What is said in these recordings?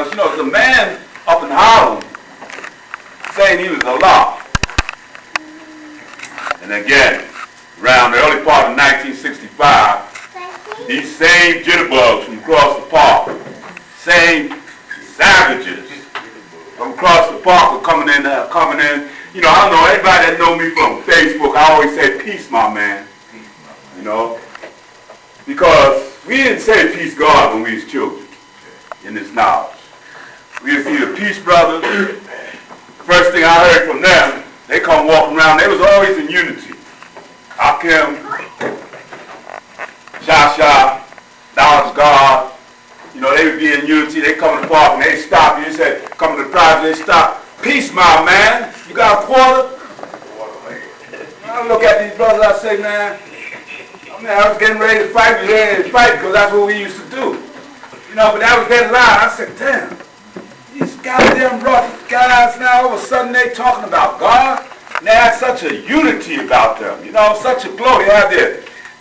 us, there's a man up in Harlem saying he was Allah. And again, around the early part of 1965, these same jitterbugs from across the park, same savages from across the park were coming in. I don't know, anybody that know me from Facebook, I always say, peace, my man. Because we didn't say peace God when we was children in this knowledge. We used to see the peace brothers. First thing I heard from them, they come walking around, they was always in unity. Hakim, Shasha, Knowledge God, they would be in unity. They come to the park and they stop. You said, come to the project, they stop. Peace, my man. You got a quarter? I look at these brothers, I say, man, I was getting ready to fight. We were ready to fight because that's what we used to do. But that was that lie. I said, damn, these goddamn rough guys now, all of a sudden they talking about God. And they have such a unity about them, such a glow. They have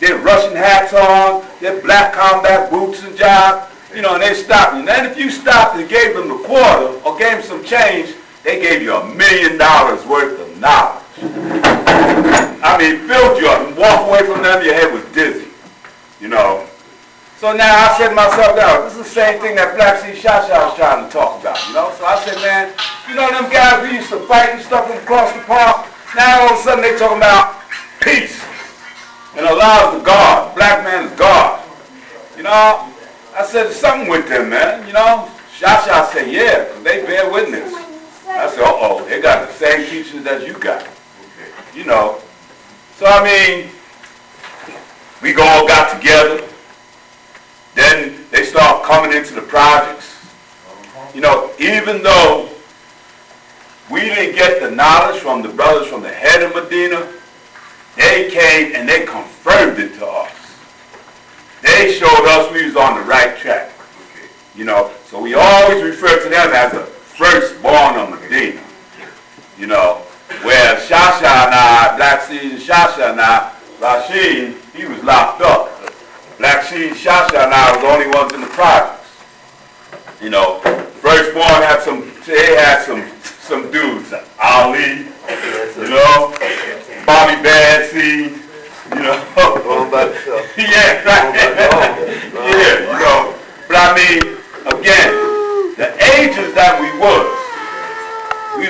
their Russian hats on, their black combat boots and jobs, and they stopped. And then if you stopped and gave them the quarter or gave them some change, they gave you $1 million worth of knowledge. Filled you up and walk away from them, your head was dizzy, So now I said to myself, this is the same thing that Black Sea Shasha was trying to talk about, So I said, man, them guys we used to fight and stuff across the park, now all of a sudden they talking about peace. And Allah is the God. Black man is God. I said, there's something with them, man. Shasha said, yeah, because they bear witness. I said, uh-oh, they got the same teachings that you got. So, we all got together. Then they start coming into the projects. Even though we didn't get the knowledge from the brothers from the head of Medina, they came and they confirmed it to us. They showed us we was on the right track. So we always refer to them as the firstborn of Medina. Where Shasha now, Black Sea Shasha now, Rashid, he was locked up. Black Sea Shasha now was the only ones in the projects. Firstborn had some dudes, Ali, Bobby Badseed, Going by itself. Yeah, right. But again, the ages that we was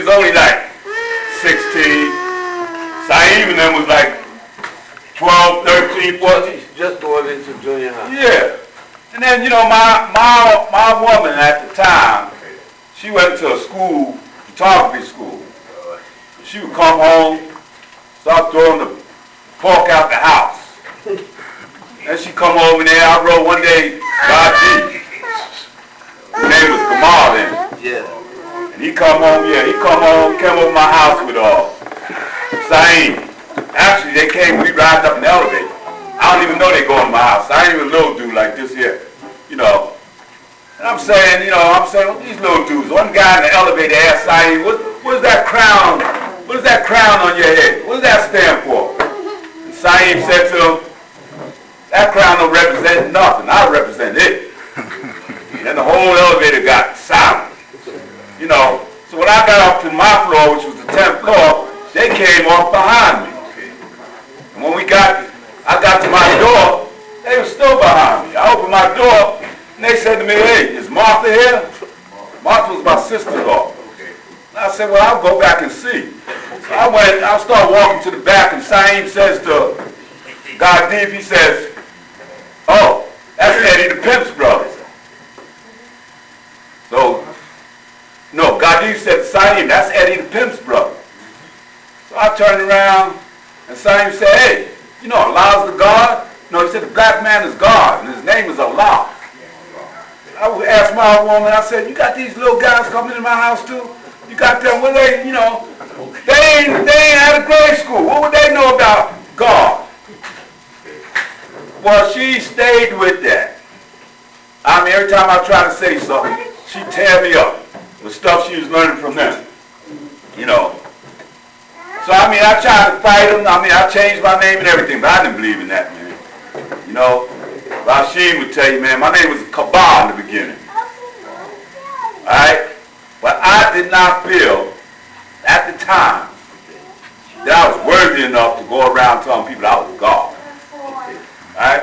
only like 16. Saeem and them was like 12, 13, 14. Just going into junior high. Yeah. And then, my woman at the time, she went to a school, photography school. She would come home, start throwing the pork out the house. Then she come over there, I wrote one day, God D. His name was Kamal then. Yeah. And he come home, came over my house with Saeem. Actually, we ride up in the elevator. I don't even know they go in my house. I ain't even a little dude like this here, And I'm saying, these little dudes. One guy in the elevator asked Saeem, what's that crown? What is that crown on your head? What does that stand for? And Saeem said to him, that crown don't represent nothing. I represent it. And then the whole elevator got silent. So when I got up to my floor, which was the 10th floor, they came off behind me. And when I got to my door, they were still behind me. I opened my door, and they said to me, hey, is Martha here? Martha was my sister-in-law. And I said, well, I'll go back and see. So I started walking to the back, and Saeem says to God Deep, he says, oh, that's Eddie the Pimp's brother. So, no, God Deep said to Saeem, that's Eddie the Pimp's brother. So I turned around, and Saeem said, hey, Allah's the God? No, he said the black man is God, and his name is Allah. I would ask my woman, I said, you got these little guys coming into my house too? You got them, well, they ain't out of grade school. What would they know about God? Well, she stayed with that. Every time I try to say something, she tear me up with stuff she was learning from them. So, I tried to fight them. I changed my name and everything, but I didn't believe in that, man. Rashid would tell you, man, my name was Kabah in the beginning. I I did not feel at the time that I was worthy enough to go around telling people I was God. Right?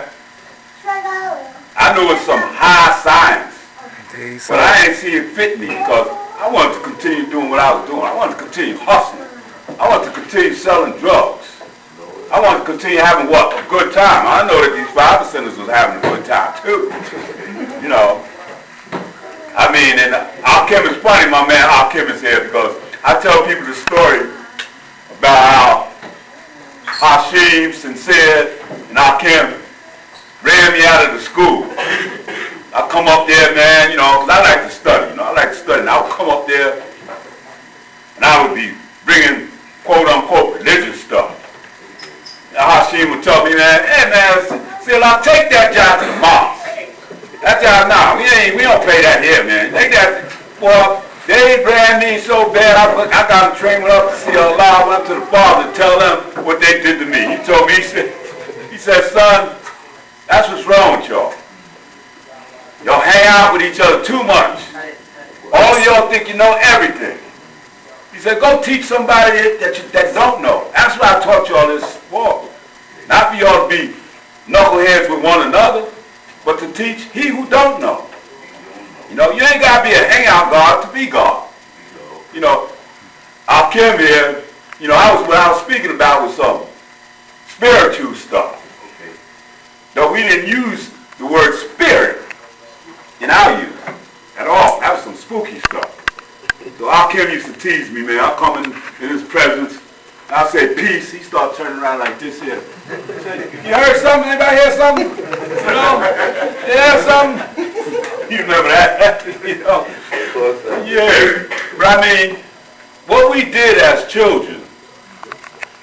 I knew it was some high science, but I ain't see it fit me because I wanted to continue doing what I was doing. I wanted to continue hustling. I wanted to continue selling drugs. I wanted to continue having what? A good time. I know that these 5%ers was having a good time too. You know. I mean, and Al-Kim is funny, my man Al-Kim is here because I tell people the story about how Hashim, Sincere, and Al-Kim ran me out of the school. I come up there, man, you know, because I like to study, you know, I like to study. And I would come up there, and I would be bringing, quote-unquote, religious stuff. And Hashim would tell me, man, hey, man, see, I'll take that job to the mosque. That job, nah, we don't pay that here, man. Take that, well, they ran me so bad, I got them trained up to see Allah. I went to the father to tell them what they did to me. He told me, he said, son, that's what's wrong with y'all. Y'all hang out with each other too much. All of y'all think you know everything. He said, go teach somebody that don't know. That's what I taught y'all this for. Not for y'all to be knuckleheads with one another, but to teach he who don't know. You know, you ain't got to be a hangout God to be God. You know, Al-Kim here, you know, what I was speaking about was some spiritual stuff. Though we didn't use the word spirit in our use at all. That was some spooky stuff. So Al-Kim used to tease me, man. I'll come in his presence, and I'll say, peace. He start turning around like this here. He said, you heard something? Anybody hear something? You know? You heard something? You remember that? You know? Yeah. But I mean, what we did as children,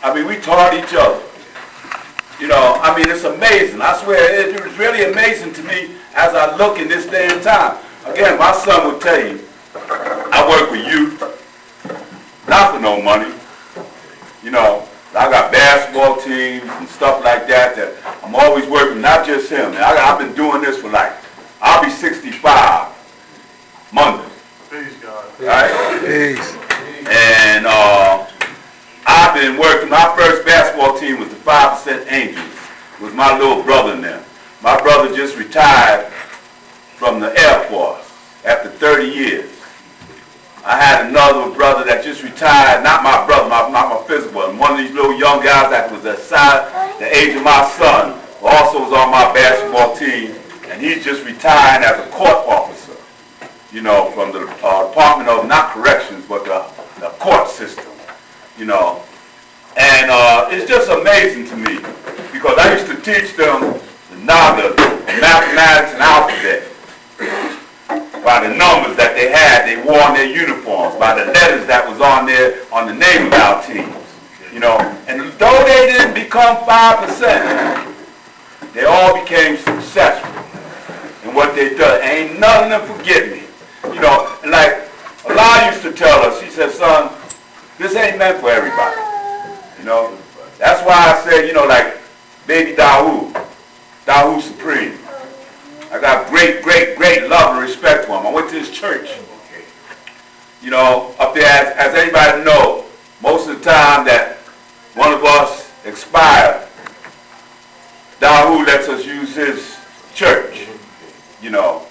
I mean, we taught each other. You know, I mean, it's amazing. I swear, it was really amazing to me as I look in this day and time. Again, my son would tell you, I work with youth, not for no money. You know, I got basketball teams and stuff like that I'm always working, not just him. I've been doing this for I'll be 65 Monday. Praise God. Right? Peace. And I've been working. My first basketball team was the 5% Angels. It was my little brother in there. My brother just retired from the Air Force after 30 years. I had another brother that just retired, not my brother, not my physical one. One of these little young guys that was the age of my son, also was on my basketball team, and he's just retiring as a court officer, you know, from the Department of, not corrections, but the court system, you know. And it's just amazing to me, because I used to teach them the mathematics and alphabet by the numbers that they had, they wore on their uniforms, by the letters that was on there, on the name of our teams, you know. And though they didn't become 5%, they all became successful in what they done. Ain't none of them forget me, you know. And like Allah used to tell us, he said, son, this ain't meant for everybody, you know. That's why I said, you know, like baby Dawood Supreme. I got great, great, great love and respect for him. I went to his church. You know, up there, as anybody know, most of the time that one of us expired, Dawood lets us use his church, you know.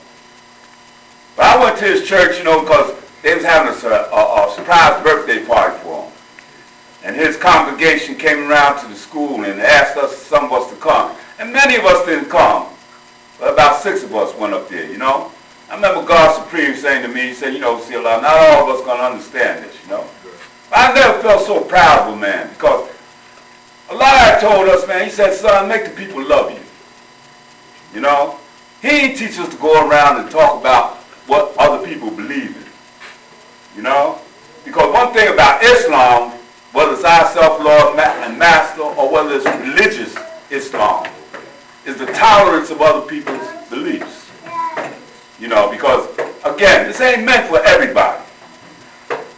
But I went to his church, you know, because they was having a surprise birthday party for him. And his congregation came around to the school and asked us, some of us to come. And many of us didn't come. But about 6 of us went up there, you know. I remember God Supreme saying to me, he said, you know, see, Allah, not all of us going to understand this, you know. But I never felt so proud of a man, because Allah had told us, man, he said, son, make the people love you. You know. He didn't teach us to go around and talk about what other people believe in. You know. Because one thing about Islam, whether it's our self-Lord and master or whether it's religious Islam, is the tolerance of other people's beliefs. You know, because, again, this ain't meant for everybody.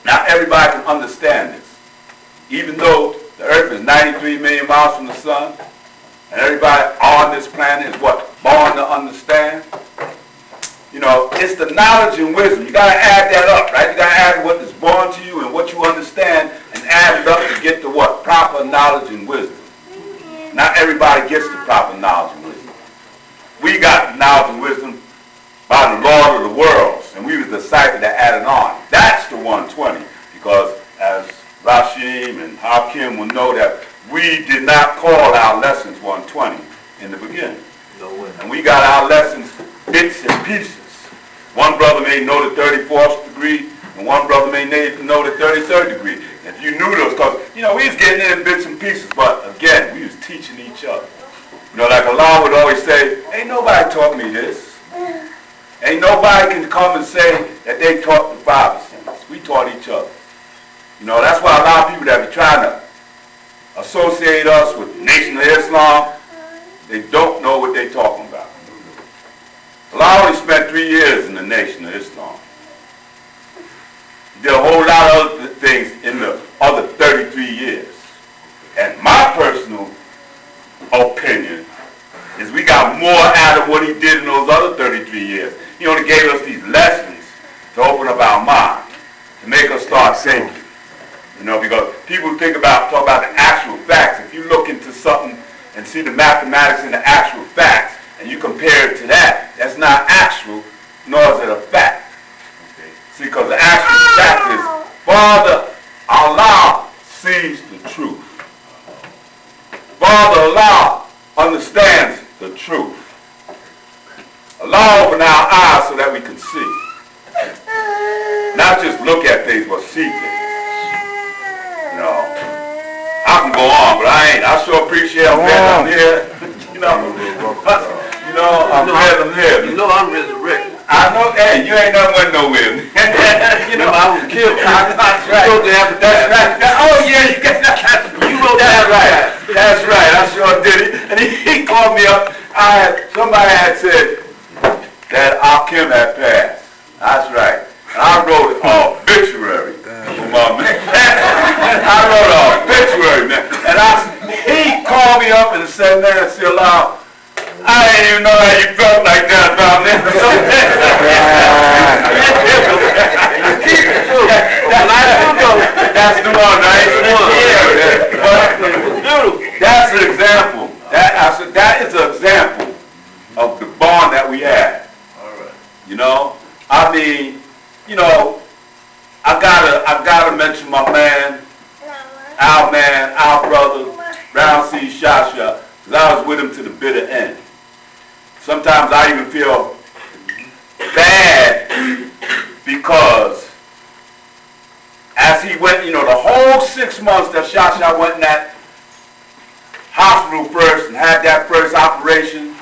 Not everybody can understand this. Even though the earth is 93 million miles from the sun, and everybody on this planet is what? Born to understand. You know, it's the knowledge and wisdom. You got to add that up, right? You got to add everybody gets the proper knowledge and wisdom. We got knowledge and wisdom by the Lord of the worlds, and we was the disciple that added on. That's the 120, because as Rashim and Hakim will know that we did not call our lessons 120 in the beginning. No way. And we got our lessons bits and pieces. One brother may know the 34th degree, and one brother may know the 33rd degree. If you knew those, because, we was getting in bits and pieces, but again, we was teaching each other. Like Allah would always say, ain't nobody taught me this. Ain't nobody can come and say that they taught the Father since. We taught each other. That's why a lot of people that be trying to associate us with the Nation of Islam, they don't know what they're talking about. Allah only spent 3 years in the Nation of Islam. He did a whole lot of other things in the other 33 years. And my personal opinion is we got more out of what he did in those other 33 years. He only gave us these lessons to open up our mind, to make us start thinking. Because people talk about the actual facts. If you look into something and see the mathematics and the actual facts, and you compare it to that, that's not actual, nor is it a fact. Okay. See, because the actual fact is, Father Allah sees the truth. Father Allah understands the truth. Allah open our eyes so that we can see. Not just look at things, but see things. I can go on, but I ain't. I sure appreciate I'm glad I'm here. I'm glad I'm here. I'm resurrected. I know, hey, you ain't never went nowhere. I was killed. That's right. You wrote the advertisement. Oh, yeah, you got that. You wrote that right. That's right. I sure did it. And he called me up. Somebody had said that Hakim had passed. That's right. And I wrote an obituary for my man. I wrote an obituary, man. And he called me up and said, man, Allah, I didn't even know how you felt like that about me. That's the one, right? But that's an example. That is an example of the bond that we had. I gotta mention my man, our brother, Brown C. Shasha, because I was with him to the bitter end. Sometimes I even feel bad because as he went, the whole 6 months that Shasha went in that hospital first and had that first operation,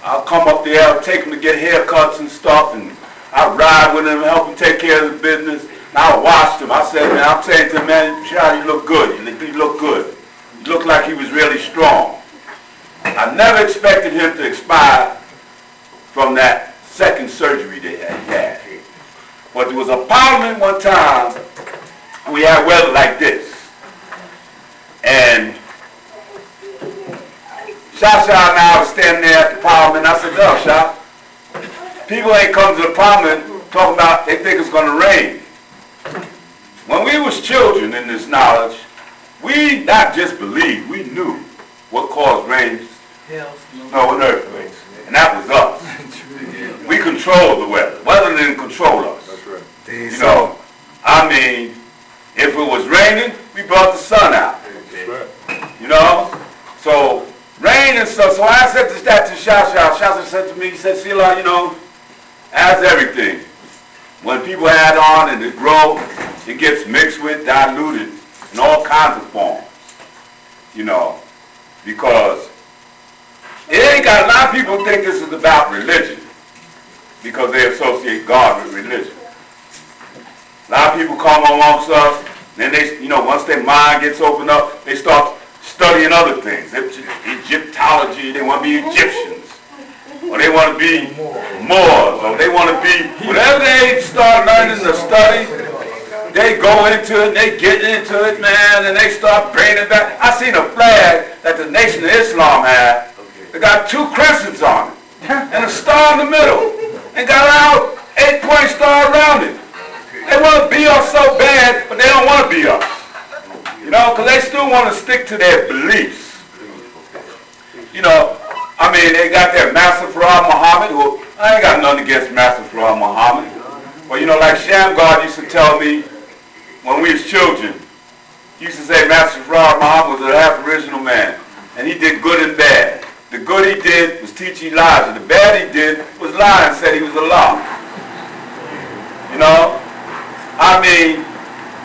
I'll come up there, I'll take him to get haircuts and stuff, and I'll ride with him, help him take care of the business. And I watched him. I said, man, I'm saying to him, man, Shasha, you look good. You look good. You look like he was really strong. I never expected him to expire from that second surgery that he had. But there was a parliament one time, we had weather like this. And Shasha and I was standing there at the parliament. I said, no, Shah, people ain't come to the parliament talking about they think it's going to rain. When we was children in this knowledge, we not just believed, we knew what caused rain, snow, and earthquakes. And that was us. We controlled the weather. Weather didn't control us. That's right. If it was raining, we brought the sun out. That's right. So rain and stuff. So I said that to Shasha. Shasha said to me, he said, Sila, as everything, when people add on and it grows, it gets mixed with, diluted in all kinds of forms. Because it ain't got, a lot of people think this is about religion because they associate God with religion. A lot of people come amongst us, then they, once their mind gets opened up, they start studying other things. Egyptology, they want to be Egyptians. Or they want to be Moors. Or they want to be, whatever they start learning to study, they go into it, they get into it, man, and they start bringing it back. I seen a flag that the Nation of Islam had. It got 2 crescents on it and a star in the middle. And got out 8-point star around it. They want to be us so bad, but they don't want to be us. Because they still want to stick to their beliefs. You know, I mean, they got that Master Farad Muhammad, who, I ain't got nothing against Master Farad Muhammad. But you know, like Shamgar used to tell me when we was children, he used to say Master Farad Muhammad was a half original man. And he did good and bad. The good he did was teach Elijah. The bad he did was lie and said he was Allah. You know? I mean,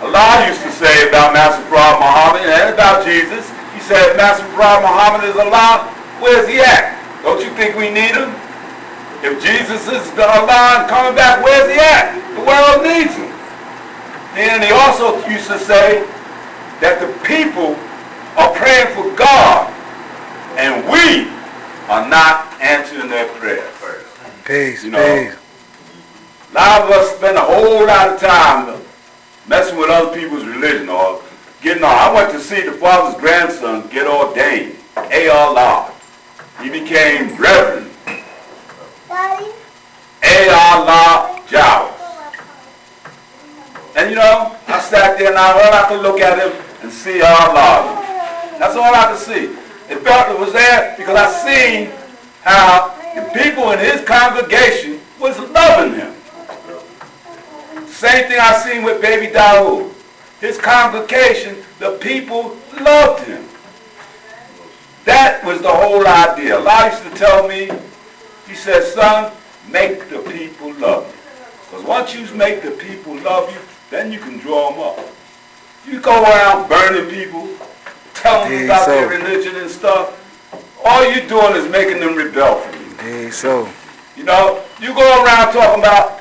Allah used to say about Master Farad Muhammad and about Jesus, he said Master Farad Muhammad is Allah, where's he at? Don't you think we need him? If Jesus is the Allah and coming back, where's he at? The world needs him. And he also used to say that the people are praying for God and we are not answering their prayers. Peace, you know, peace. A lot of us spend a whole lot of time messing with other people's religion or getting on. I went to see the father's grandson get ordained, A.R. He became Reverend A.R. Giles. And you know, I sat there and all I could look at him and see Allah. That's all I could see. It felt it was there because I seen how the people in his congregation was loving him. Same thing I seen with baby Dawood. His congregation, the people loved him. That was the whole idea. Allah used to tell me, he said, son, make the people love you. Because once you make the people love you, then you can draw them up. You go around burning people, telling them about their religion and stuff, all you're doing is making them rebel from you. You know, you go around talking about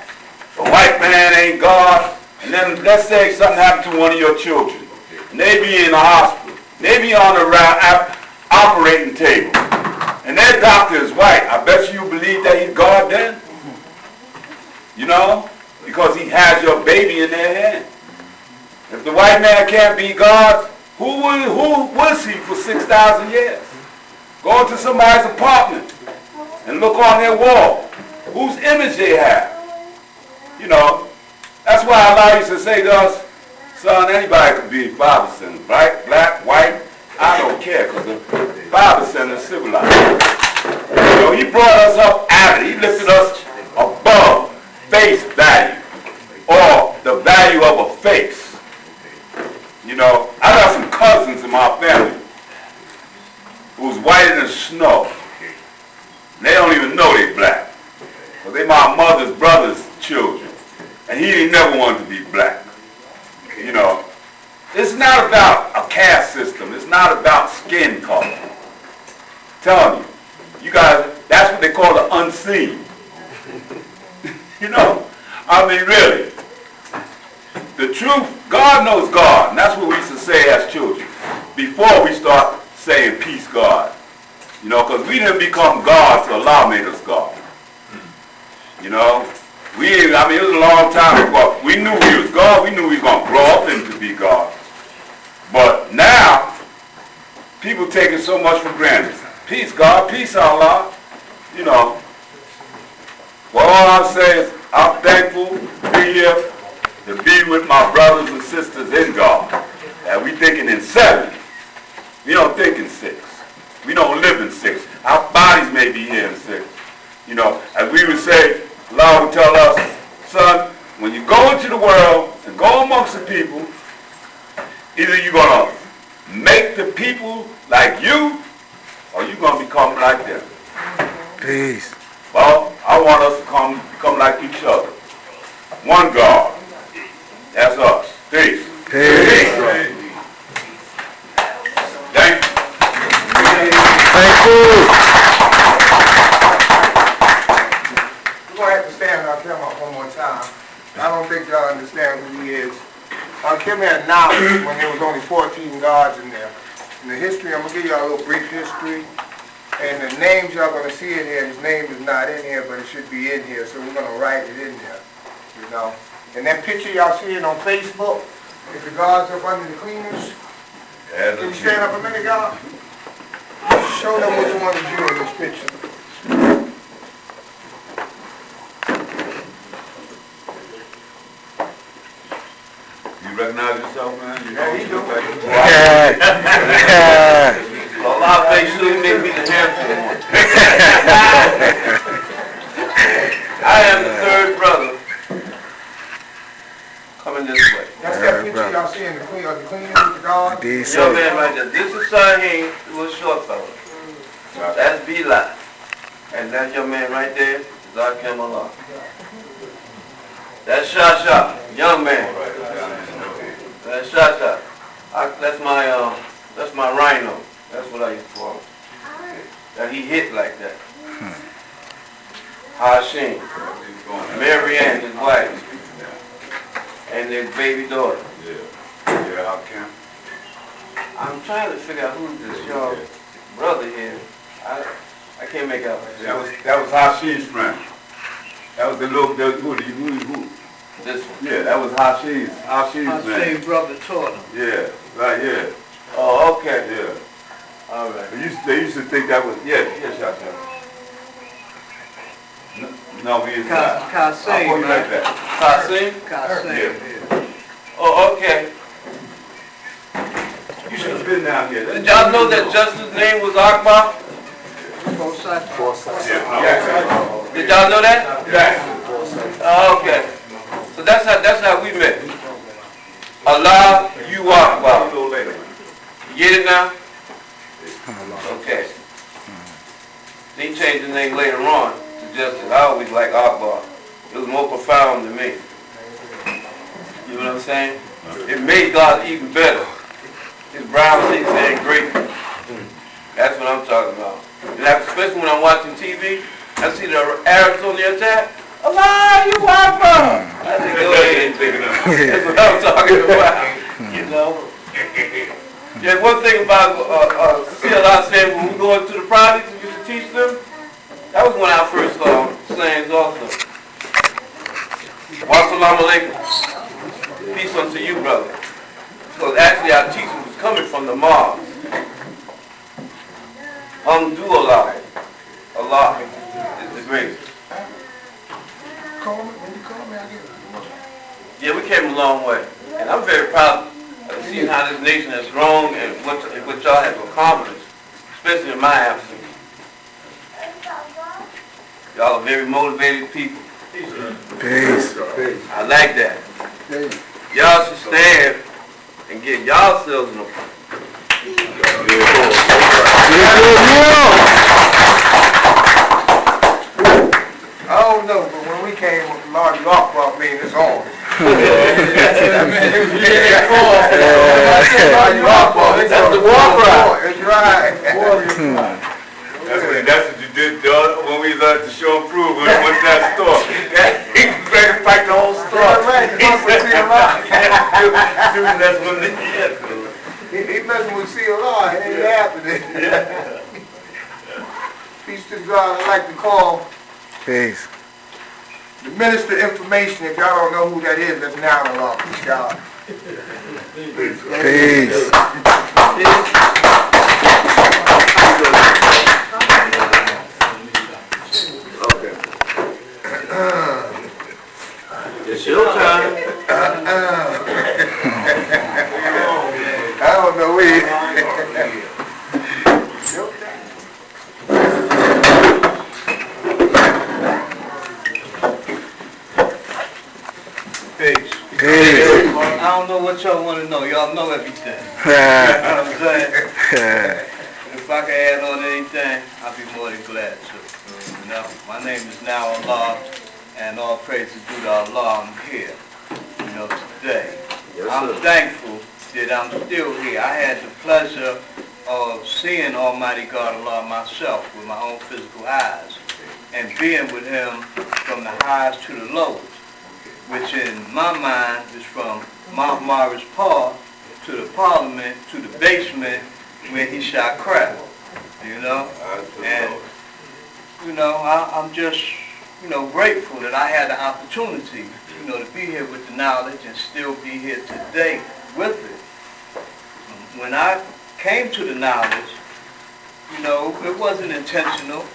the white man ain't God, and then let's say something happened to one of your children, and they be in the hospital, they be on the operating table, and their doctor is white. I bet you believe that he's God then? You know? Because he has your baby in their hand. If the white man can't be God, who was he for 6,000 years? Go into somebody's apartment and look on their wall. Whose image they have? You know, that's why Allah used to say to us, son, anybody could be Bible center, right? Black, white, I don't care, because the Bible center is civilized. You know, he brought us up out of it. He lifted us above face value, or the value of a face. You know, I got some cousins in my family who's whiter than snow. They don't even know they black. Because they my mother's brother's children. And he ain't never wanted to be black. You know, it's not about a caste system. It's not about skin color. I'm telling you, you guys, that's what they call the unseen. You know, I mean, really. The truth, God knows God, and that's what we used to say as children before we start saying peace God. You know, because we didn't become God till Allah made us God. You know, I mean, it was a long time ago. We knew we was God. We knew we was going to grow up into be God. But now, people take it so much for granted. Peace God, peace Allah. You know, well, all I'm saying is I'm thankful to be here, to be with my brothers and sisters in God. And we thinking in 7. We don't think in 6. We don't live in 6. Our bodies may be here in 6. You know, as we would say, Allah would tell us, son, when you go into the world and go amongst the people, either you're going to make the people like you, or you're going to become like them. Peace. Well, I want us to become like each other. One God. That's us. Peace. Peace. Thank you. Thank you. We're going to have to stand on Kim one more time. I don't think y'all understand who he is. Kim had announced when there was only 14 gods in there. In the history, I'm going to give y'all a little brief history. And the names y'all going to see in here, his name is not in here, but it should be in here. So we're going to write it in there, you know. And that picture y'all seeing on Facebook, is the gods up under the cleaners. Can you stand up a minute, y'all? Show them which one is you in this picture. You recognize yourself, man? You Yeah, he do. look like you. Allah make sure he make me the handsome one. I am the third brother coming this way. That's that picture y'all see in the clean with the guard. Indeed, Young so. man right there. This is Sahin, who was short fella. That's Bila. And that young man right there is Akim Allah. That's Shasha, young man. That's Shasha. That's my rhino. That's what I used to call him. That he hit like that. Hashim, Mary Ann, his wife, and their baby daughter. Yeah, I can. I'm trying to figure out who's this y'all brother here. I can't make out. That was Hashim's friend. That was the little, who? This one. Yeah, that was Hashim's man. brother taught him. Yeah, right, yeah, Oh, okay. yeah. All right. They used to think that was, yeah, shot. No, we is not. I Kasim, thought you like right? that. Kasim? Kasim, Yeah. Oh, okay. You should have been down here. Did y'all know that Justice's name was Akbar? Yeah. Did y'all know that? Yeah. Oh, okay. So that's how we met. Allah, you Akbar. You get it now? Okay. He changed the name later on to Justice. I always like Akbar. It was more profound to me. You know what I'm saying? It made God even better. His brown things ain't great. That's what I'm talking about. And especially when I'm watching TV, I see the Arabs on the attack. Allah, you Akbar! I think, go ahead and pick it up. That's what I'm talking about. You know? Yeah, one thing about CLI said when we go into the projects and used to teach them, that was one of our first slangs also. Wassalamu alaikum. Peace unto you, brother. Because actually our teaching was coming from the mosque. Alhamdulillah. Allah is the greatest. When you call me, I get it. Yeah, we came a long way. And I'm very proud of seeing how this nation has grown and what y'all have accomplished, especially in my absence. Y'all are very motivated people. Peace. I like that. Y'all should stand and get y'all selves in a I don't know, but when we came, Lord Akbar made his own. That's the war cry. That's right. That's what you did when we was at the show and prove when we went to that store. He was ready to fight the whole store. That's when He messing with CLR, it ain't happening. Peace to God, I like to call Peace. the Minister of Information. If y'all don't know who that is, that's now the law. Peace, God. Peace. It's your time. I don't know where. Peace. I don't know what y'all want to know. Y'all know everything. You know what I'm saying? If I can add on anything, I'll be more than glad to. You know, my name is now Allah, and all praise is due to Allah. I'm here, you know, today. I'm thankful that I'm still here. I had the pleasure of seeing Almighty God Allah myself with my own physical eyes, and being with Him from the highs to the lowest, which in my mind is from Mount Morris Park to the Parliament to the basement where he shot crap, you know? And, you know, I'm just, you know, grateful that I had the opportunity, you know, to be here with the knowledge and still be here today with it. When I came to the knowledge, you know, it wasn't intentional,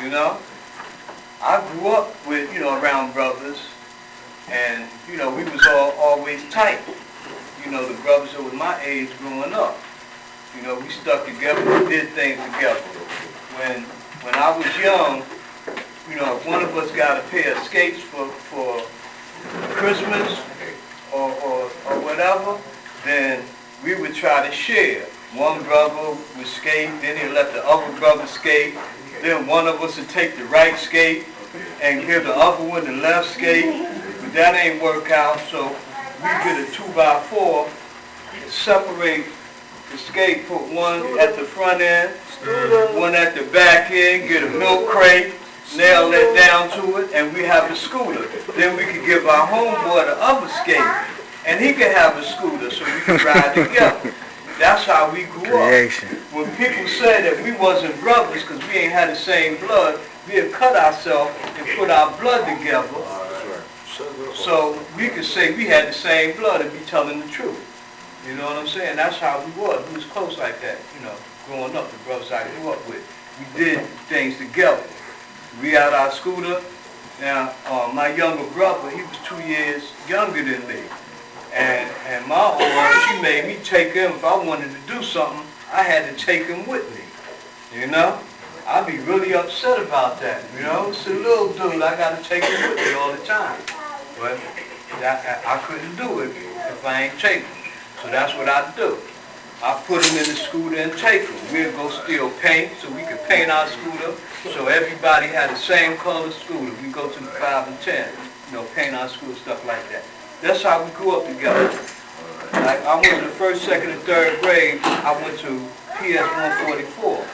you know? I grew up with, you know, around brothers, and, you know, we was all always tight. You know, the brothers that was my age growing up. You know, we stuck together, we did things together. When I was young, you know, if one of us got a pair of skates for Christmas or whatever, then we would try to share. One brother would skate, then he'd let the other brother skate, then one of us would take the right skate and give the other one the left skate, but that ain't work out, so we get a 2x4, separate the skate, put one at the front end, one at the back end, get a milk crate, nail that down to it, and we have a scooter. Then we could give our homeboy the other skate, and he could have a scooter so we could ride together. That's how we grew Creation. up. When people say that we wasn't brothers because we ain't had the same blood, we had cut ourselves and put our blood together so we could say we had the same blood and be telling the truth. You know what I'm saying? That's how we was. We was close like that, you know, growing up, the brothers I grew up with. We did things together. We had our scooter. Now, my younger brother, he was 2 years younger than me. And my old one, she made me take him. If I wanted to do something, I had to take him with me. You know? I'd be really upset about that. You know? It's a little dude, I got to take him with me all the time. But I couldn't do it if I ain't take him. So that's what I do. I put him in the scooter and take him. We'll go steal paint so we could paint our scooter so everybody had the same color scooter. We go to the 5 and 10, you know, paint our scooter, stuff like that. That's how we grew up together. Like I went to the 1st, 2nd, and 3rd grade. I went to PS 144.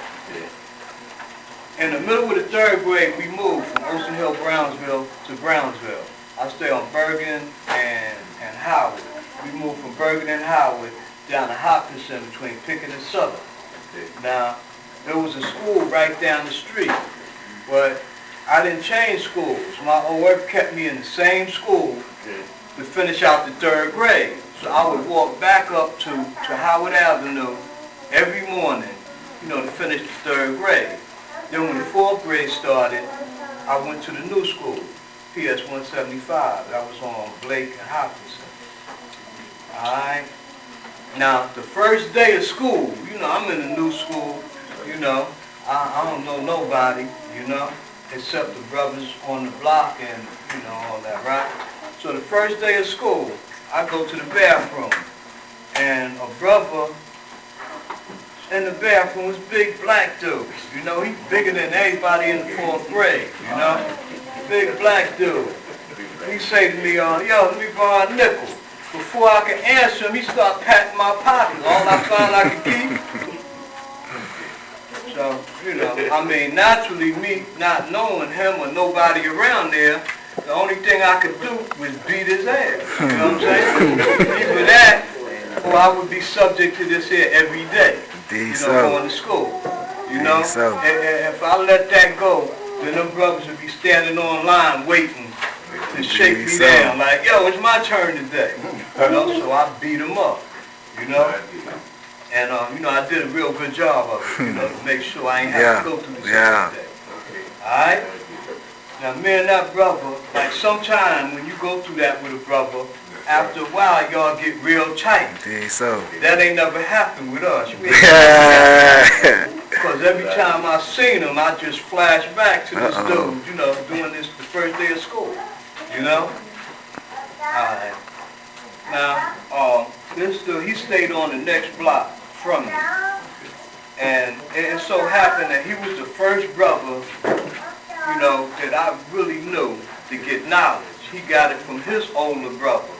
In the middle of the 3rd grade, we moved from Ocean Hill, Brownsville to Brownsville. I stay on Bergen and Howard. We moved from Bergen and Howard down to Hopkinson between Pickett and Southern. Now, there was a school right down the street, but I didn't change schools. My old work kept me in the same school to finish out the 3rd grade. So I would walk back up to Howard Avenue every morning, you know, to finish the 3rd grade. Then when the 4th grade started, I went to the new school, PS 175. That was on Blake and Hopkinson. All right. Now, the first day of school, you know, I'm in a new school, you know, I don't know nobody, you know, except the brothers on the block and, you know, all that, right? So the first day of school, I go to the bathroom, and a brother in the bathroom was big black dude, you know, he's bigger than everybody in the 4th grade, you know, big black dude. He say to me, yo, let me borrow a nickel. Before I could answer him, he started patting my pocket. All I found I could keep. So, you know, I mean, naturally, me not knowing him or nobody around there, the only thing I could do was beat his ass. You know what I'm saying? Either that, or I would be subject to this here every day. You know, going to school. You know? And if I let that go, then them brothers would be standing online waiting to shake me down, like, yo, it's my turn today. You know, so I beat him up, you know. And, you know, I did a real good job of it, you know, to make sure I ain't have to go through this every day. All right? Now, me and that brother, like, sometime when you go through that with a brother, after a while, y'all get real tight. That ain't never happened with us. Because every time I seen him, I just flash back to this dude, you know, doing this the first day of school. You know? Alright. Now, this dude, he stayed on the next block from me. And it so happened that he was the first brother, you know, that I really knew to get knowledge. He got it from his older brother,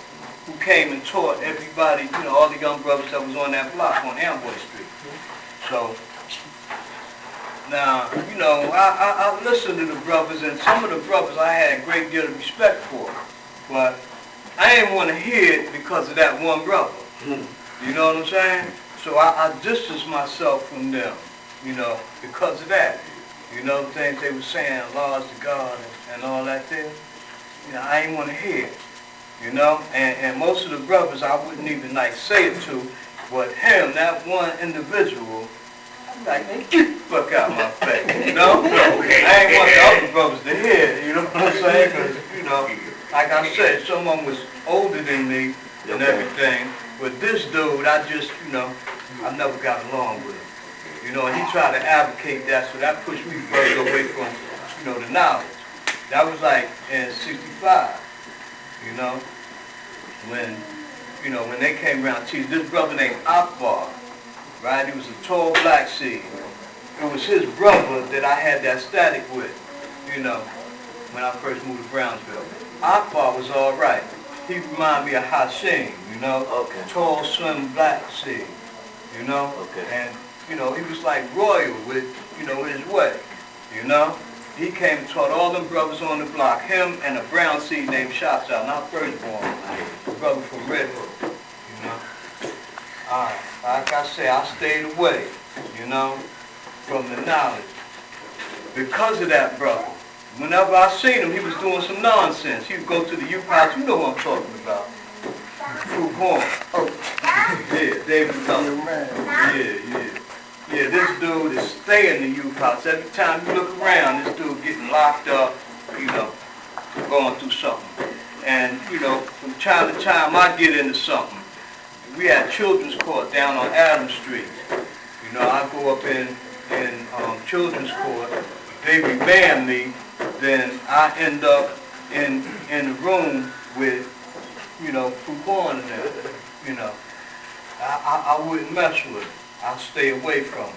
who came and taught everybody, you know, all the young brothers that was on that block on Amboy Street. So, now, you know, I listened to the brothers, and some of the brothers I had a great deal of respect for, but I didn't want to hear it because of that one brother. You know what I'm saying? So I distanced myself from them, you know, because of that. You know, the things they were saying, laws to God and all that there. You know, I didn't want to hear it, you know? And most of the brothers I wouldn't even, like, say it to, but him, that one individual, like, man, get the fuck out my face, you know? I ain't want the other brothers to hear it, you know what I'm saying? Because, you know, like I said, someone was older than me and everything, but this dude, I just, you know, I never got along with him. You know, and he tried to advocate that, so that pushed me further away from, you know, the knowledge. That was like in '65, you know, when they came around teaching. This brother named Akbar, right? He was a tall black seed. It was his brother that I had that static with, you know, when I first moved to Brownsville. Akbar was all right. He reminded me of Hashim, you know, tall, slim, black seed, you know, and, you know, he was like royal with, you know, his way, you know. He came and taught all them brothers on the block, him and a brown seed named Shotshot, not firstborn, a brother from Red Hook, you know. Like I say, I stayed away, you know, from the knowledge. Because of that brother, whenever I seen him, he was doing some nonsense. He would go to the youth house, you know what I'm talking about. Fruit Horn. Yeah, David Cullen. Yeah, this dude is staying in the youth house. Every time you look around, this dude getting locked up, you know, going through something. And, you know, from time to time, I get into something. We had children's court down on Adams Street. You know, I go up in children's court, they remand me, then I end up in the room with, you know, Fruit Horn in there, you know. I wouldn't mess with it. I'll stay away from it.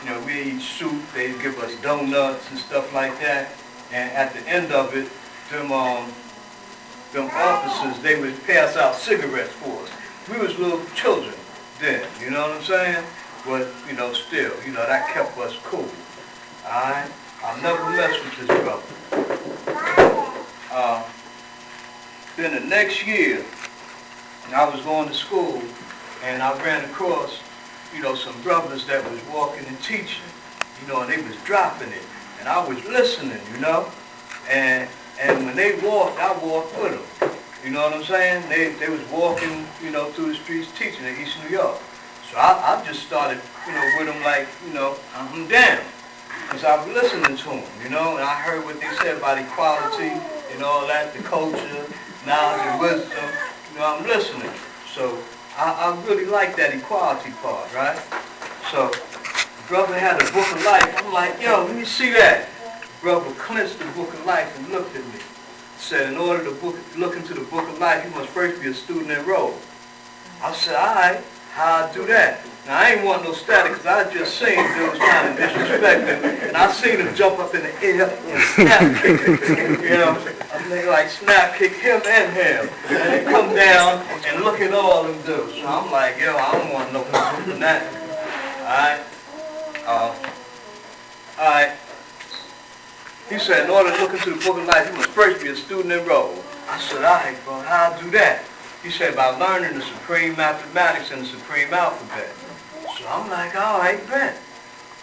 You know, we eat soup, they give us donuts and stuff like that, and at the end of it, them officers, they would pass out cigarettes for us. We was little children then, you know what I'm saying? But, you know, still, you know, that kept us cool. Alright? I'll never mess with this brother. Then the next year, I was going to school, and I ran across, you know, some brothers that was walking and teaching, you know, and they was dropping it. And I was listening, you know, and when they walked, I walked with them. You know what I'm saying? They was walking, you know, through the streets teaching in East New York. So I just started, you know, with them like, you know, I'm down. Because I was listening to them, you know, and I heard what they said about equality and all that, the culture, knowledge and wisdom. You know, I'm listening. So I really like that equality part, right? So brother had a book of life. I'm like, yo, let me see that. Brother clenched the book of life and looked at me. Said, in order to look into the book of life, you must first be a student enrolled. I said, all right, how'd I do that? Now, I ain't want no static, because I just seen dudes trying to disrespect him, and I seen him jump up in the air and snap kick him. You know, I'm like, snap kick him and him. And they come down and look at all them dudes. So I'm like, yo, I don't want no more than that. All right. He said, in order to look into the book of life, you must first be a student enrolled. I said, all right, bro, how'd I do that? He said, by learning the supreme mathematics and the supreme alphabet. So I'm like, all right, bet.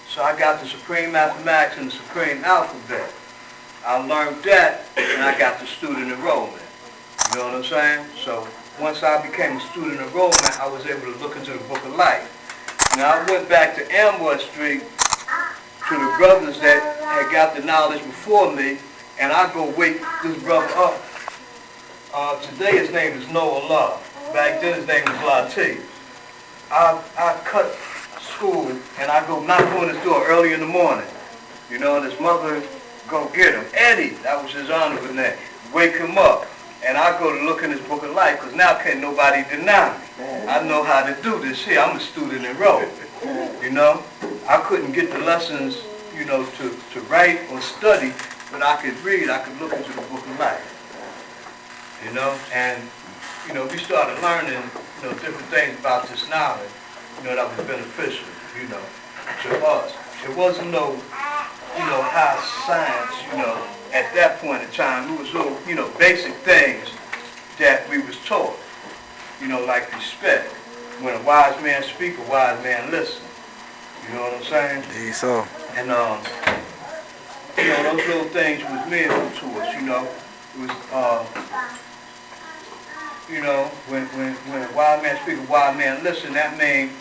So I got the supreme mathematics and the supreme alphabet. I learned that, and I got the student enrollment. You know what I'm saying? So once I became a student enrollment, I was able to look into the book of life. Now I went back to Elmwood Street to the brothers that had got the knowledge before me, and I go wake this brother up. Today his name is Noah Love. Back then his name was Latif. I cut school and I go knock on his door early in the morning. You know, and his mother go get him. Eddie, that was his honorable name. Wake him up. And I go to look in his book of life, because now can't nobody deny me. I know how to do this here. I'm a student enrolled. You know, I couldn't get the lessons, you know, to write or study, but I could read, I could look into the book of life. You know, and, you know, we started learning, you know, different things about this knowledge, you know, that was beneficial, you know, to us. It wasn't no, you know, high science, you know, at that point in time. It was little, you know, basic things that we was taught, you know, like respect. When a wise man speak, a wise man listen. You know what I'm saying? Yeah, so. And, you know, those little things was meaningful to us, you know. It was, you know, when a wise man speak, a wise man listen, that means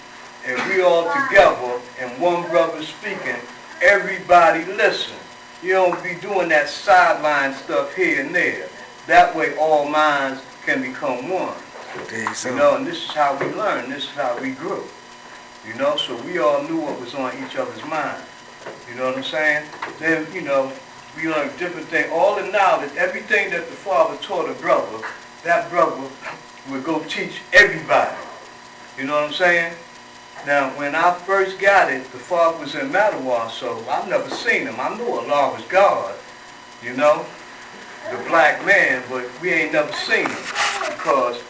if we all together and one brother speaking, everybody listen. You don't be doing that sideline stuff here and there. That way all minds can become one. Yeah, so. You know, and this is how we learn. This is how we grew. You know, so we all knew what was on each other's mind. You know what I'm saying? Then, you know, we learned different things. All the knowledge, everything that the father taught a brother, that brother would go teach everybody. You know what I'm saying? Now, when I first got it, the father was in Matawan, so I never seen him. I knew Allah was God, you know, the black man, but we ain't never seen him because,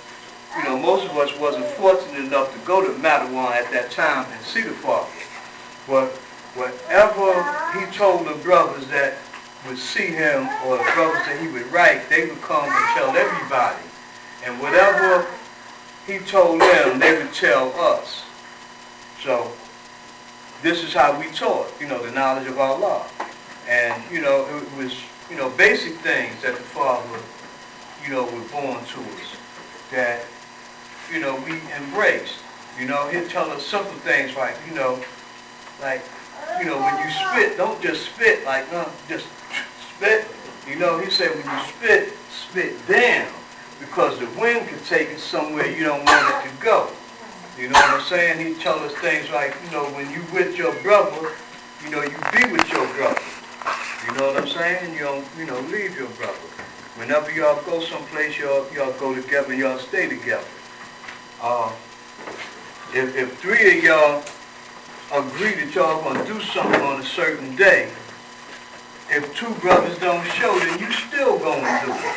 you know, most of us wasn't fortunate enough to go to Matawan at that time and see the father. But whatever he told the brothers that would see him or the brothers that he would write, they would come and tell everybody. And whatever he told them, they would tell us. So this is how we taught, you know, the knowledge of Allah. And, you know, it was, you know, basic things that the father, you know, was born to us that, you know, we embraced. You know, he'll tell us simple things like, you know, when you spit, don't just spit like, just spit. You know, he said when you spit, spit down because the wind could take it somewhere you don't want it to go. You know what I'm saying? He tell us things like, you know, when you with your brother, you know, you be with your brother. You know what I'm saying? You don't, you know, leave your brother. Whenever y'all go someplace, y'all go together, y'all stay together. If three of y'all agree that y'all gonna do something on a certain day, if two brothers don't show, then you still gonna do it.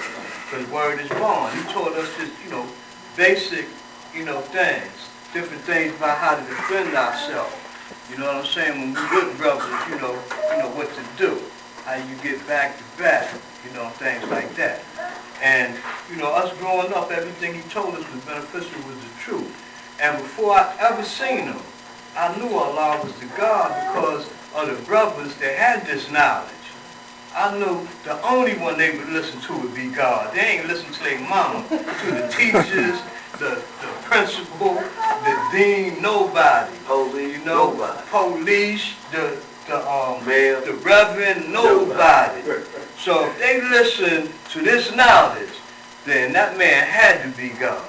Because word is bond. He taught us just, you know, basic, you know, things. Different things about how to defend ourselves. You know what I'm saying? When we with brothers, you know what to do. How you get back to back, you know, things like that. And, you know, us growing up, everything he told us was beneficial was the truth. And before I ever seen him, I knew Allah was the God because of the brothers that had this knowledge. I knew the only one they would listen to would be God. They ain't listen to their mama, to the teachers, the principal, the dean, nobody. Police, you know, nobody. Police, the Mayor. the reverend, nobody. So if they listen to this knowledge, then that man had to be God.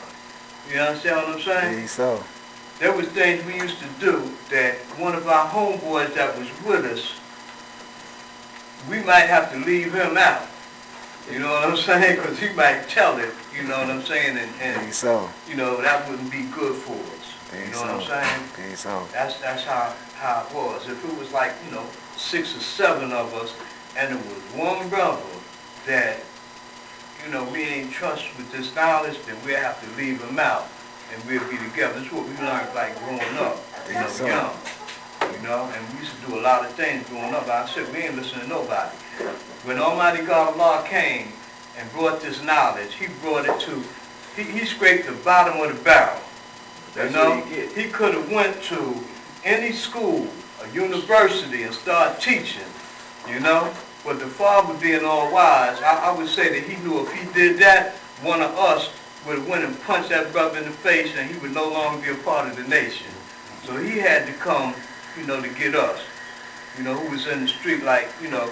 You understand what I'm saying? Yeah, so. There was things we used to do that one of our homeboys that was with us, we might have to leave him out. You know what I'm saying? Because he might tell it, you know what I'm saying? And So. you know, that wouldn't be good for us. You know what I'm saying? So. That's how it was. If it was like, you know, 6 or 7 of us, and it was one brother that, you know, we ain't trust with this knowledge, then we'll have to leave him out, and we'll be together. That's what we learned like growing up, you know, young. You know, and we used to do a lot of things growing up. Like I said, we ain't listening to nobody. When Almighty God Allah came and brought this knowledge, he brought it to, he scraped the bottom of the barrel. That's you know, what he get. he could have went to any school, a university, and started teaching, you know. But the father being all wise, I would say that he knew if he did that, one of us would have went and punched that brother in the face and he would no longer be a part of the nation. So he had to come, you know, to get us, you know, who was in the street like, you know,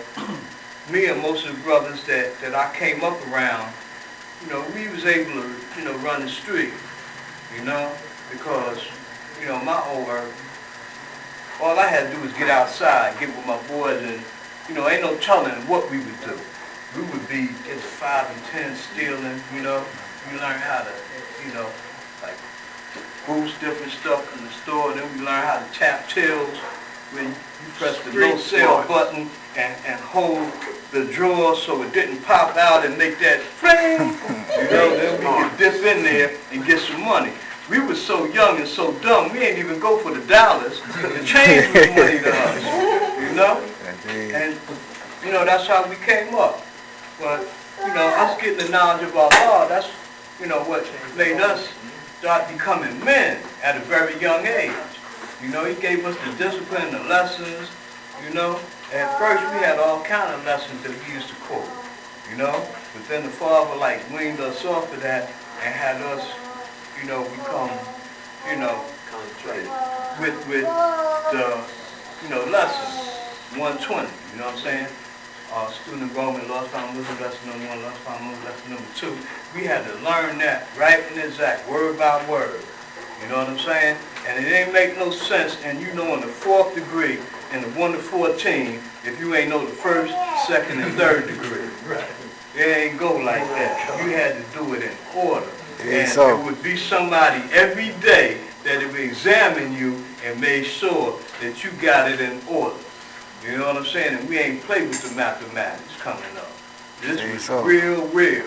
me and most of the brothers that I came up around, you know, we was able to, you know, run the street, you know, because, you know, my over, all I had to do was get outside, get with my boys, and, you know, ain't no telling what we would do. We would be at 5 and 10 stealing, you know. We learn how to, you know, like, boost different stuff in the store, and then we learn how to tap tills when you press the no sale button and hold the drawer so it didn't pop out and make that fling. You know, then we could dip in there and get some money. We were so young and so dumb, we ain't even go for the dollars. The change was money to us, you know? And, you know, that's how we came up. But, you know, us getting the knowledge of Allah, that's, you know, what made us start becoming men at a very young age. You know, he gave us the discipline, the lessons, you know. At first, we had all kind of lessons that we used to quote, you know. But then the father, like, weaned us off of that and had us, you know, become, you know, with the, you know, lessons, 120, you know what I'm saying? Student enrollment, lost found Muslim, lesson number 1, lost found Muslim, lesson number 2. We had to learn that right and exact, word by word. You know what I'm saying? And it ain't make no sense, and you know in the 4th degree and the 1 to 14, if you ain't know the 1st, 2nd, and 3rd degree. It ain't go like that. You had to do it in order. And so. it would be somebody every day that would examine you and make sure that you got it in order. You know what I'm saying? And we ain't play with the mathematics coming up. This was real.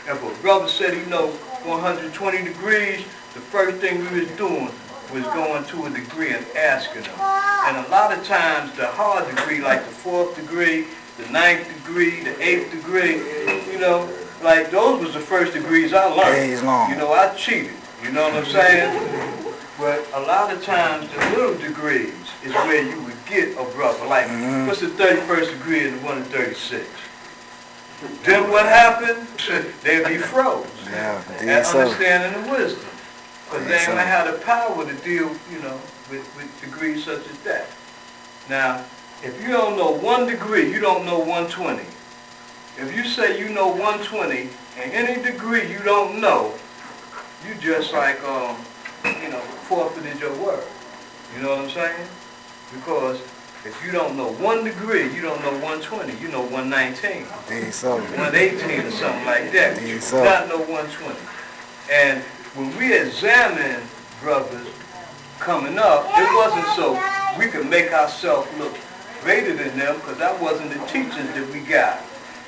If a brother said he know 120 degrees, the first thing we was doing was going to a degree and asking them. And a lot of times the hard degree, like the 4th degree, the 9th degree, the 8th degree, you know, like those was the first degrees I learned. You know, I cheated. You know what I'm saying? But a lot of times the little degrees is where you would get a brother. Like, what's the 31st degree and the 1 to 36? Then what happened? They'd be froze. And understanding the wisdom. Because they ain't gonna have the power to deal, you know, with degrees such as that. Now, if you don't know 1 degree, you don't know 120. If you say you know 120, and any degree you don't know, you just like, you know, forfeited your word. You know what I'm saying? Because if you don't know 1 degree, you don't know 120. You know 119, 118 or something like that. You do not know 120. And when we examine brothers coming up, it wasn't so we could make ourselves look greater than them, because that wasn't the teachings that we got.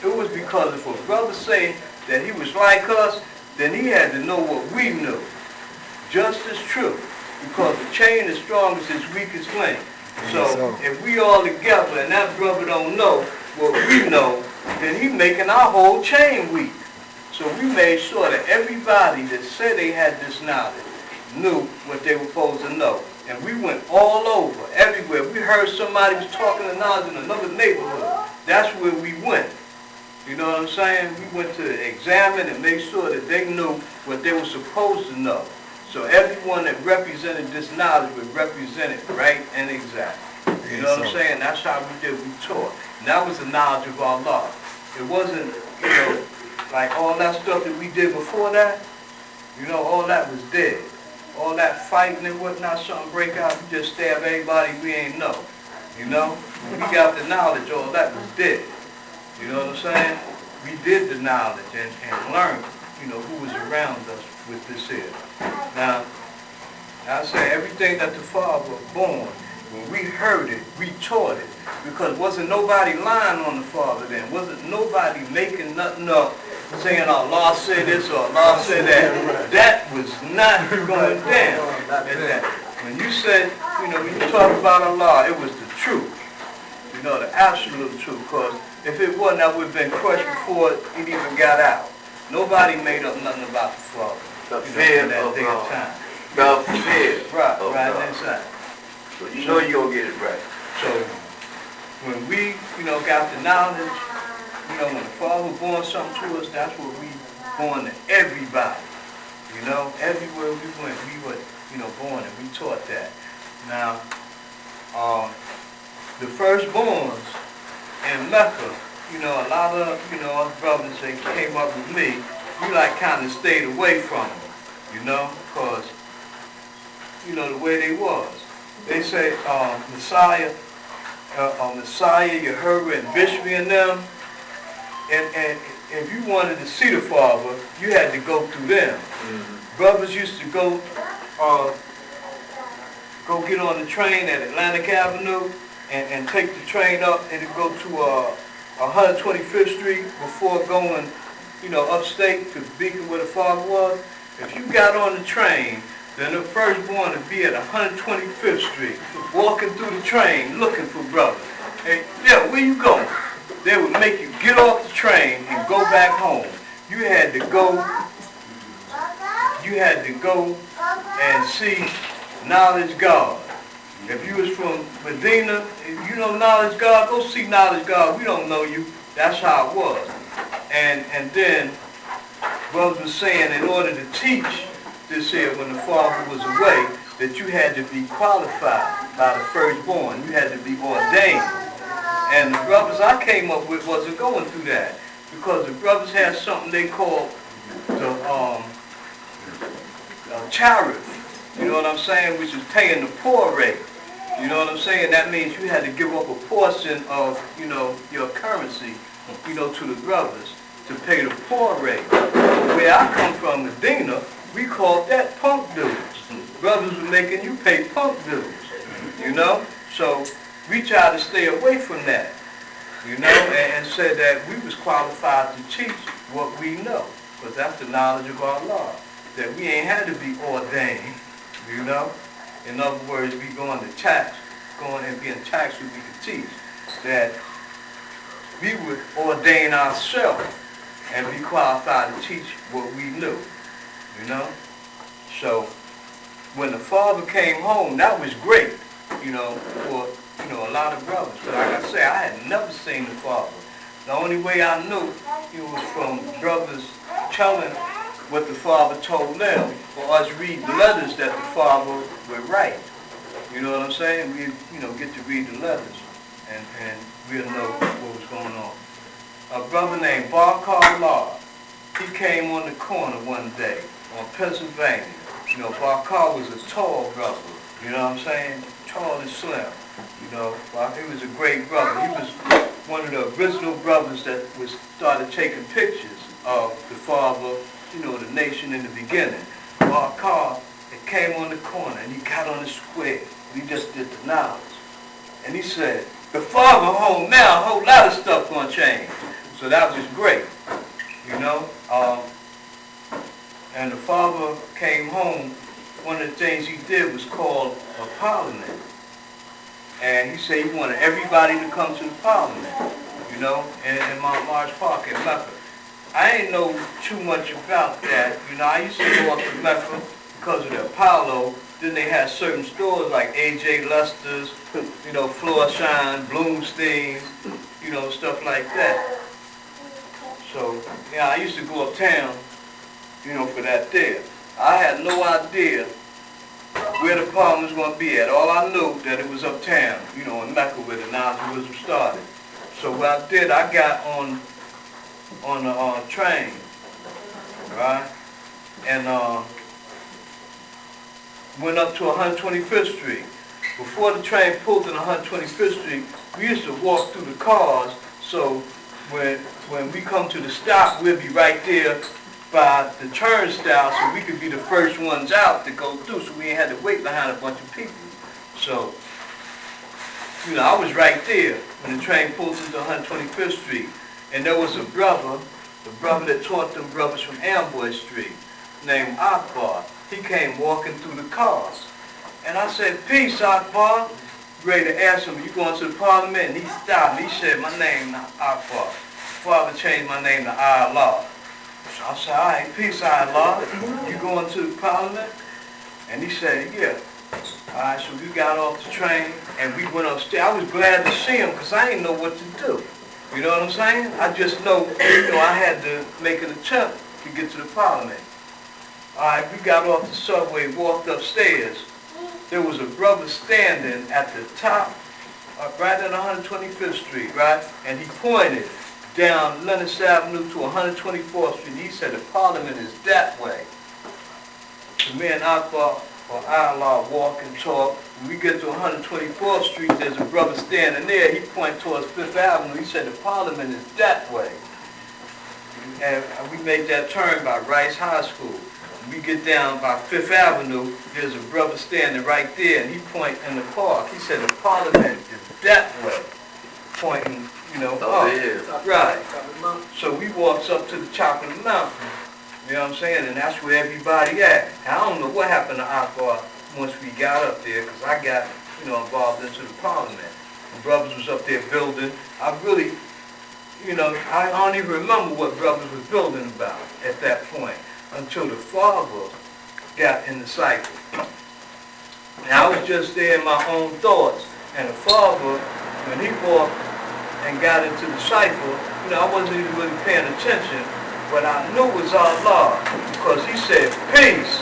It was because if a brother say that he was like us, then he had to know what we knew. Just as true. Because the chain is strongest, its weakest link. So if we all together and that brother don't know what we know, then he making our whole chain weak. So we made sure that everybody that said they had this knowledge knew what they were supposed to know. And we went all over, everywhere. We heard somebody was talking to knowledge in another neighborhood. That's where we went. You know what I'm saying? We went to examine and make sure that they knew what they were supposed to know. So everyone that represented this knowledge would represent it right and exact. You know what I'm saying? That's how we did. We taught. And that was the knowledge of Allah. It wasn't, you know, like all that stuff that we did before that. You know, all that was dead. All that fighting and whatnot, something break out, we just stab everybody we ain't know. You know? When we got the knowledge, all that was dead. You know what I'm saying? We did the knowledge and learned, you know, who was around us with this here. Now, I say everything that the Father was born, when we heard it, we taught it. Because wasn't nobody lying on the Father then. Wasn't nobody making nothing up, saying Allah said this or Allah said that. That was not going down at that. When you said, you know, when you talk about Allah, it was the truth. You know, the absolute truth. Because if it wasn't, I would have been crushed before it even got out. Nobody made up nothing about the Father. The fear of God. The fear. Right inside. So you know you're going to get it right. So when we, you know, got the knowledge, you know, when the Father was born something to us, that's what we born to everybody. You know, everywhere we went, we were, you know, born and we taught that. Now, the firstborns in Mecca, you know, a lot of, you know, us brothers that came up with me, we like kind of stayed away from them, you know, because, you know, the way they was. They say Messiah, Yahweh, and Bishri and them, and if you wanted to see the Father, you had to go through them. Brothers used to go get on the train at Atlantic Avenue and take the train up and go to 125th Street before going, you know, upstate to Beacon where the Father was. If you got on the train, then the firstborn would be at 125th Street, walking through the train looking for brothers. Hey, yeah, where you going? They would make you get off the train and go back home. You had to go and see Knowledge God. If you was from Medina, if you know Knowledge God, go see Knowledge God. We don't know you. That's how it was. And then brothers was saying in order to teach this here when the Father was away, that you had to be qualified by the firstborn. You had to be ordained. And the brothers I came up with wasn't going through that. Because the brothers had something they called the charif. You know what I'm saying? Which is paying the poor rate. You know what I'm saying? That means you had to give up a portion of, your currency, to the brothers to pay the poor rate. Where I come from, Medina, we called that punk dues. Brothers were making you pay punk dues, So we tried to stay away from that, and said that we was qualified to teach what we know, because that's the knowledge of our law, that we ain't had to be ordained, In other words, we going and being taxed, we could teach, that we would ordain ourselves and be qualified to teach what we knew, So when the father came home, that was great, for, a lot of brothers. But like I say, I had never seen the father. The only way I knew it was from brothers telling what the father told them, or us reading letters that the father would write. You know what I'm saying? We, get to read the letters, and we'll know what was going on. A brother named Barkar Law, he came on the corner one day on Pennsylvania. Barkar was a tall brother, you know what I'm saying? Tall and slim, He was a great brother. He was one of the original brothers that started taking pictures of the father, the nation in the beginning. Barkar, it came on the corner, and he got on the square. He just did the knowledge. And he said, the father home now, a whole lot of stuff gonna change. So that was great, And the father came home, one of the things he did was called a parliament. And he said he wanted everybody to come to the parliament, in Mount March Park in Mecca. I didn't know too much about that. I used to go up to Mecca because of the Apollo. Then they had certain stores like A.J. Lester's, Floor Shine, Bloomstein, stuff like that. So, I used to go uptown, for that there. I had no idea where the parliament was going to be at. All I knew that it was uptown, in Mecca where the Naziism started. So what I did, I got on a train, right? And went up to 125th Street. Before the train pulled to 125th Street, we used to walk through the cars, so when we come to the stop, we'll be right there by the turnstile, so we could be the first ones out to go through, so we ain't had to wait behind a bunch of people. So, I was right there when the train pulled into 125th Street, and there was a brother, the brother that taught them brothers from Amboy Street, named Akbar. He came walking through the cars. And I said, peace, Akbar. Ready to ask him, you going to the parliament? And he stopped. He said, my name is Akbar. Father changed my name to Allah. So I said, all right, peace, Allah. You going to the parliament? And he said, yeah. All right, so we got off the train and we went upstairs. I was glad to see him because I didn't know what to do. You know what I'm saying? I just know, I had to make an attempt to get to the parliament. All right, we got off the subway, walked upstairs. There was a brother standing at the top, right at 125th Street, right? And he pointed down Lennox Avenue to 124th Street. He said, the parliament is that way. So me and Akbar or Allah walk and talk. When we get to 124th Street, there's a brother standing there. He pointed towards Fifth Avenue. He said, the parliament is that way. And we made that turn by Rice High School. We get down by Fifth Avenue, there's a brother standing right there, and he pointed in the park. He said, the parliament is that way, pointing, up. Right. So we walked up to the top of the mountain, you know what I'm saying, and that's where everybody at. I don't know what happened to Akbar once we got up there, because I got, involved into the parliament. The brothers was up there building. I really, I don't even remember what brothers was building about at that point, until the father got in the cycle. And I was just there in my own thoughts. And the father, when he walked and got into the cycle, I wasn't even really paying attention. What I knew was Allah, because he said, peace.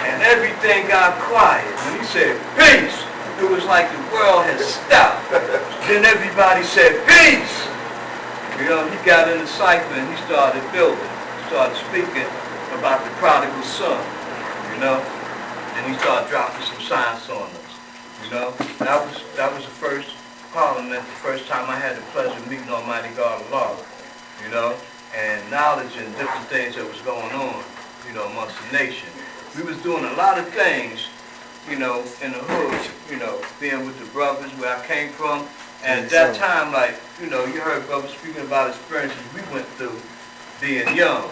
And everything got quiet. When he said, peace, it was like the world had stopped. Then everybody said, peace. He got in the cycle and he started building. He started speaking about the prodigal son, and he started dropping some science on us. You know, that was the first Parliament, the first time I had the pleasure of meeting Almighty God Allah, you know, and knowledge and different things that was going on, you know, amongst the nation. We was doing a lot of things, you know, in the hood, you know, being with the brothers where I came from. And at that time, like, you know, you heard brothers speaking about experiences we went through being young,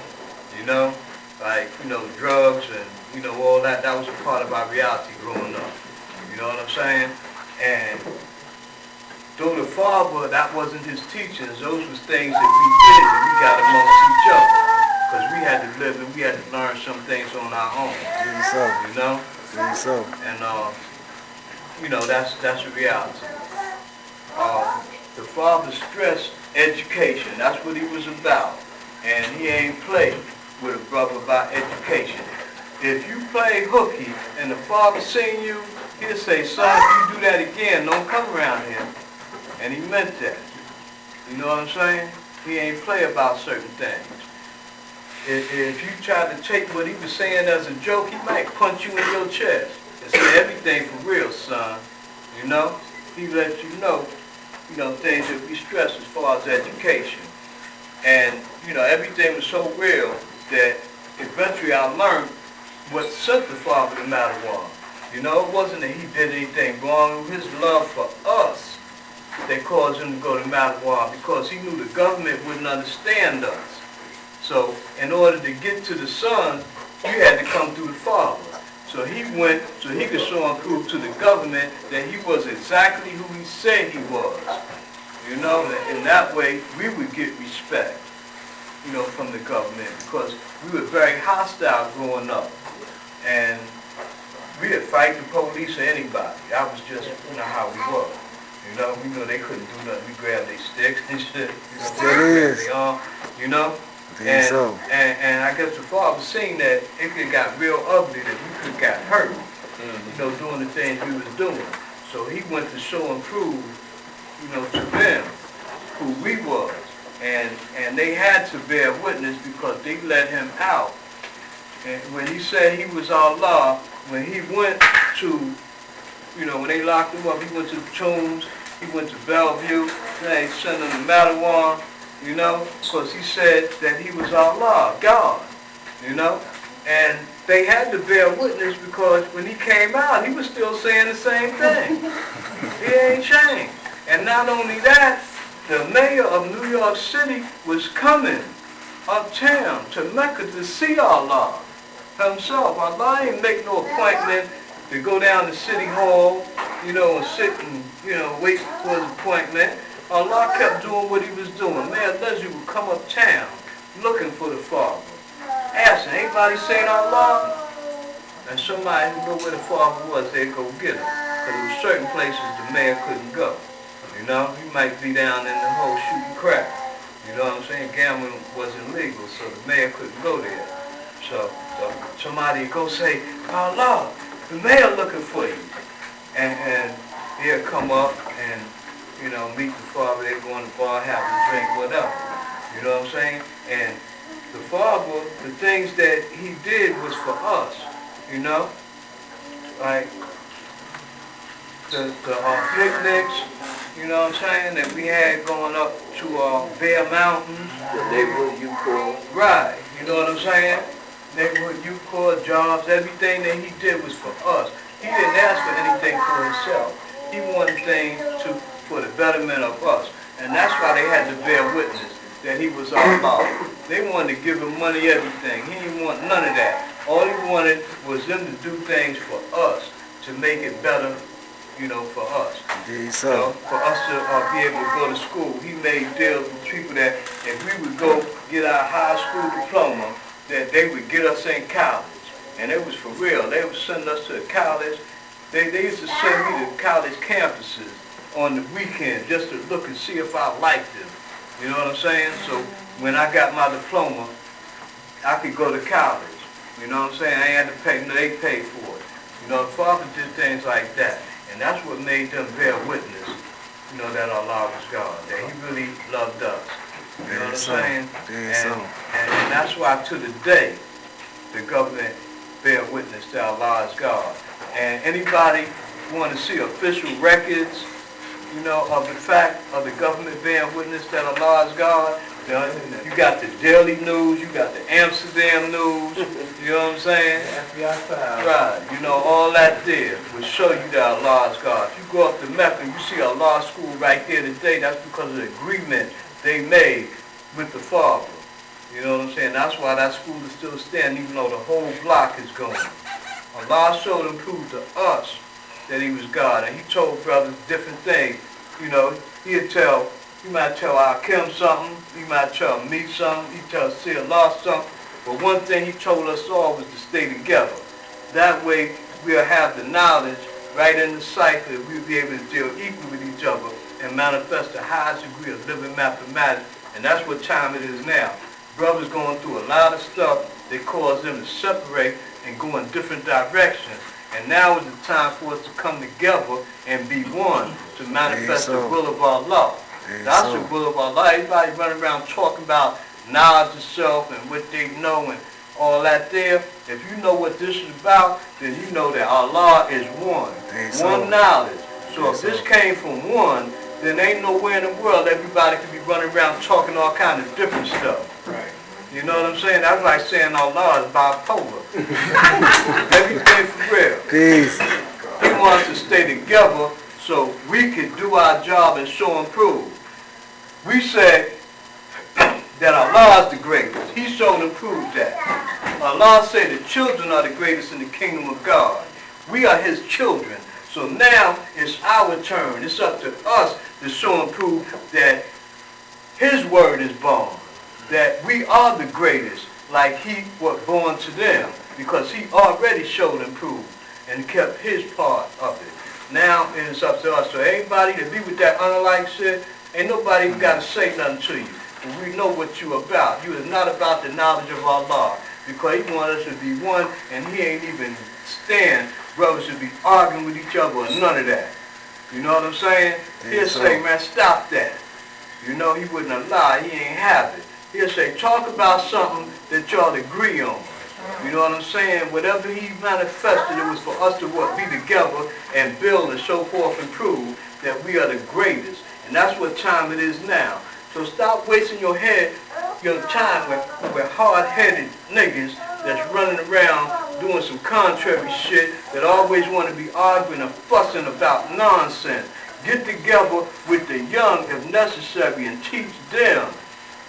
you know, like, you know, drugs and, you know, all that. That was a part of our reality growing up. You know what I'm saying? And though the father, that wasn't his teachings, those was things that we did and we got amongst each other. Because we had to live and we had to learn some things on our own. You know? And, you know, that's a reality. The father stressed education. That's what he was about. And he ain't played with a brother about education. If you play hooky and the father seen you, he'll say, son, if you do that again, don't come around here. And he meant that. You know what I'm saying? He ain't play about certain things. If you try to take what he was saying as a joke, he might punch you in your chest and say everything for real, son. You know? He let you know, things that we stress as far as education. And, you know, everything was so real that eventually I learned what sent the father to Mattawan. You know, it wasn't that he did anything wrong. It was his love for us that caused him to go to Mattawan, because he knew the government wouldn't understand us. So in order to get to the son, you had to come through the father. So he went so he could show and prove to the government that he was exactly who he said he was. You know, and that way we would get respect, you know, from the government, because we were very hostile growing up. And we would fight the police or anybody. That was just, you know, how we were. You know, we knew they couldn't do nothing. We grabbed their sticks and shit. You know? And I guess the father seen that it could got real ugly, that we could got hurt, you know, doing the things we was doing. So he went to show and prove, you know, to them who we was. And they had to bear witness because they let him out. And when he said he was Allah, when he went to, you know, when they locked him up, he went to the tombs, he went to Bellevue, they sent him to Mattawan, you know, because he said that he was Allah, God, you know. And they had to bear witness because when he came out, he was still saying the same thing. He ain't changed. And not only that, the mayor of New York City was coming uptown to Mecca to see Allah himself. Allah ain't make no appointment to go down to City Hall, you know, and sit and, you know, wait for his appointment. Allah kept doing what he was doing. Mayor Leslie would come uptown looking for the Father, asking, anybody saying Allah? And somebody who knew where the Father was, they'd go get him. Because there were certain places the mayor couldn't go. You know, he might be down in the hole shooting crack. You know what I'm saying? Gambling wasn't legal, so the mayor couldn't go there. So somebody would go say, Allah, the mayor looking for you. And he'll come up and, you know, meet the father, they go in the bar, have a drink, whatever. You know what I'm saying? And the father, the things that he did was for us, you know? Like the picnics, you know what I'm saying, that we had going up to Bear Mountains. The neighborhood youth corps. Right, you know what I'm saying? Neighborhood youth corps, jobs, everything that he did was for us. He didn't ask for anything for himself. He wanted things for the betterment of us. And that's why they had to bear witness that he was Allah. They wanted to give him money, everything. He didn't want none of that. All he wanted was them to do things for us, to make it better, you know, for us. Indeed, so. You know, for us to be able to go to school. He made deals with people that if we would go get our high school diploma, that they would get us in college. And it was for real. They would send us to college. They used to send me to college campuses on the weekend just to look and see if I liked them. You know what I'm saying? So when I got my diploma, I could go to college. You know what I'm saying? I ain't had to pay, they paid for it. You know, the father did things like that. And that's what made them bear witness, you know, that Allah was God, that he really loved us. You know what I'm saying? And that's why to the day, the government bear witness that Allah is God. And anybody want to see official records, you know, of the fact of the government bearing witness that Allah is God, you got the Daily News, you got the Amsterdam News, you know what I'm saying? Right, you know, all that there will show you that Allah is God. If you go up to Mecca and you see a law school right there today, that's because of the agreement they made with the Father. You know what I'm saying? That's why that school is still standing, even though the whole block is gone. Allah showed and proved to us that he was God, and he told brothers different things. You know, he might tell Akim something, he might tell me something, he tell see Allah something, but one thing he told us all was to stay together. That way we'll have the knowledge right in the cipher, we'll be able to deal equally with each other and manifest the highest degree of living mathematics, and that's what time it is now. Brothers going through a lot of stuff that cause them to separate and go in different directions. And now is the time for us to come together and be one to manifest the will of Allah. That's the will of Allah. Everybody running around talking about knowledge of self and what they know and all that there. If you know what this is about, then you know that Allah is one. One knowledge. So if this came from one, then ain't nowhere in the world everybody could be running around talking all kind of different stuff. Right. You know what I'm saying? That's like saying Allah is bipolar. Everything for real. Peace. He wants us to stay together so we can do our job and show and prove. We say that Allah is the greatest. He showed and proved that. Allah said the children are the greatest in the kingdom of God. We are his children. So now it's our turn. It's up to us to show and prove that his word is born. That we are the greatest, like he was born to them, because he already showed and proved and kept his part of it. Now it's up to us. So anybody that be with that unlike shit, ain't nobody even got to say nothing to you. But we know what you about. You is not about the knowledge of Allah, because he wants us to be one, and he ain't even stand brothers should be arguing with each other or none of that. You know what I'm saying? He'll say, man, stop that. You know, he wouldn't allow, he ain't have it. He'll say, talk about something that y'all agree on. You know what I'm saying? Whatever he manifested, it was for us to be together and build and show forth and prove that we are the greatest. And that's what time it is now. So stop wasting your time with hard-headed niggas that's running around doing some contrary shit that always want to be arguing and fussing about nonsense. Get together with the young if necessary and teach them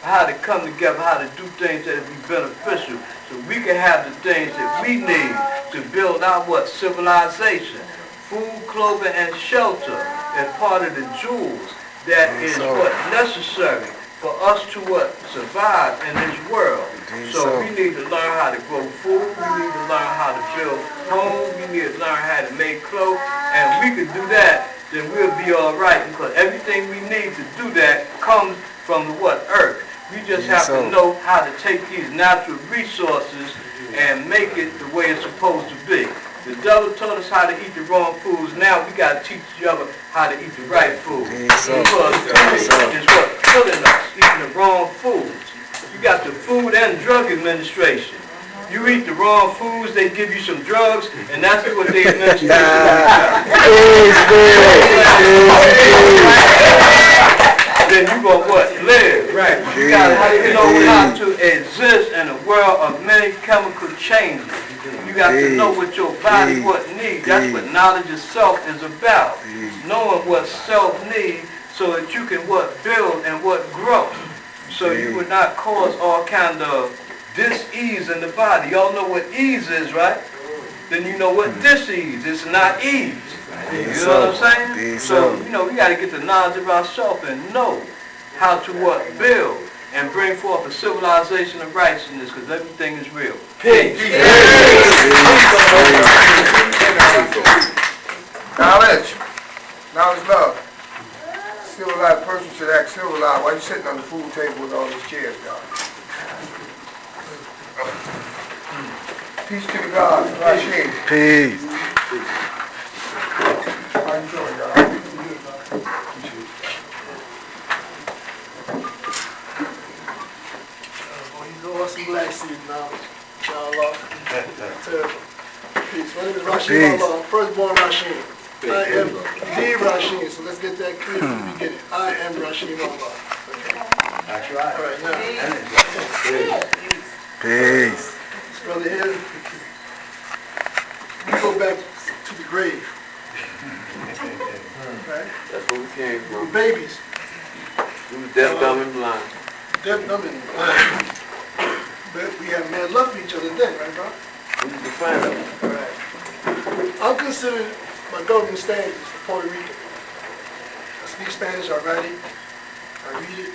how to come together, how to do things that will be beneficial so we can have the things that we need to build our civilization. Food, clothing, and shelter as part of the jewels that is necessary for us to survive in this world. So we need to learn how to grow food, we need to learn how to build homes, we need to learn how to make clothes, and we can do that, then we'll be all right, because everything we need to do that comes from the earth. We just have to know how to take these natural resources and make it the way it's supposed to be. The devil told us how to eat the wrong foods. Now we got to teach each other how to eat the right food. Because food is what's killing us, eating the wrong foods. You got the Food and Drug Administration. You eat the wrong foods, they give you some drugs, and that's what they administration then you gonna live. Right. You gotta know how to exist in a world of many chemical changes. You got to know what your body needs. That's what knowledge of self is about. Knowing what self needs so that you can build and grow. So you would not cause all kind of dis-ease in the body. Y'all know what ease is, right? Then you know what dis-ease is. It's not ease. You know what I'm saying? So, you know, we got to get the knowledge of ourselves and know how to build and bring forth a civilization of righteousness, because everything is real. Peace. Knowledge. Knowledge, love. Civilized person should act civilized. Why you sitting on the food table with all these chairs, God? Peace to the gods. Peace. How you doing, God? Some black seed now, inshallah. Peace. name is Rashid Peace. Allah. I'm firstborn Rashid. I am the Rashid, so let's get that clear from the beginning. I am Rashid Allah. Okay. That's right. All right, now, Peace. this brother here, we go back to the grave. Right? That's where we came We're from. babies. We was deaf, dumb, and blind. Deaf, dumb, and blind. But we have mad love for each other then, right, bro? We was the family. Right. I'm considered my government standards for Puerto Rican. I speak Spanish, I write it, I read it.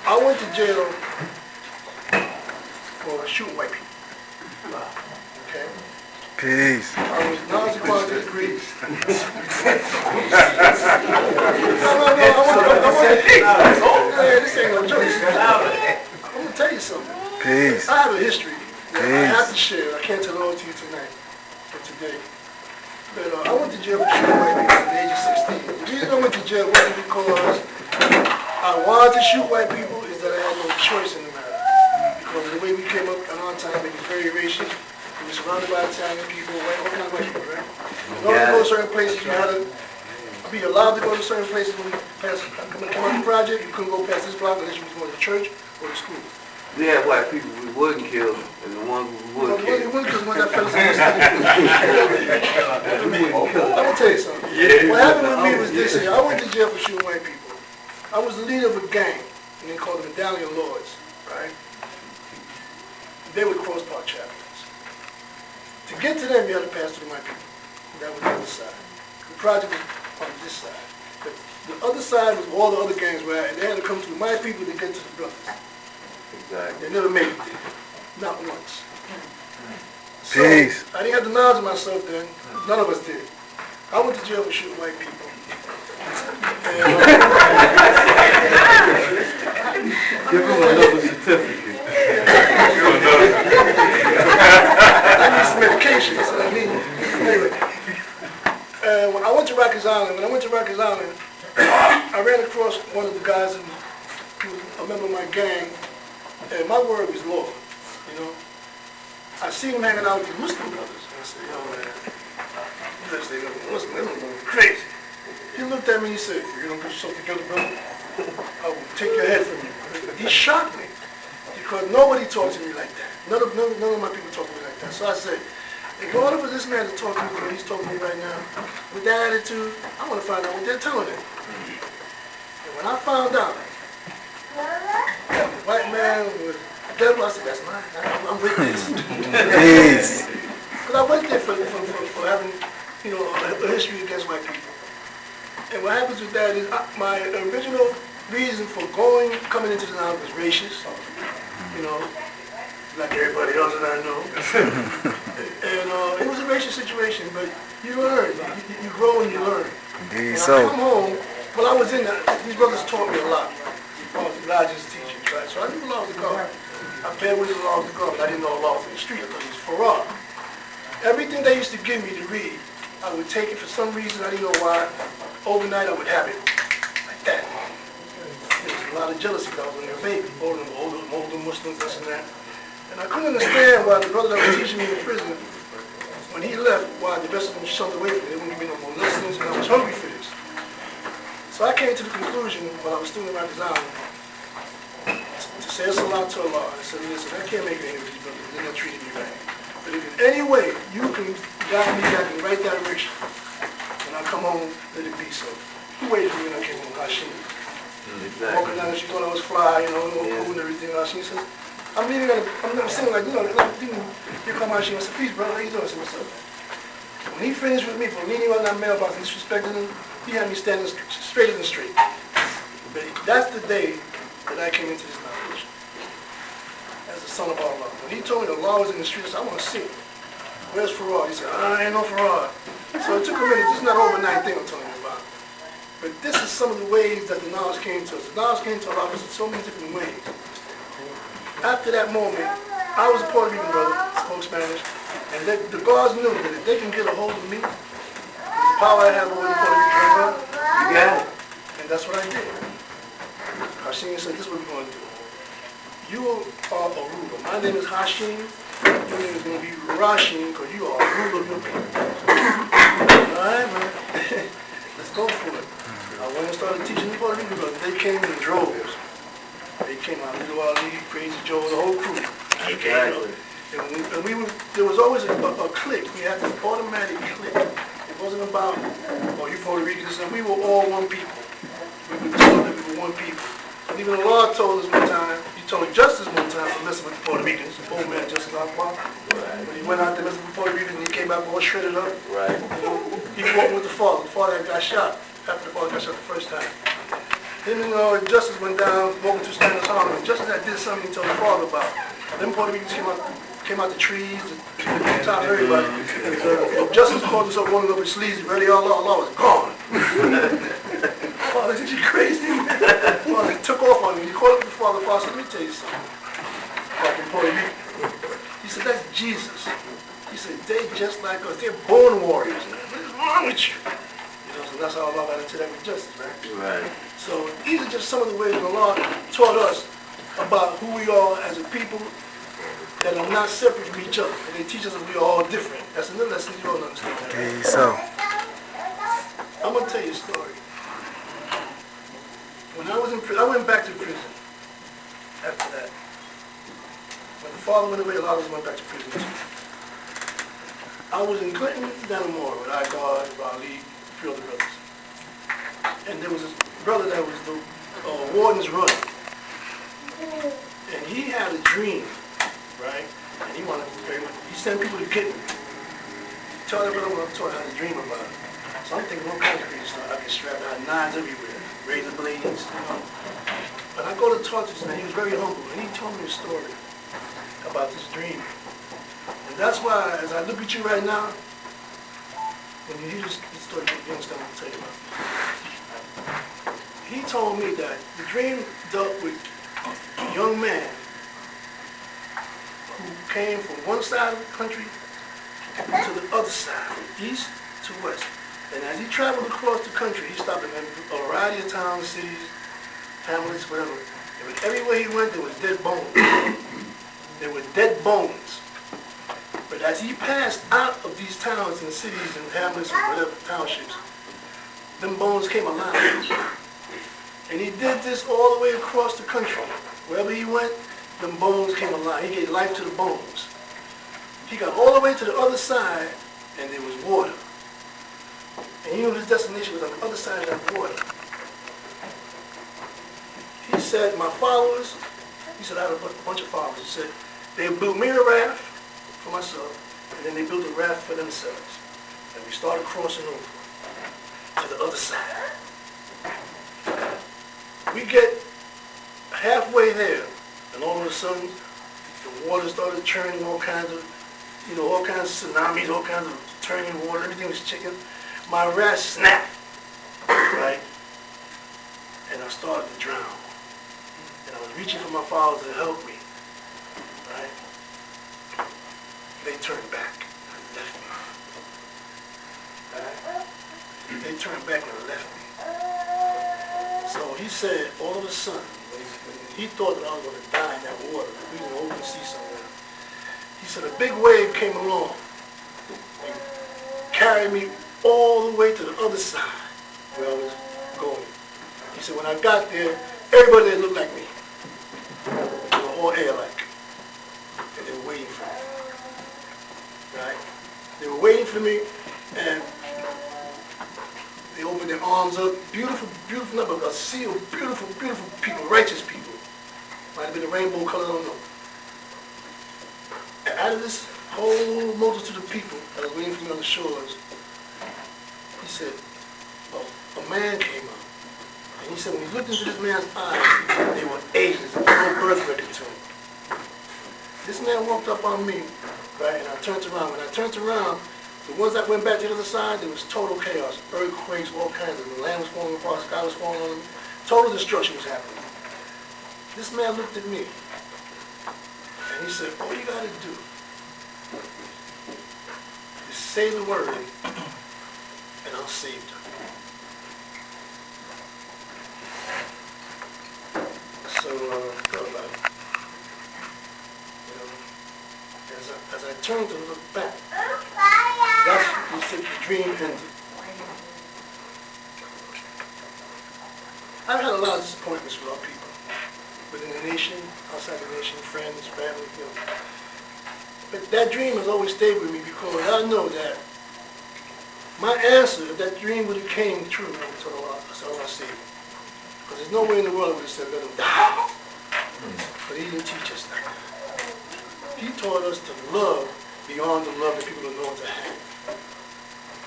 I went to jail for shooting white people. Okay? Peace. I was Nazi quality degrees. No, this ain't no joke. I'm gonna tell you something. Peace. I have a history that I have to share. I can't tell it all to you tonight, or today. But I went to jail for shooting white people at the age of 16. The reason I went to jail wasn't because I wanted to shoot white people, is that I had no choice in the matter. Because of the way we came up in our time, it was very racist. We were surrounded by Italian people, white, all kinds of white people, right? In order to go to certain places, you had to be allowed to go to certain places when you passed, come on the project, you couldn't go past this block unless you was going to church or to school. We had white people we wouldn't kill, and the ones we would The kill. one because when that fella's I'm gonna tell you something. What happened with me was this here. I went to jail for shooting white people. I was the leader of a gang, and they called the Medallion Lords, right? They were crossbar chaplains. To get to them, you had to pass through my people. That was the other side. The project was on this side. The other side was all the other gangs were at, and they had to come through my people to get to the brothers. Exactly. They never made it there. Not once. So, Peace. I didn't have the knowledge of myself then. None of us did. I went to jail for shooting white people. Give him another certificate. I need some medication, that's what I need. Anyway, when I went to Rikers Island, I ran across one of the guys who was a member of my gang, and my word was law, you know. I seen him hanging out with the Muslim brothers, and I said, yo man, you better stay with the Muslim, they're going to go crazy. He looked at me and he said, if you don't get yourself together, brother, I will take your head from you. He shocked me, because nobody talked to me like that. None of my people talk to me like that. So I said, in order for this man to talk to me the way he's talking to me right now, with that attitude, I want to find out what they're telling him. And when I found out that the white man was devil, I said, that's mine. I'm with this. Peace. Because I went there for having, you know, a history against white people. And what happens with that is my original reason for coming into the knowledge was racist, you know, like everybody else that I know. And it was a racist situation, but you learn, you grow and you learn. Indeed When I so. come home, well, I was in that, these brothers taught me a lot. Elijah's teachings, right? So I knew the laws of God. I paired with the laws of God, but I didn't know the laws of the street. I thought it was Farah. Everything they used to give me to read, I would take it for some reason, I didn't know why. Overnight, I would have it like that. There was a lot of jealousy that I was on your baby, older Muslims, this and that. And I couldn't understand why the brother that was teaching me in prison, when he left, why the rest of them shunned away from me. They wouldn't give me no more lessons, and I was hungry for this. So I came to the conclusion, while I was still in Rikers Island, to say a salat to Allah. I said, listen, I can't make any of these brothers. They're not treating me right. But if in any way you can guide me back in the right direction, when I come home, let it be so. He waited for me when I came home, Hashim. Walking down, she thought I was fly, you know, cool and everything. Hashim says, I'm leaving, I'm saying, like, you know, here come Hashim. I said, peace, brother, how you doing? I said, what's up? When he finished with me for leaning on that mailbox and disrespecting him, he had me standing straighter than straight. But that's the day that I came into this knowledge as the son of Allah. When he told me the law was in the street, I said, I want to see it. Where's Farad? He said, I ain't no Farad. So it took a minute. This is not an overnight thing I'm telling you about. But this is some of the ways that the knowledge came to us. The knowledge came to Allah in so many different ways. After that moment, I was a Puerto Rican brother, spoke Spanish, and the guards knew that if they can get a hold of me, the power I have over the Puerto Rican brother, you got it. And that's what I did. Hashim said, this is what we're going to do. You are a ruler. My name is Hashim. Your name is going to be Rasheen because you are a ruler of your people. All right, man. Let's go for it. I went and started teaching the Puerto Rican brothers. They came in droves. They came out, Little Ali, Crazy Joe, the whole crew. And we were, there was always a clique. We had this automatic clique. It wasn't about, oh, you Puerto Ricans, and we were all one people. We were told that we were one people. And even the Lord told us one time, he told Justice one time for messing with the Puerto Ricans, the old man Justice Akbar. When he went out there messing with the Puerto Ricans and he came back all shredded up. Right. You know, he fought with the father. The father got shot after the father got shot the first time. Then, Justice went down, walking through Stanley's Harlem, and Justice had did something he told the father about. Then Puerto Ricans came out the trees, on top of everybody. Justice called himself rolling up his sleeves, ready, Allah was gone. Father, is you crazy? Father took off on him. He called up the father, said, let me tell you something. Back in Puerto Rico. He said, that's Jesus. He said, they just like us. They're born warriors, man. What is wrong with you? So that's how Allah got into that with justice, right? Right. So these are just some of the ways the Lord taught us about who we are as a people that are not separate from each other. And they teach us that we are all different. That's another lesson you all understand. That, right? Okay, so. I'm going to tell you a story. When I was in prison, I went back to prison after that. When the father went away, a lot of us went back to prison too. I was in Clinton, Dannemora, with Igar, Raleigh, a few other brothers. And there was this brother that was the warden's runner. And he had a dream, right? And he sent people to get me. Tell that brother what I'm talking, I had a dream about it. So I'm thinking, what kind of crazy stuff? I get strapped out, knives everywhere, razor blades, But I go to talk to this man, he was very humble, and he told me a story about this dream. And that's why, as I look at you right now, when you hear this story, you understand what I'm telling you about. He told me that the dream dealt with a young man who came from one side of the country to the other side, from east to west. And as he traveled across the country, he stopped in a variety of towns, cities, hamlets, whatever. And everywhere he went, there was dead bones. There were dead bones. But as he passed out of these towns and cities and hamlets and whatever, townships, them bones came alive. And he did this all the way across the country. Wherever he went, them bones came alive. He gave life to the bones. He got all the way to the other side, and there was water. And he knew his destination was on the other side of that water. He said, my followers, he said, I have a bunch of followers. He said, they built me a raft for myself, and then they built a raft for themselves. And we started crossing over to the other side. We get halfway there, and all of a sudden, the water started churning, all kinds of tsunamis, all kinds of turning water, everything was chicken. My raft snapped, right? And I started to drown. And I was reaching for my followers to help me, right? They turned back and left me. Right? They turned back and left me. So he said, all of a sudden, when he thought that I was going to die in that water, we were in the open sea somewhere, he said a big wave came along and carried me all the way to the other side where I was going. He said, when I got there, everybody there looked like me. They were all air-like. And they were waiting for me. Right? They were waiting for me, and they opened their arms up. Beautiful, beautiful number, a sea of beautiful, beautiful people, righteous people. Might have been a rainbow color, I don't know. And out of this whole multitude of people that was waiting for me on the shores, he said, a man came out. And he said, when he looked into this man's eyes, they were Asians. There was no birth record to him. This man walked up on me, right, and I turned around. When I turned around, the ones that went back to the other side, there was total chaos. Earthquakes, all kinds of, the land was falling apart, the sky was falling on them. Total destruction was happening. This man looked at me, and he said, all you got to do is say the word, and I'll save you. So, thought about it. As I turned to look back, that's when the dream ended. I've had a lot of disappointments with our people, within the nation, outside the nation, friends, family, you know. But that dream has always stayed with me because I know that my answer, if that dream would have came true, that's all I say. Because there's no way in the world I would have said, let him die. But he didn't teach us that. He taught us to love beyond the love that people don't know to have.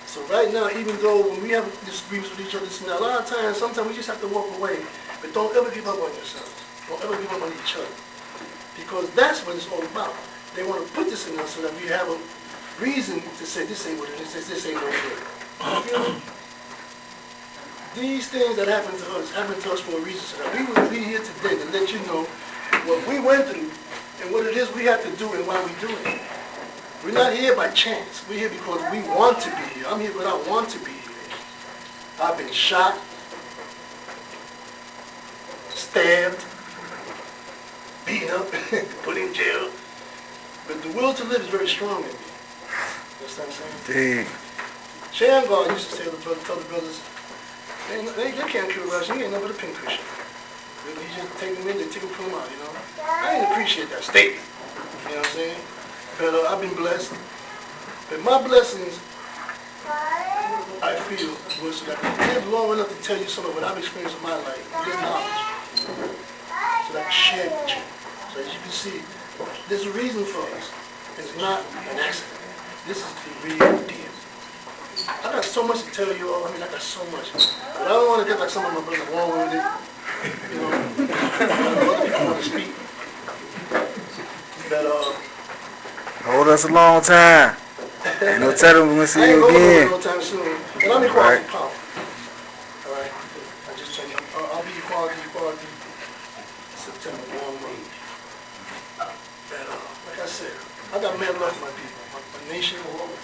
So right now, even though when we have disagreements with each other, a lot of times, sometimes we just have to walk away. But don't ever give up on yourselves. Don't ever give up on each other. Because that's what it's all about. They want to put this in us so that we have a reason to say this ain't what it is, this ain't no good. You know? These things that happen to us for a reason, so that we would be here today to let you know what we went through and what it is we have to do and why we do it. We're not here by chance. We're here because we want to be here. I'm here because I want to be here. I've been shot, stabbed, beaten up, put in jail. But the will to live is very strong in me. You understand what I'm saying? Shamgar used to say to tell the brothers, they can't kill Russian, he ain't nothing but a pincushion. He just take them in, they take them, put them out, you know? I didn't appreciate that statement, you know what I'm saying? But I've been blessed. But my blessings, I feel, was that I live long enough to tell you some of what I've experienced in my life, with knowledge, so that I can share with you. So as you can see, there's a reason for us. It's not an accident. This is the real deal. I got so much to tell you all. I mean, I got so much. But I don't want to get like some of my brothers along with it. You know, other people want to speak. But, hold us a long time. Ain't no telling when we see you again. I ain't going to no time soon. And I'm equality power. All right? I just tell you, I'll be equality September 1. And like I said, I got mad love for my people, my nation,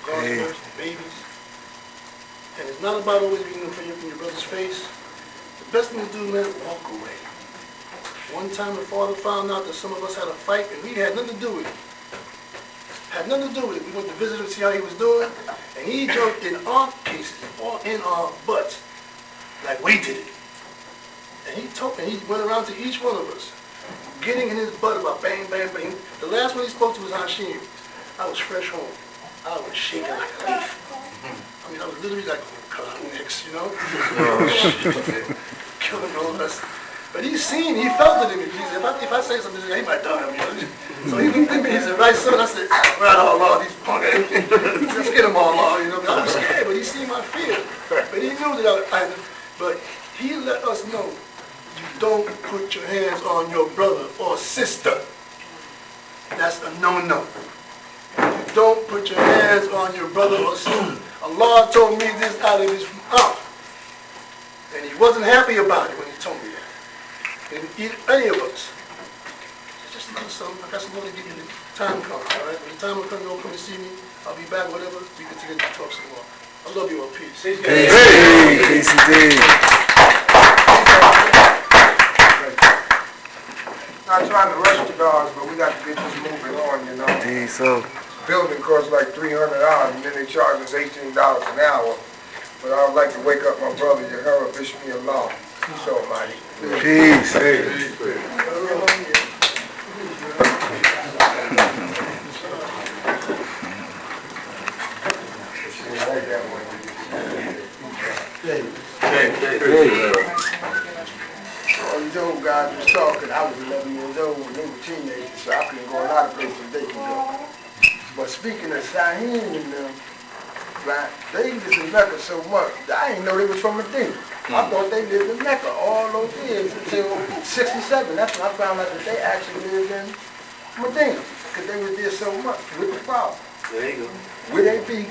God's earth, babies. And it's not about always being in front of your brother's face. The best thing to do, man, walk away. One time the father found out that some of us had a fight and we had nothing to do with it. Had nothing to do with it. We went to visit him to see how he was doing, and he jumped in our cases, or in our butts, like we did it. And he went around to each one of us, getting in his butt about bang, bang, bang. The last one he spoke to was Hashim. I was fresh home. I was shaking like a leaf. I mean, I was literally like, next, you know? Killing all of us. But he felt it in me. He said, if I say something, he might die. So he looked at me, he said, right, son? I said, right, Allah, these punk let's get them all, Allah, you know? I was scared, but he seen my fear. But he knew that but he let us know, you don't put your hands on your brother or sister. That's a no-no. You don't put your hands on your brother or sister. Allah told me this out of his mouth. And he wasn't happy about it when he told me that. He didn't eat any of us. Just a little something. I got some more to give you when the time comes, all right? When the time will come, you'll come and see me. I'll be back, whatever. We can together talk some more. I love you all. Peace. Peace indeed. Not trying to rush the dogs, but we got to get this moving on, you know. Indeed, so. Building costs like $300, and then they charge us $18 an hour. But I would like to wake up my brother, Yahara Bishmi Allah. Peace Almighty. Peace. All these old guys was talking. I was 11 years old when they were teenagers, so I couldn't go a lot of places they can go. But speaking of Sahin and them, right, they lived in Mecca so much, I didn't know they was from Medina. I thought they lived in Mecca all those years until 67. That's when I found out that they actually lived in Medina, because they were there so much with the Prophet. There you go. With a baby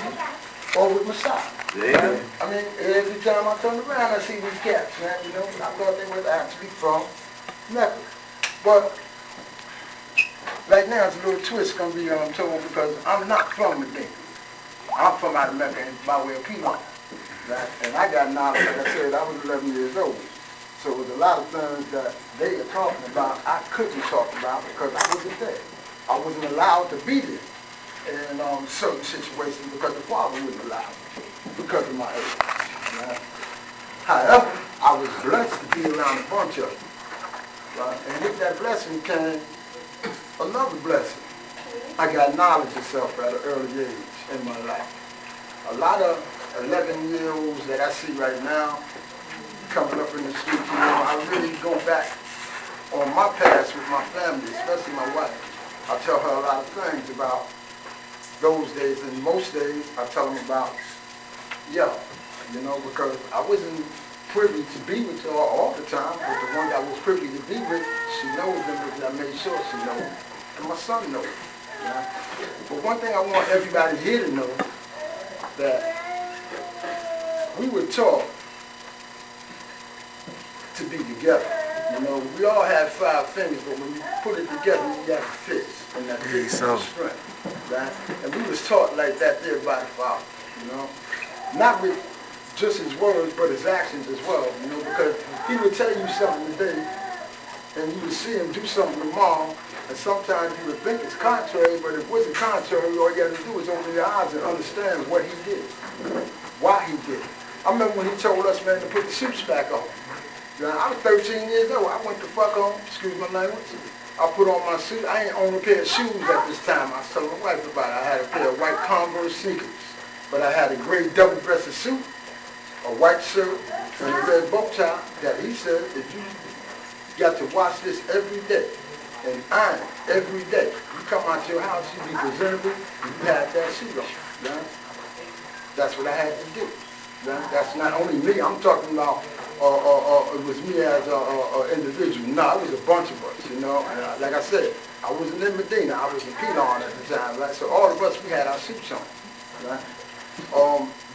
or with Messiah. There you go. I mean, every time I turn around, I see these cats, man, you know, I thought they was actually from Mecca. But right now, it's a little twist going to be told because I'm not from Medina. I'm from out of Mecca by way of Piedmont. Right? And I got knowledge, like I said, I was 11 years old. So there was a lot of things that they were talking about I couldn't talk about because I wasn't there. I wasn't allowed to be there. in certain situations because the Father wouldn't allow me because of my age. Right? However, I was blessed to be around a bunch of them. Right? And with that blessing came another blessing. I got knowledge of self at an early age in my life. A lot of 11-year-olds that I see right now coming up in the street, I really go back on my past with my family, especially my wife. I tell her a lot of things about those days, and most days I tell them about y'all, because I wasn't privy to be with y'all all the time, but the one that I was privy to be with, she knows them because I made sure she knows, and my son knows. But one thing I want everybody here to know, that we were taught to be together. We all have 5 fingers, but when you put it together, you got a fist, and that fist is strength, right? And we was taught like that there by the Father, not with just his words, but his actions as well, because he would tell you something today, and you would see him do something tomorrow, and sometimes you would think it's contrary, but if it wasn't contrary, all you got to do is open your eyes and understand what he did, why he did it. I remember when he told us, man, to put the suits back on. I was 13 years old. I went the fuck home, excuse my language. I put on my suit. I ain't own a pair of shoes at this time. I was telling my wife about it. I had a pair of white Converse sneakers, but I had a gray double-breasted suit, a white shirt, and a red bow tie that he said, if you got to wash this every day and iron every day, you come out your house, you be presentable, and you have that suit on. Right? That's what I had to do. Right? That's not only me. I'm talking about it was me as an individual. No, it was a bunch of us, And like I said, I wasn't in Medina. I was in Pelon at the time, right? So all of us, we had our suits on, right?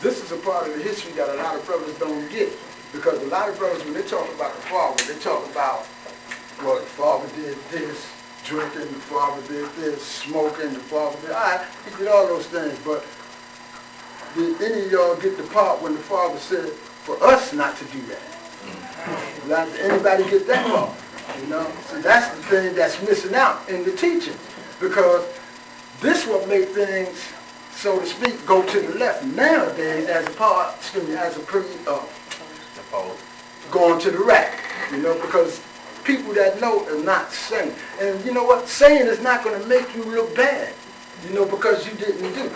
This is a part of the history that a lot of brothers don't get, because a lot of brothers, when they talk about the Father, they talk about, well, the Father did this, drinking, the Father did this, smoking, the Father did, all right, he did all those things, but did any of y'all get the part when the Father said, for us not to do that? Did anybody get that part? So that's the thing that's missing out in the teaching, because this what make things, so to speak, go to the left nowadays as going to the right, because people that know are not saying. And you know what? Saying is not going to make you look bad, because you didn't do.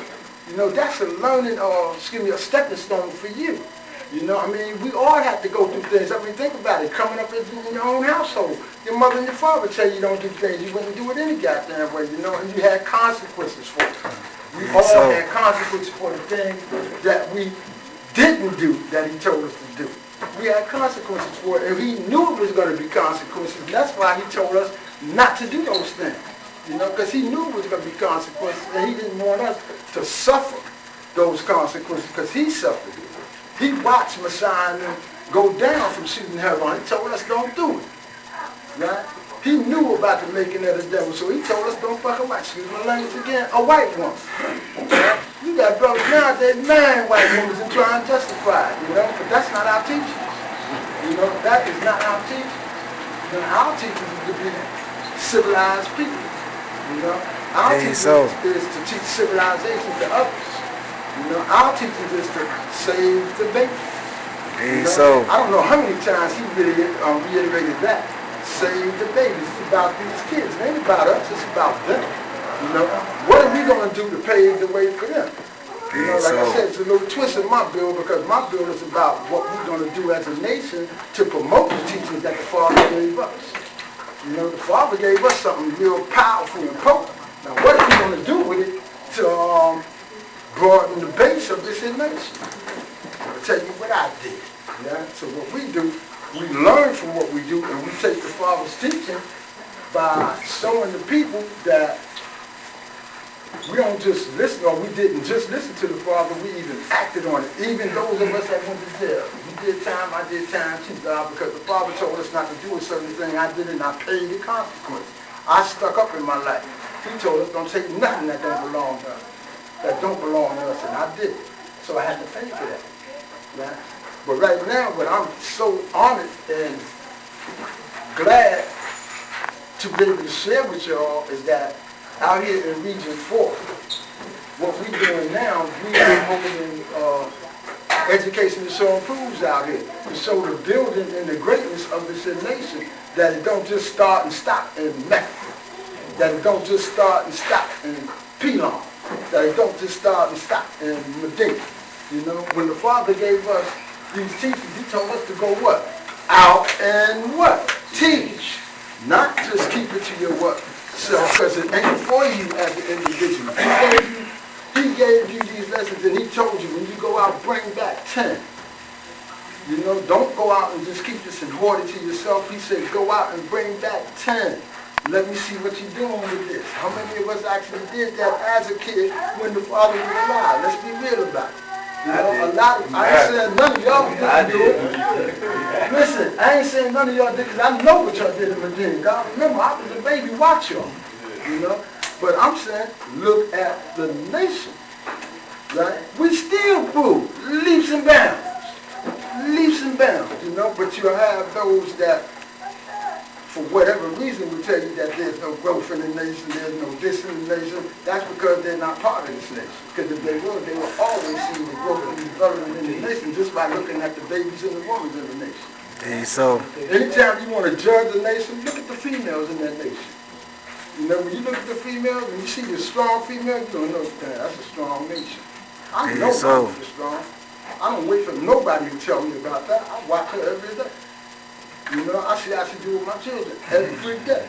That's a learning, a stepping stone for you. We all have to go through things. Think about it. Coming up in your own household, your mother and your father tell you don't do things. You wouldn't do it any goddamn way, and you had consequences for it. We all had consequences for the things that we didn't do that he told us to do. We had consequences for it, and he knew it was going to be consequences, and that's why he told us not to do those things. Because he knew it was going to be consequences, and he didn't want us to suffer those consequences, because he suffered it. He watched Messiah and them go down from shooting heaven. He told us don't do it. Right? He knew about the making of the devil, so he told us don't fuck a white. Excuse my language again, a white woman. You got brothers nowadays marrying white women and trying to justify it, but that's not our teaching. That is not our teaching. Our teaching is to be civilized people. Our teaching is to teach civilization to others. Our teaching is to save the baby. I don't know how many times he really reiterated that. Save the babies. It's about these kids. It ain't about us. It's about them. What are we going to do to pave the way for them? Like I said, it's a little twist in my bill, because my bill is about what we're going to do as a nation to promote the teachings that the Father gave us. The Father gave us something real powerful and potent. Now, what are we going to do with it to broaden the base of this nation? I'll tell you what I did. So what we do, we learn from what we do, and we take the Father's teaching by showing the people that we don't just listen, or we didn't just listen to the Father, we even acted on it. Even those of us that went to jail. You did time, I did time too, God, because the Father told us not to do a certain thing. I did it, and I paid the consequence. I stuck up in my life. He told us don't take nothing that don't belong to us. That don't belong to us, and I did it. So I had to pay for that. Right? But right now, what I'm so honored and glad to be able to share with y'all is that out here in Region 4, what we doing now, we are holding education that so improves out here. To show the building and the greatness of this nation, that it don't just start and stop in Mecca. That it don't just start and stop in Pelon. That it don't just start and stop in Medina. You know, when the Father gave us these teachings, he told us to go what? Out and what? Teach. Not just keep it to your what? So, because it ain't for you as an individual. He gave you these lessons and he told you when you go out, bring back 10. You know, don't go out and just keep this and hoard it to yourself. He said, go out and bring back 10. Let me see what you're doing with this. How many of us actually did that as a kid when the Father was alive? Let's be real about it. You know, a lot of, I ain't saying none of y'all didn't do it. Listen, I ain't saying none of y'all did, because I know what y'all did in Virginia. God, remember, I was a baby, watch y'all. You know? But I'm saying, look at the nation. Right? We still move leaps and bounds. Leaps and bounds, you know? But you have those that, for whatever reason, will tell you that there's no growth in the nation, there's no this in the nation. That's because they're not part of this nation. Because if they will always see the growth and development in the nation just by looking at the babies and the women in the nation. Hey, so anytime you want to judge a nation, look at the females in that nation. You know, when you look at the females, when you see the strong female, you don't know, that's a strong nation. I know my is strong. I don't wait for nobody to tell me about that. I watch her every day. You know, I see how she do with my children every day.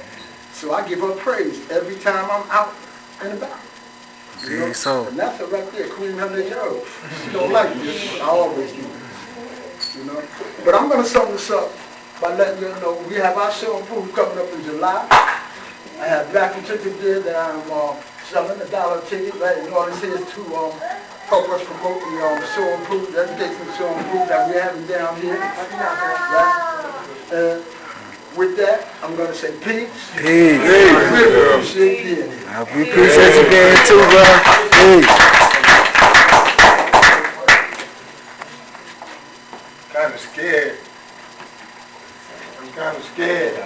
So I give her praise every time I'm out and about. You know? So. And that's her right there, Queen Honey Joe. She don't like this, but I always do this. You know? But I'm going to sum this up by letting you know we have our show and proof coming up in July. I have Black and Ticket there that I'm selling $1 ticket, right? And all this is to help us promote the show and proof, the educational show and proof that we're having down here. Right? With that, I'm going to say peace. Peace. We appreciate you. We appreciate you being here too, bro. Peace. Kind of scared. I'm kind of scared to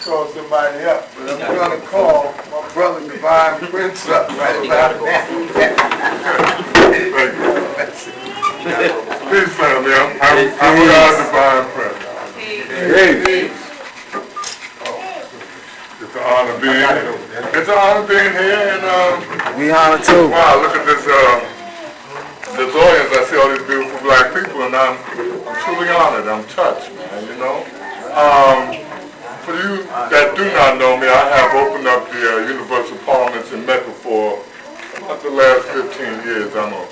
call somebody up, but I'm going to call my brother Divine Prince up right about now. Peace, family. I'm God's Divine Prince. Hey. It's an honor being here. It's an honor being here, and we honor too. Wow, look at this audience. I see all these beautiful black people, and I'm truly honored. I'm touched, man. You know. For you that do not know me, I have opened up the Universal Parliaments in Mecca for about the last 15 years. I'm a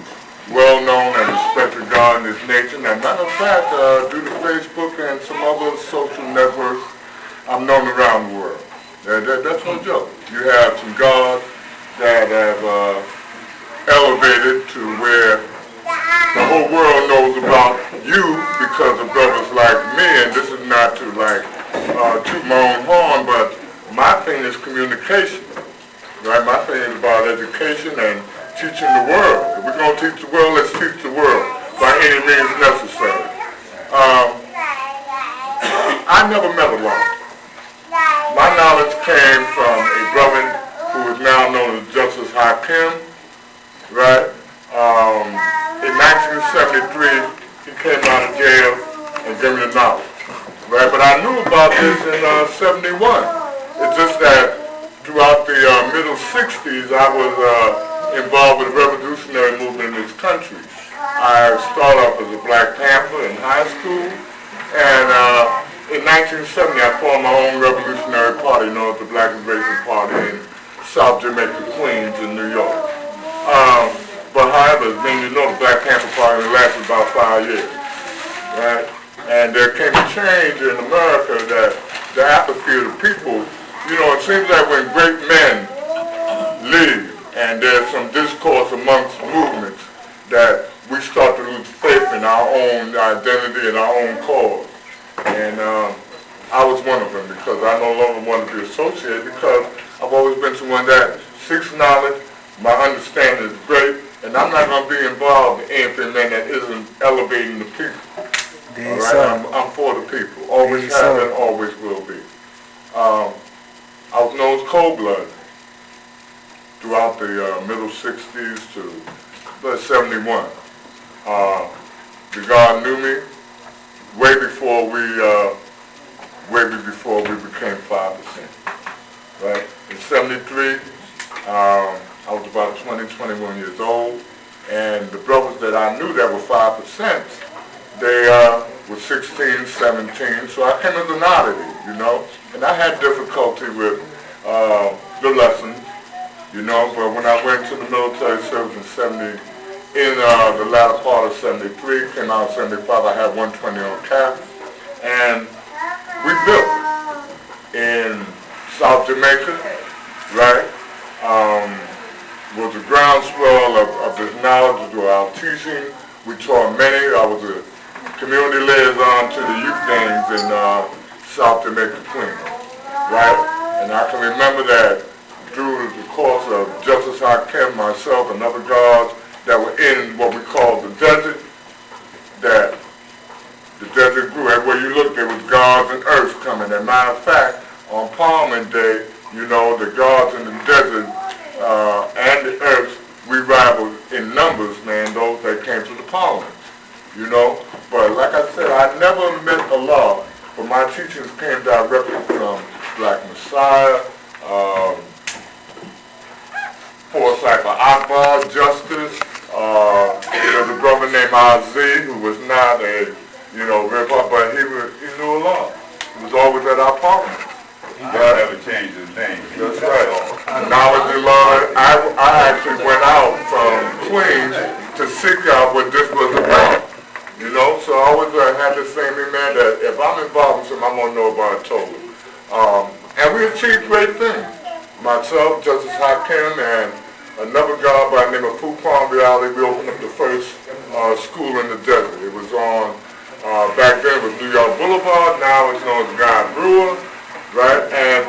well-known and respected God in this nation. And matter of fact, due to Facebook and some other social networks, I'm known around the world. That's no joke. You have some gods that have elevated to where the whole world knows about you because of brothers like me. And this is not to toot my own horn, but my thing is communication. Right? My thing is about education and teaching the world. If we're going to teach the world, let's teach the world by any means necessary. I never met alone. My knowledge came from a brother who is now known as Justice Hakim, right? In 1973, he came out of jail and gave me the knowledge, right? But I knew about this in 71. It's just that throughout the middle 60s, I was involved with the revolutionary movement in this country. I started off as a Black Panther in high school, and in 1970 I formed my own revolutionary party known as the Black Liberation Party in South Jamaica, Queens, in New York. But however, you know the Black Panther Party lasted about 5 years, right? And there came a change in America that the apathy of the people, you know, it seems like when great men leave, and there's some discourse amongst movements that we start to lose faith in our own identity and our own cause. And I was one of them because I no longer want to be associated because I've always been someone that seeks knowledge, my understanding is great, and I'm not going to be involved in anything that isn't elevating the people. All right? I'm for the people, always have and always will be. I was known as cold-blooded. throughout the middle 60s to 71. The God knew me way before we became 5%. Right? In 73, I was about 20, 21 years old, and the brothers that I knew that were 5%, they were 16, 17, so I came as an oddity, you know, and I had difficulty with the lessons, you know, but when I went to the military service in the latter part of 73, came out in 75, I had 120 on cap, and we built in South Jamaica, right? Was a groundswell of this knowledge of our teaching. We taught many. I was a community liaison to the youth gangs in South Jamaica, Queens, right? And I can remember that through the course of Justice Hakim, myself, and other guards that were in what we call the desert, that the desert grew. Everywhere you looked, there was guards and earths coming. As a matter of fact, on Palmer Day, you know, the guards in the desert and the earths, we rivaled in numbers, man, those that came to the parliament, you know. But like I said, I never met Allah, but my teachings came directly from Black Messiah, Foresight for Akbar, Justice. There's a brother named Aziz who was not a, you know, rip-off, but he knew Allah. He was always at our parliament. He never changed his name. That's right. Knowledge of law. I actually went out from Queens to seek out what this was about. You know, so I always had the same man that if I'm involved with something, I'm going to know about it totally. And we achieved great things. Myself, Justice Hakim, and another guy by the name of Fuquan Bialy, we opened up the first school in the desert. It was on, back then it was New York Boulevard, now it's known as Guy Brewer. Right, and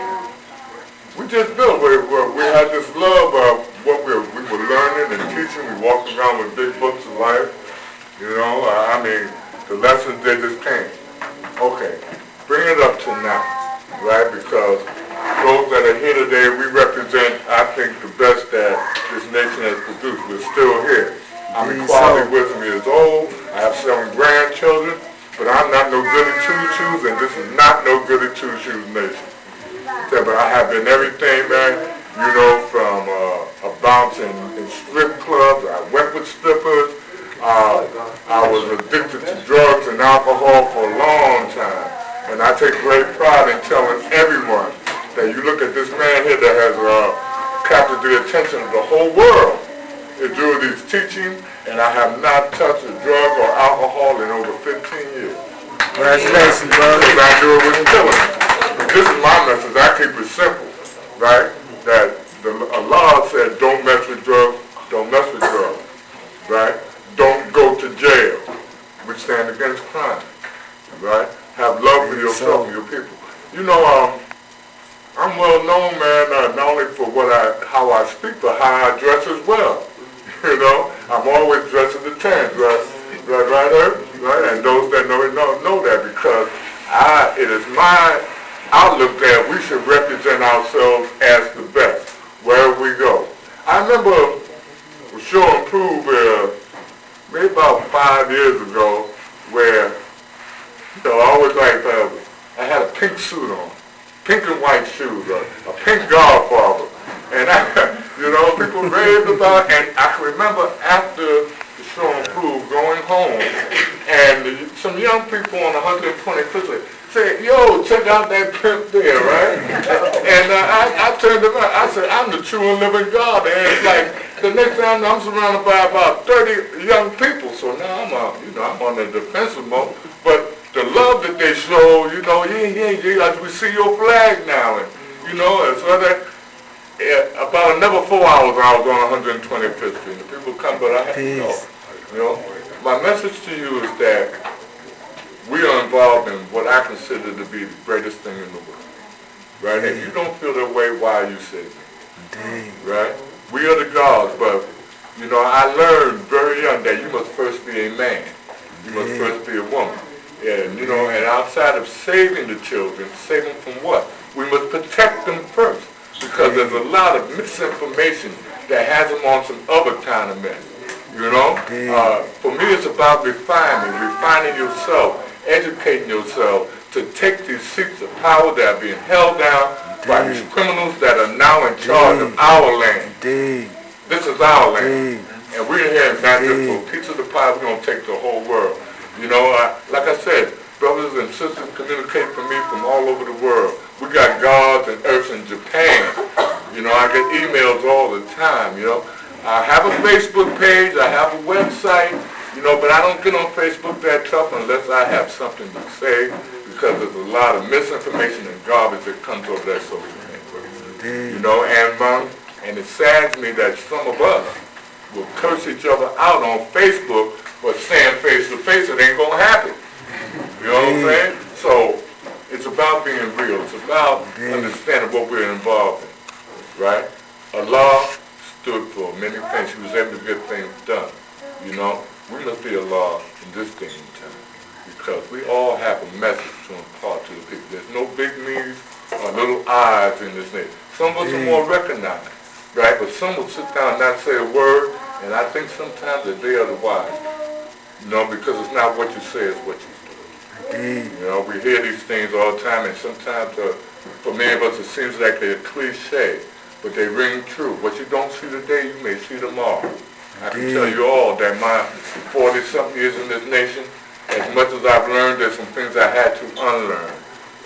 we just built. We had this love of what we were learning and teaching. We walked around with big books of life. You know, I mean, the lessons they just came. Okay, bring it up to now, right? Because those that are here today, we represent, I think, the best that this nation has produced. We're still here. I'm equality wisdom years old. I have 7 grandchildren. But I'm not no goody two-shoes, and this is not no goody two-shoes nation. But I have been everything, man, you know, from a bounce in strip clubs. I went with strippers. I was addicted to drugs and alcohol for a long time. And I take great pride in telling everyone that you look at this man here that has captured the attention of the whole world through these teachings, and I have not touched a drug or alcohol in over 15 years. Congratulations, brother. And I do it with killing. But this is my message. I keep it simple, right? That Allah said, don't mess with drugs, don't mess with drugs, right? Don't go to jail. We stand against crime, right? Have love for yourself and your people. You know, I'm well known, man, not only for how I speak, but how I dress as well. You know, I'm always dressed in the tan, right, Herb? Right? And those that know it know that, because it is my outlook that we should represent ourselves as the best wherever we go. I remember Show and Prove maybe about 5 years ago, where, you know, I always like I had a pink suit on, pink and white shoes, a pink Godfather. And you know, people raved about it, and I can remember after the Show and Prove going home, and some young people on 125th Street said, yo, check out that pimp there, right? And I turned around, I said, I'm the true and living God. And it's like, the next time I'm surrounded by about 30 young people, so now I'm on the defensive mode. But the love that they show, you know, yeah, we see your flag now, and you know, and so that. About another 4 hours I was on 125th Street. The people come, but I have to go. You know, my message to you is that we are involved in what I consider to be the greatest thing in the world. Right? If you don't feel that way, why are you sitting? Right? We are the gods, but you know, I learned very young that you must first be a man. You must first be a woman. And you know, and outside of saving the children, save them from what? We must protect them first. because there's a lot of misinformation that has them on some other kind of mess. You know? For me, it's about refining yourself, educating yourself to take these seats of power that are being held down by these criminals that are now in charge of our land. This is our land. And we're here not just for a piece of the pie, we're going to take the whole world. You know, like I said, brothers and sisters communicate from me from all over the world. We got gods and earths in Japan. You know, I get emails all the time, you know. I have a Facebook page, I have a website, you know, but I don't get on Facebook that tough unless I have something to say, because there's a lot of misinformation and garbage that comes over that social network. You know, and it saddens me that some of us will curse each other out on Facebook, but saying face to face it ain't gonna happen. You know what I'm saying? So it's about being real. It's about understanding what we're involved in, right? Allah stood for many things. He was able to get things done. You know, we must be Allah in this day and time, because we all have a message to impart to the people. There's no big me's or little I's in this nation. Some of us are more recognized, right? But some will sit down and not say a word, and I think sometimes that they are the wise. You know, because it's not what you say, it's what you do. You know, we hear these things all the time, and sometimes for many of us it seems like they're cliche, but they ring true. What you don't see today, you may see tomorrow. I can tell you all that my 40-something years in this nation, as much as I've learned, there's some things I had to unlearn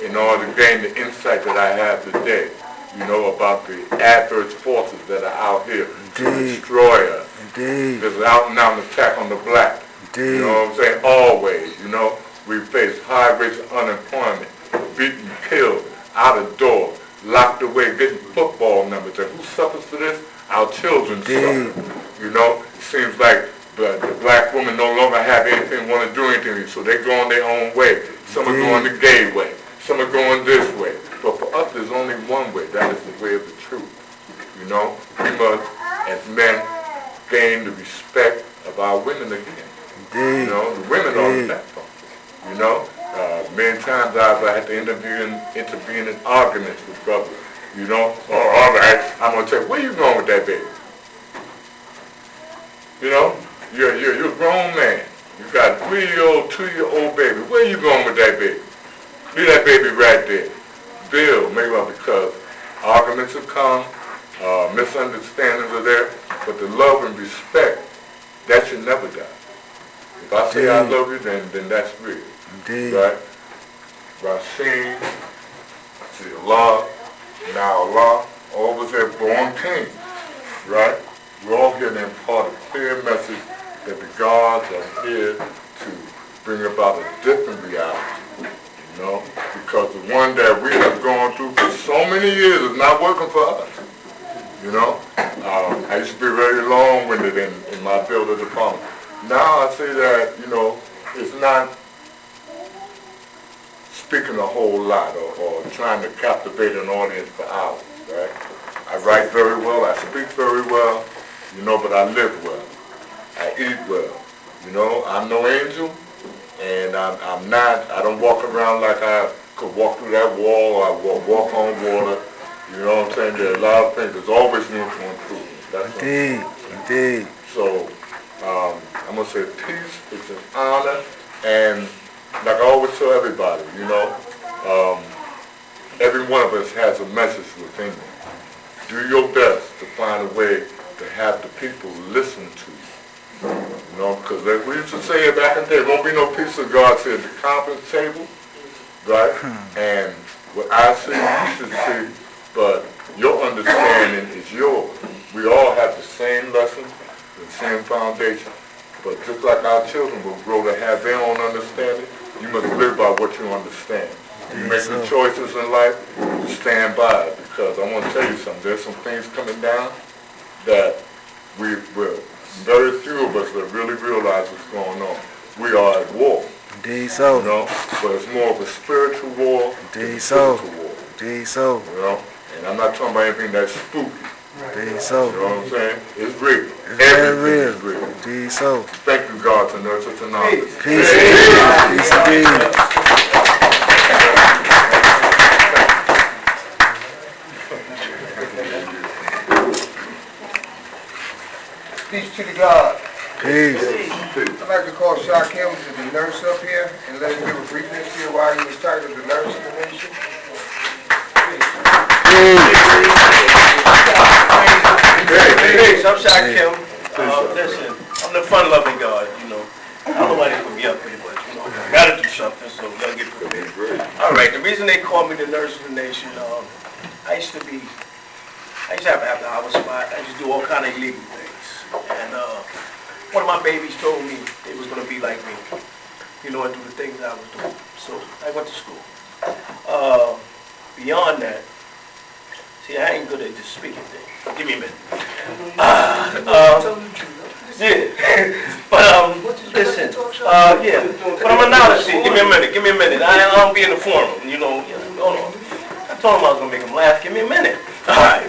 in order to gain the insight that I have today, you know, about the adverse forces that are out here to destroy us. There's an out and out attack on the black. You know what I'm saying? Always, you know, we face high rates of unemployment, beaten, killed, out of door, locked away, getting football numbers. And who suffers for this? Our children suffer. You know, it seems like the black women no longer have anything, want to do anything, so they go on their own way. Some are going the gay way. Some are going this way. But for us, there's only one way. That is the way of the truth. You know, we must, as men, gain the respect of our women again. You know, the women on the platform. You know, many times I've had to intervene in arguments with brothers. You know, all right, I'm going to tell you, where you going with that baby? You know, you're a grown man. You got a 3-year-old, 2-year-old baby. Where you going with that baby? Leave that baby right there. Bill, maybe because arguments have come, misunderstandings are there, but the love and respect, that should never die. If I say I love you, then that's real. Right? Rasheen, I see Allah, now Allah, all of us have born kings. Right? We're all here to impart a clear message that the gods are here to bring about a different reality. You know? Because the one that we have gone through for so many years is not working for us. You know? I used to be very long-winded in my builder department. Now I say that, you know, it's not speaking a whole lot or trying to captivate an audience for hours, right? I write very well, I speak very well, you know, but I live well. I eat well. You know, I'm no angel, and I don't walk around like I could walk through that wall or I walk on water. You know what I'm saying? There are a lot of things. There's always room for improvement. That's Indeed. So, I'm going to say peace, it's an honor, and like I always tell everybody, you know, every one of us has a message within them. Do your best to find a way to have the people listen to you. You know, because like we used to say back in the day, there won't be no peace of God at the conference table, right? And what I see, you should see, but your understanding is yours. We all have the same lessons, the same foundation. But just like our children will grow to have their own understanding, you must live by what you understand. You make the choices in life, you stand by it. Because I want to tell you something, there's some things coming down that we will. Very few of us that really realize what's going on. We are at war. Indeed so. You know, but it's more of a spiritual war than a physical war. Indeed so. You know, and I'm not talking about anything that's spooky. Indeed so. You know what I'm saying? It's real. It's very real. Is real. Indeed so. Thank you, God, to nurture such an honor. Peace indeed. Peace indeed. to the God. Peace. I'd like to call Shakim to the nurse up here and let him give a brief history of why he was titled the nurse of the nation. Hey, I'm Shakim. Listen, I'm the fun-loving God, you know. I don't know why they put me up here, but, you know, I gotta do something, so we gotta get prepared. All right, the reason they call me the nurse of the nation, I used to have an after-hour spot. I used to do all kind of illegal things. And one of my babies told me they was gonna be like me, you know, and do the things I was doing. So I went to school. Beyond that, see, I ain't good at just speaking things. Give me a minute. Yeah. But listen, yeah. But I'm a knowledge seeker. Give me a minute. I don't be in the forum, you know. Hold on. I told him I was gonna make him laugh. Give me a minute. All right.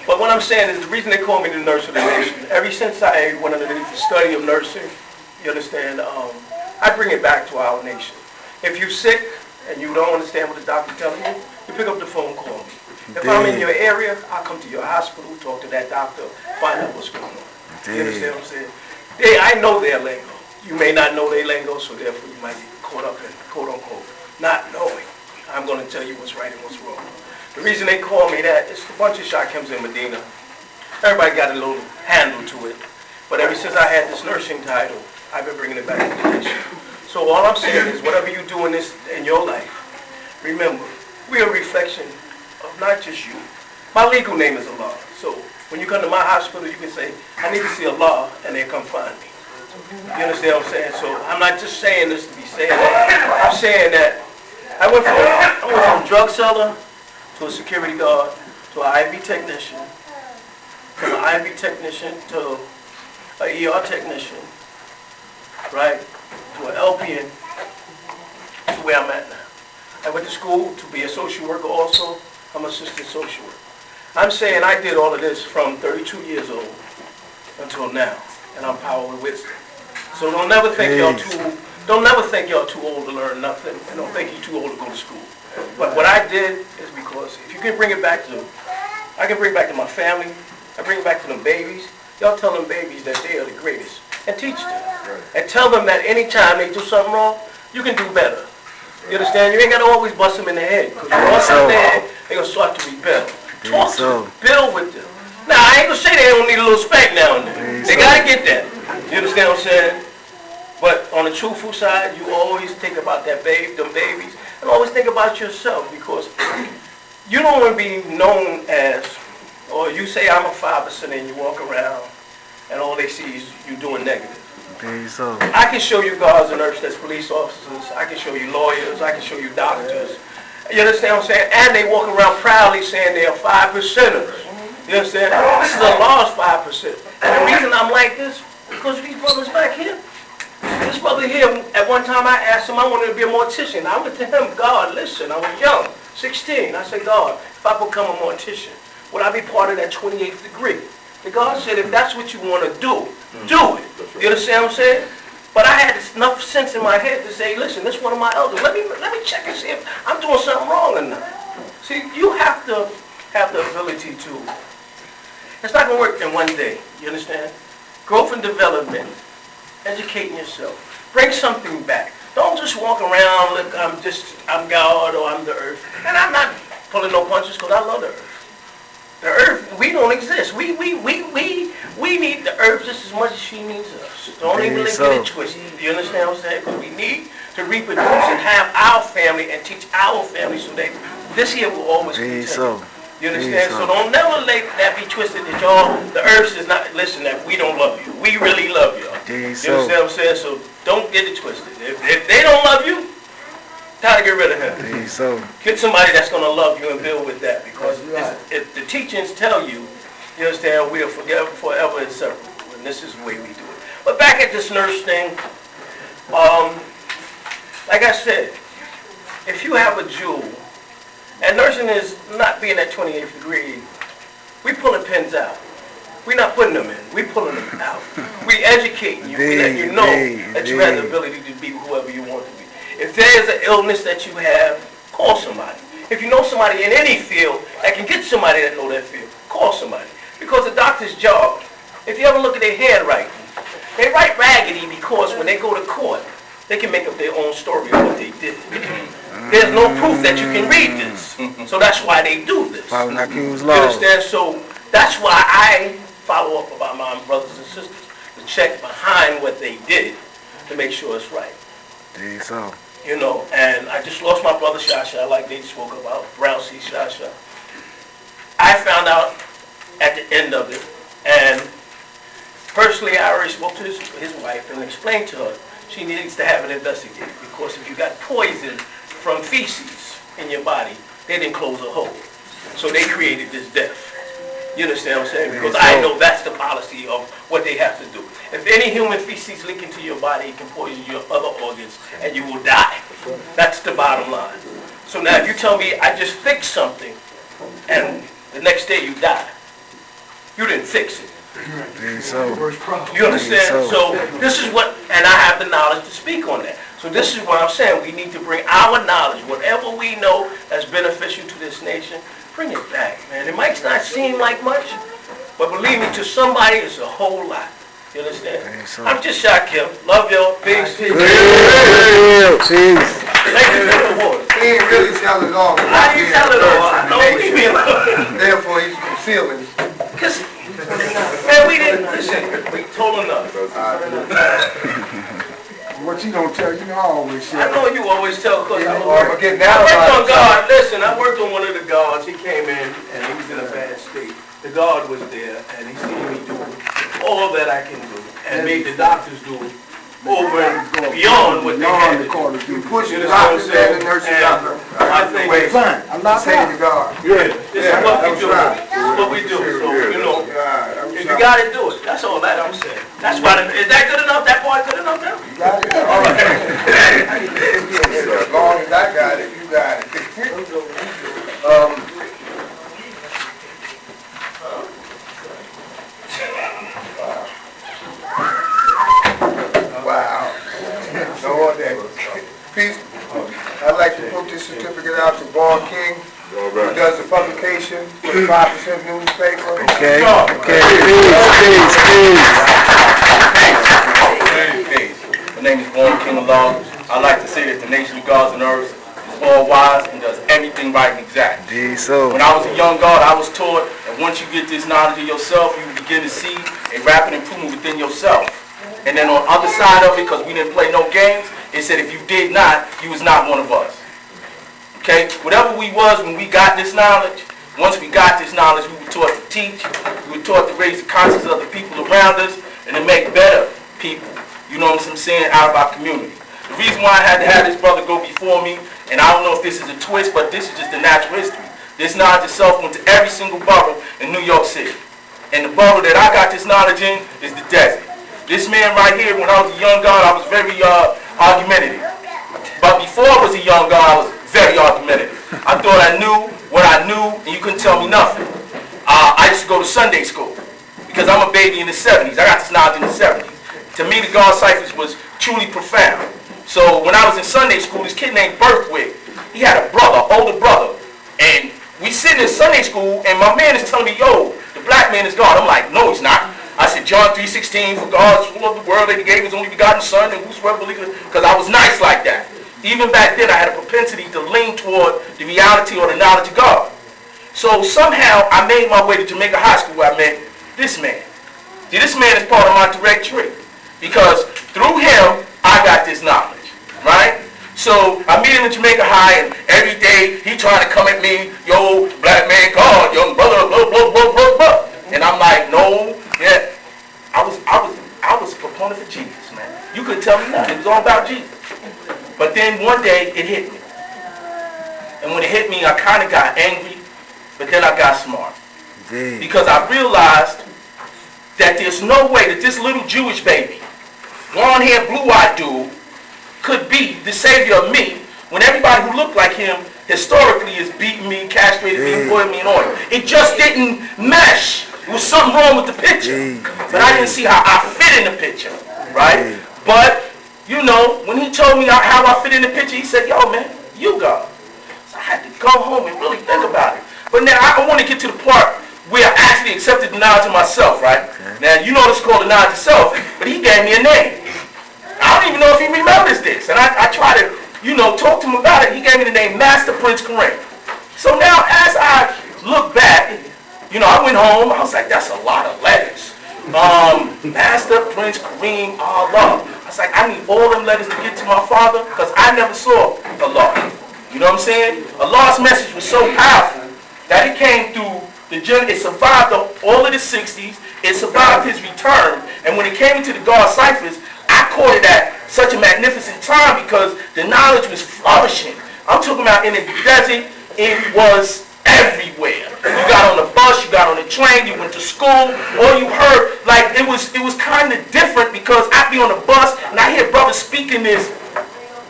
But what I'm saying is the reason they call me the nurse of the nation. Ever since I went underneath the study of nursing, you understand? I bring it back to our nation. If you're sick and you don't understand what the doctor's telling you, you pick up the phone, call me. If I'm in your area, I'll come to your hospital, talk to that doctor, find out what's going on. You understand what I'm saying? I know their lingo. You may not know their lingo, so therefore you might get caught up in, quote unquote, not knowing. I'm going to tell you what's right and what's wrong. The reason they call me that, it's a bunch of Shakims in Medina. Everybody got a little handle to it. But ever since I had this nursing title, I've been bringing it back to the nation. So all I'm saying is, whatever you do in your life, remember, we're a reflection of not just you. My legal name is Allah. So when you come to my hospital, you can say, I need to see Allah, and they'll come find me. You understand what I'm saying? So I'm not just saying this to be saying that. I'm saying that I went from a drug seller to a security guard to an IV technician, from an IV technician to an ER technician, right, to an LPN, to where I'm at now. I went to school to be a social worker also. I'm an assistant social worker. I'm saying I did all of this from 32 years old until now, and I'm powered with wisdom. So don't never think y'all too old to learn nothing, and don't think you're too old to go to school. But what I did is because if you can bring it back to, I can bring it back to my family, I bring it back to them babies. Y'all tell them babies that they are the greatest, and teach them, and tell them that anytime they do something wrong, you can do better. You understand? You ain't got to always bust them in the head, because once they're there, they're going to start to rebel. Talk to them, build with them. Now, I ain't going to say they don't need a little spank now and then. They got to get that. You understand what I'm saying? But on the truthful side, you always think about them babies, and always think about yourself, because you don't want to be known as, or you say I'm a 5% and you walk around, and all they see is you doing negative. I can show you guards and nurses that's police officers. I can show you lawyers. I can show you doctors. You understand what I'm saying? And they walk around proudly saying they are 5%ers. You understand? This is a lost 5%. And the reason I'm like this, because these brothers back here. This brother here, at one time I asked him, I wanted to be a mortician. I went to him, God, listen, I was young, 16. I said, God, if I become a mortician, would I be part of that 28th degree? And God said, if that's what you want to do, do it. You understand what I'm saying? But I had enough sense in my head to say, listen, this is one of my elders. Let me check and see if I'm doing something wrong or not. See, you have to have the ability to, it's not going to work in one day. You understand? Growth and development, educating yourself. Bring something back. Don't just walk around, look, I'm God or I'm the earth. And I'm not pulling no punches because I love the earth. The earth, we don't exist. We need the earth just as much as she needs us. Don't even get it twisted. You understand what I'm saying? Because we need to reproduce and have our family and teach our family so that this here will always continue. You understand? So don't never let that be twisted that y'all, the earth is not, listen, that we don't love you. We really love y'all. You understand what I'm saying? So don't get it twisted. If they don't love you, time to get rid of him. Get somebody that's going to love you and build with that, because if the teachings tell you, you understand, we are forever inseparable, and this is the way we do it. But back at this nurse thing, like I said, if you have a jewel, and nursing is not being at 28th degree, we pulling pins out. We're not putting them in, we pulling them out. We educating you, we letting you know that you have the ability to be whoever you want to be. If there is an illness that you have, call somebody. If you know somebody in any field that can get somebody that know that field, call somebody. Because the doctor's job If you ever look at their handwriting, they write raggedy because when they go to court, they can make up their own story of what they did. There's no proof that you can read this. So that's why they do this. You understand? So that's why I follow up about my brothers and sisters to check behind what they did to make sure it's right. So. You know, and I just lost my brother Shasha, like they spoke about, Brown C. Shasha. I found out at the end of it, and personally I already spoke to his wife and explained to her she needs to have it investigated, because if you got poison from feces in your body, they didn't close a hole. So they created this death. You understand what I'm saying? Because I know that's the policy of what they have to do. If any human feces leak into your body, it can poison your other organs and you will die. That's the bottom line. So now if you tell me I just fixed something and the next day you die, you didn't fix it. You understand? So this is what, and I have the knowledge to speak on that. So this is what I'm saying. We need to bring our knowledge, whatever we know that's beneficial to this nation, bring it back, man. It might not seem like much, but believe me, to somebody it's a whole lot. You understand? I'm just Shakim. Love y'all. Peace. Peace. Thank you for the award. He ain't really tell it all. How do you tell it all? Don't leave me alone. Therefore, he's concealing it. Because, man, we didn't listen. We told enough. What you don't tell, you know, I always say. I know you always tell, because I I'm getting down worked on God. Listen, I worked on one of the guards. He came in, and he was in a bad state. The guard was there, and he seen me do all that I can do, and made the doctors do over and beyond what they had to do. You push the doctors and the nurses out there. I think it's fine. I'm not saying to God. Yeah, this is what we do. This is what we do. So, you know, if you got to do it, that's all that I'm saying. That's why, is that good enough? That part good enough now? You got it. All right. As long as I got it, you got it. Wow. No one day. Peace. I'd like to put this certificate out to Ball King, who does the publication for the 5% newspaper. Okay. Peace. My name is Born King of Law. I like to say that the nation of gods and earths is all wise and does everything right and exact. When I was a young God, I was taught that once you get this knowledge of yourself, you begin to see a rapid improvement within yourself. And then on the other side of it, because we didn't play no games, it said if you did not, you was not one of us. Okay? Whatever we was when we got this knowledge, once we got this knowledge, we were taught to teach, we were taught to raise the consciousness of the people around us, and to make better people, you know what I'm saying, out of our community. The reason why I had to have this brother go before me, and I don't know if this is a twist, but this is just the natural history. This knowledge itself went to every single borough in New York City. And the borough that I got this knowledge in is the desert. This man right here, when I was a young God, I was very argumentative. But before I was a young God, I was very argumentative. I thought I knew what I knew, and you couldn't tell me nothing. I used to go to Sunday school, because I'm a baby in the 70s. I got this knowledge in the 70s. To me, the God ciphers was truly profound. So when I was in Sunday school, this kid named Berthwick, he had a brother, older brother, and we sitting in Sunday school, and my man is telling me, yo, the black man is God. I'm like, no, he's not. I said, John 3:16, for God so loved the world that he gave his only begotten son, and whosoever believeth, because I was nice like that. Even back then, I had a propensity to lean toward the reality or the knowledge of God. So somehow, I made my way to Jamaica High School where I met this man. See, this man is part of my direct tree, because through him, I got this knowledge, right? So I meet him in Jamaica High, and every day, he trying to come at me, yo, black man, God, young brother, blah, blah, blah, blah, blah. And I'm like, no, yeah, I was a proponent for Jesus, man. You couldn't tell me nothing. It was all about Jesus. But then one day it hit me. And when it hit me, I kind of got angry, but then I got smart. Because I realized that there's no way that this little Jewish baby, blonde-haired, blue-eyed dude, could be the savior of me when everybody who looked like him historically is beating me, castrated me, boiled me in oil. It just didn't mesh. There was something wrong with the picture. But I didn't see how I fit in the picture, right? But, you know, when he told me how I fit in the picture, he said, yo, man, you God. So I had to go home and really think about it. But now I want to get to the part where I actually accepted the knowledge of myself, right? Now, you know it's called the knowledge of self, but he gave me a name. I don't even know if he remembers this. And I try to, talk to him about it. He gave me the name Master Prince Kareem. So now, as I look back, I went home. I was like, that's a lot of letters. Master Prince Kareem Allah. I was like, I need all them letters to get to my father because I never saw Allah. You know what I'm saying? Allah's message was so powerful that it came through it survived all of the 60s. It survived his return. And when it came into the God ciphers, I caught it at such a magnificent time because the knowledge was flourishing. I'm talking about in the desert, it was everywhere. You got on the bus, you got on the train, you went to school, all you heard, like it was kind of different because I'd be on the bus and I hear brothers speaking this,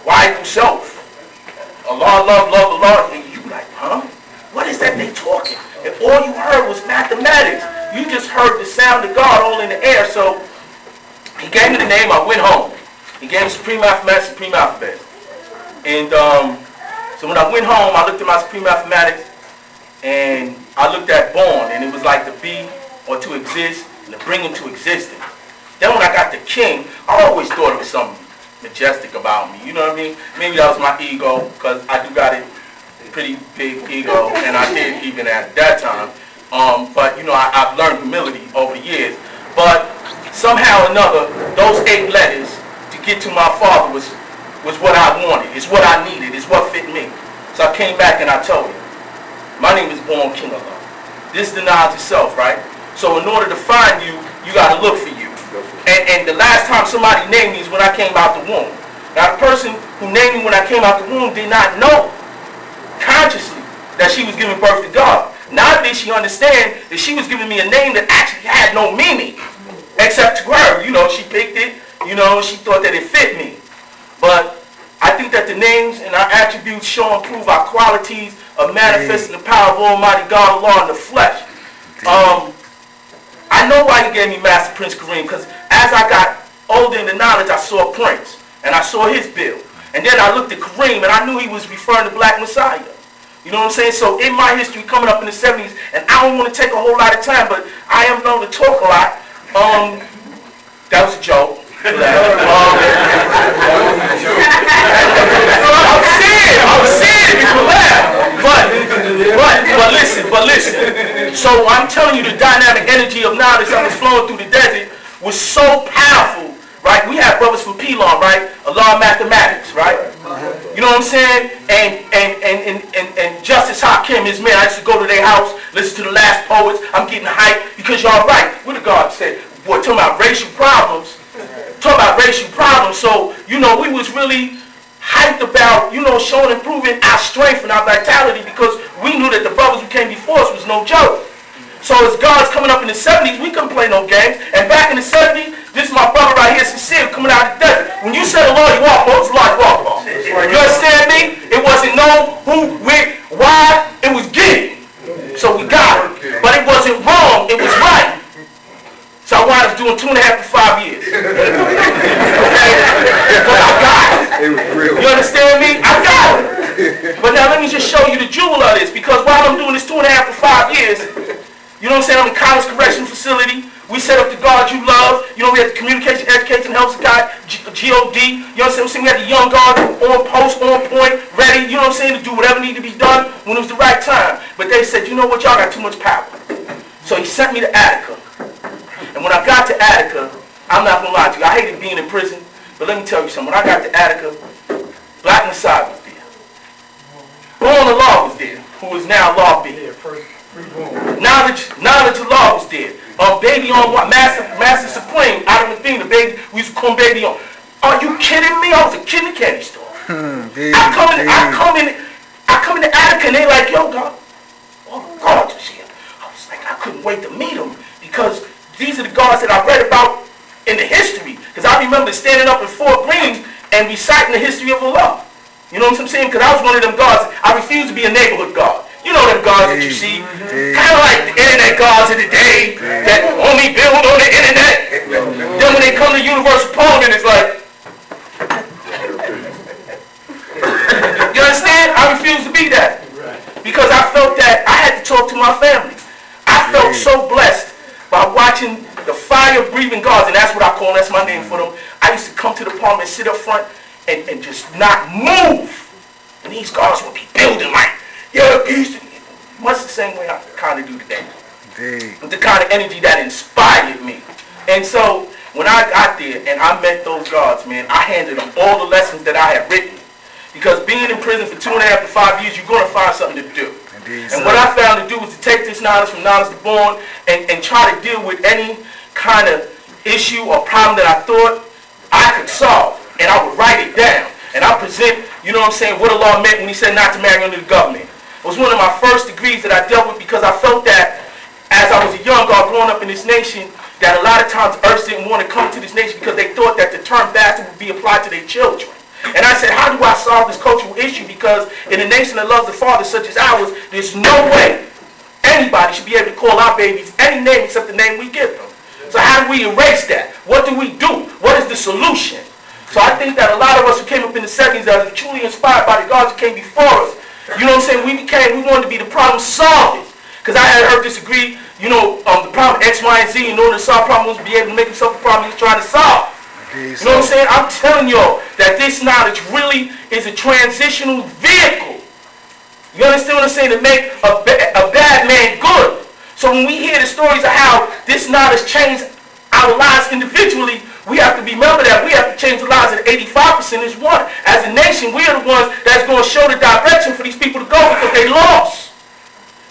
why yourself? Allah, love, Allah. And you like, huh? What is that they talking? And all you heard was mathematics. You just heard the sound of God all in the air. So he gave me the name. I went home. He gave me Supreme Mathematics, Supreme Alphabet. And so when I went home, I looked at my Supreme Mathematics and I looked at born, and it was like to be or to exist and to bring into existence. Then when I got to King, I always thought it was something majestic about me. You know what I mean? Maybe that was my ego because I do got a pretty big ego, and I did even at that time. But I've learned humility over the years. But somehow or another, those 8 letters to get to my father was what I wanted. It's what I needed. It's what fit me. So I came back and I told him, my name is Born King Allah. This is the knowledge of self, right? So in order to find you, you got to look for you. And the last time somebody named me is when I came out the womb. Now the person who named me when I came out the womb did not know consciously that she was giving birth to God. Now did she understand that she was giving me a name that actually had no meaning except to her. She picked it, she thought that it fit me. But I think that the names and our attributes show and prove our qualities of manifesting the power of Almighty God Allah in the flesh. I know why he gave me Master Prince Kareem, because as I got older in the knowledge, I saw Prince, and I saw his bill. And then I looked at Kareem, and I knew he was referring to Black Messiah. You know what I'm saying? So in my history coming up in the 70s, and I don't want to take a whole lot of time, but I am known to talk a lot. That was a joke. I was saying it before laugh. But listen. So I'm telling you, the dynamic energy of knowledge that was flowing through the desert was so powerful. Right? We have brothers from Pelon, right? Allah Mathematics, right? You know what I'm saying? And Justice Hakim, his man, I used to go to their house, listen to the last poets. I'm getting hyped because y'all right. What did God say? Boy, talking about racial problems. So, we was really hyped about, showing and proving our strength and our vitality because we knew that the brothers who came before us was no joke. So as God's coming up in the 70s, we couldn't play no games. And back in the 70s, this is my brother right here, Sincere, coming out of the desert. When you said the Lord, you walk, what was the Lord walk on? You understand me? It wasn't no, who, where, why, it was getting. So we got it. But it wasn't wrong, it was right. So I wound up doing 2.5 to 5 years. Okay? But I got it. You understand me? I got it. But now let me just show you the jewel of this, because while I'm doing this 2.5 to 5 years, you know what I'm saying? I'm in college correctional facility. We set up the guard you love. We had the communication, education, health guy, GOD. You know what I'm saying? We had the young guard on post, on point, ready, you know what I'm saying, to do whatever needed to be done when it was the right time. But they said, you know what, y'all got too much power. So he sent me to Attica. And when I got to Attica, I'm not going to lie to you, I hated being in prison, but let me tell you something. When I got to Attica, Black Messiah was there. Born Allah was there, who is now Law B. Knowledge of law was there. Baby on what? Master Supreme, out of the thing, the baby, we used to call him Baby on. Are you kidding me? I was a kid in the candy store. I come in the Attica and they like, yo, God, oh, God was here. I was like, I couldn't wait to meet him because these are the gods that I read about in the history. Because I remember standing up in Fort Greene and reciting the history of Allah. You know what I'm saying? Because I was one of them gods. I refused to be a neighborhood god. You know them gods that you see, kind of like the internet gods of the day that only build on the internet. Then when they come to Universal Poland, it's like, you understand? I refuse to be that because I felt that I had to talk to my family. I felt believing gods, and that's what I call them, that's my name for them. I used to come to the parliament, sit up front, and just not move. And these guards would be building like, yeah, peace. Much the same way I kind of do today. With the kind of energy that inspired me. And so, when I got there and I met those guards, man, I handed them all the lessons that I had written. Because being in prison for 2.5 to 5 years, you're going to find something to do. And what I found to do was to take this knowledge from Knowledge to Born and try to deal with any kind of issue or problem that I thought I could solve. And I would write it down. And I present, you know what I'm saying, what Allah meant when he said not to marry under the government. It was one of my first degrees that I dealt with because I felt that as I was a young girl growing up in this nation, that a lot of times Earths didn't want to come to this nation because they thought that the term bastard would be applied to their children. And I said, how do I solve this cultural issue? Because in a nation that loves the father such as ours, there's no way anybody should be able to call our babies any name except the name we give them. So how do we erase that? What do we do? What is the solution? So I think that a lot of us who came up in the 70s that are truly inspired by the gods who came before us, you know what I'm saying, we wanted to be the problem solvers. Because I had heard this agree, you know, the problem X, Y, and Z, in order to solve problems, be able to make himself a problem he's trying to solve. You know what I'm saying? I'm telling y'all that this knowledge really is a transitional vehicle. You understand what I'm saying? To make a bad man good. So when we hear the stories of how this knowledge changed our lives individually, we have to remember that we have to change the lives of 85% is one. As a nation, we are the ones that's going to show the direction for these people to go because they lost.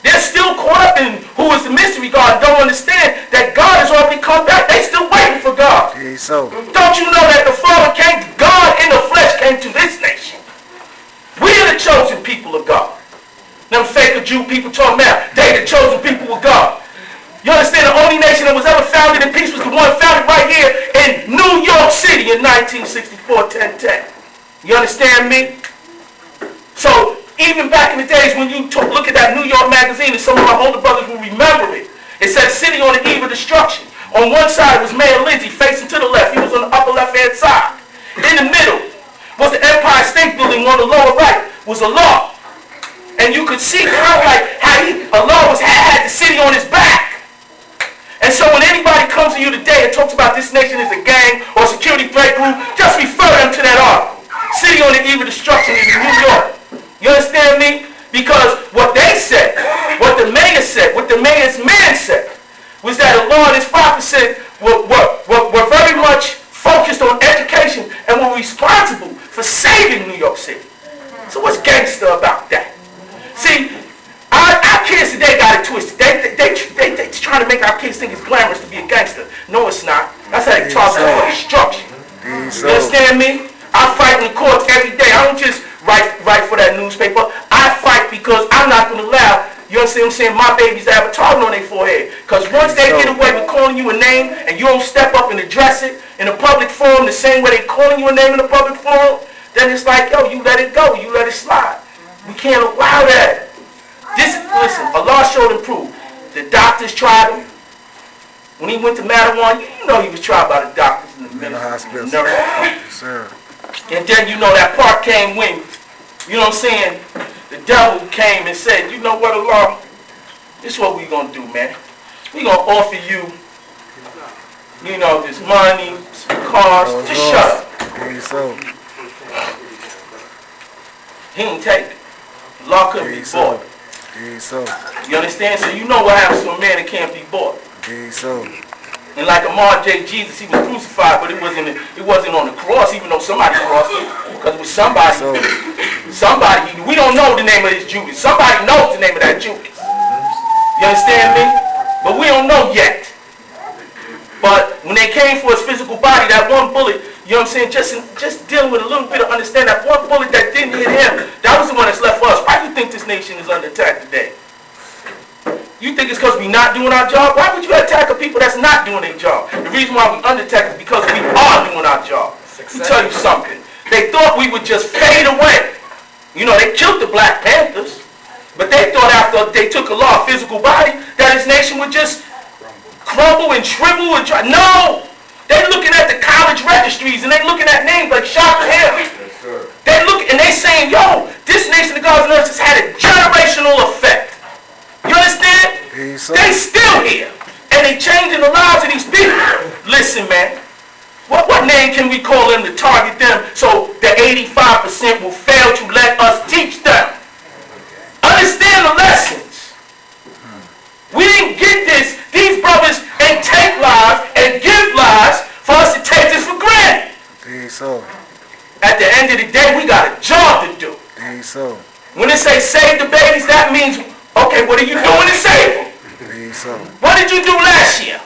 They're still caught up in who is the mystery God, don't understand that God has already come back. They still waiting for God. Don't you know that the Father came, God in the flesh came to this nation? We are the chosen people of God. Them fake Jew people talking about they the chosen people of God. You understand the only nation that was ever founded in peace was the one founded right here in New York City in 1964, 10-10. You understand me? So, even back in the days when you look at that New York magazine, and some of my older brothers will remember it, it said city on the eve of destruction. On one side was Mayor Lindsay facing to the left. He was on the upper left-hand side. In the middle was the Empire State Building. On the lower right was Allah. And you could see how Allah had the city on his back. And so when anybody comes to you today and talks about this nation as a gang or a security threat group, just refer them to that article. City on the eve of destruction in New York. You understand me? Because what they said, what the mayor said, what the mayor's man said, was that Allah and his prophet said were very much focused on education and were responsible for saving New York City. So what's gangster about that? See, our kids today got it twisted. They trying to make our kids think it's glamorous to be a gangster. No, it's not. That's how they talk about destruction. You understand me? I fight in the courts every day. I don't just write for that newspaper. I fight because I'm not going to allow, you understand what I'm saying, my babies to have a target on their forehead. Because once they get away with calling you a name and you don't step up and address it in a public forum the same way they're calling you a name in a public forum, then it's like, yo, you let it go. You let it slide. We can't allow that. Listen, Allah showed and proved. The doctors tried him. When he went to Mattawan, you know he was tried by the doctors in the mental hospital. Sir. And then you know that part came when, you know what I'm saying, the devil came and said, you know what, Allah, this is what we're going to do, man. We're going to offer you, you know, this money, some cars, just shut up. He didn't take it. Allah couldn't be bought. You understand? So you know what happens to a man that can't be bought. And like Amar J. Jesus, he was crucified, but it wasn't on the cross, even though somebody crossed him. Because it was somebody. We don't know the name of this Judas. Somebody knows the name of that Judas. You understand me? But we don't know yet. But when they came for his physical body, that one bullet, you know what I'm saying, just dealing with a little bit of understanding, that one bullet that didn't hit him, that was the one that's left for us. Why do you think this nation is under attack today? You think it's because we're not doing our job? Why would you attack a people that's not doing their job? The reason why we under attack is because we are doing our job. Let me tell you something. They thought we would just fade away. You know, they killed the Black Panthers, but they thought after they took Allah, a physical body, that this nation would just crumble and shrivel and try. No! They're looking at the college registries and they're looking at names like Shaka Hill. They look and they saying, yo, this nation of God's and earth has had a generational effect. You understand? They still here. And they changing the lives of these people. Listen, man. What name can we call them to target them so the 85% will fail to let us teach them? Understand the lessons. We didn't get this. These brothers ain't take lives and give lives for us to take this for granted. So. At the end of the day, we got a job to do. So. When they say save the babies, that means, okay, what are you doing to save them? So. What did you do last year?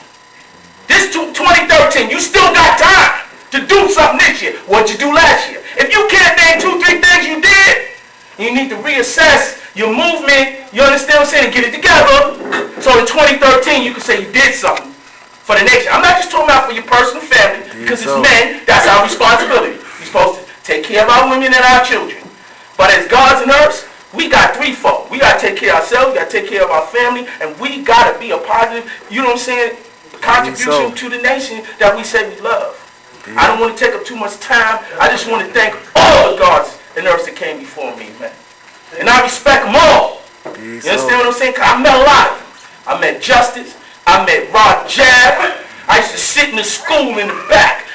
This 2013, you still got time to do something this year. What'd you do last year? If you can't name 2, 3 things you did, you need to reassess your movement, you understand what I'm saying, and get it together. So in 2013, you can say you did something for the nation. I'm not just talking about for your personal family, because it's men, that's our responsibility. We're supposed to take care of our women and our children. But as gods and earths, we got threefold. We got to take care of ourselves, we got to take care of our family, and we got to be a positive, you know what I'm saying, contribution to the nation that we say we love. I don't want to take up too much time. I just want to thank all the gods and earths that came before me, man. And I respect them all. You understand what I'm saying? 'Cause I met a lot of them. I met Justice. I met Rod Jab. I used to sit in the school in the back.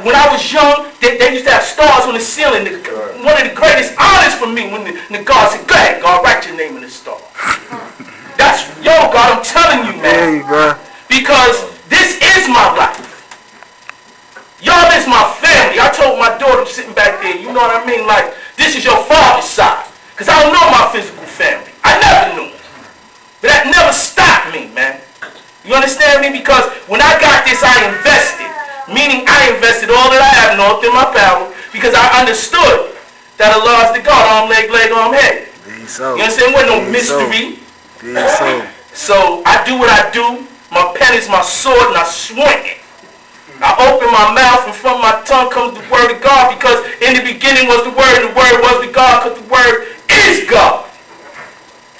When I was young, they used to have stars on the ceiling. One of the greatest honors for me when the God said, go ahead, God, write your name in the star. That's, yo, God, I'm telling you, man. Because this is my life. Y'all is my family. I told my daughter sitting back there, you know what I mean? Like, this is your father's side. Because I don't know my physical family. I never knew it. But that never stopped me, man. You understand me? Because when I got this, I invested. Meaning I invested all that I have and all within my power. Because I understood that Allah is the God. Arm, leg, arm, head. You understand? There wasn't no mystery. So I do what I do. My pen is my sword and I swing it. I open my mouth and from my tongue comes the word of God, because in the beginning was the word and the word was with God, because the word is God.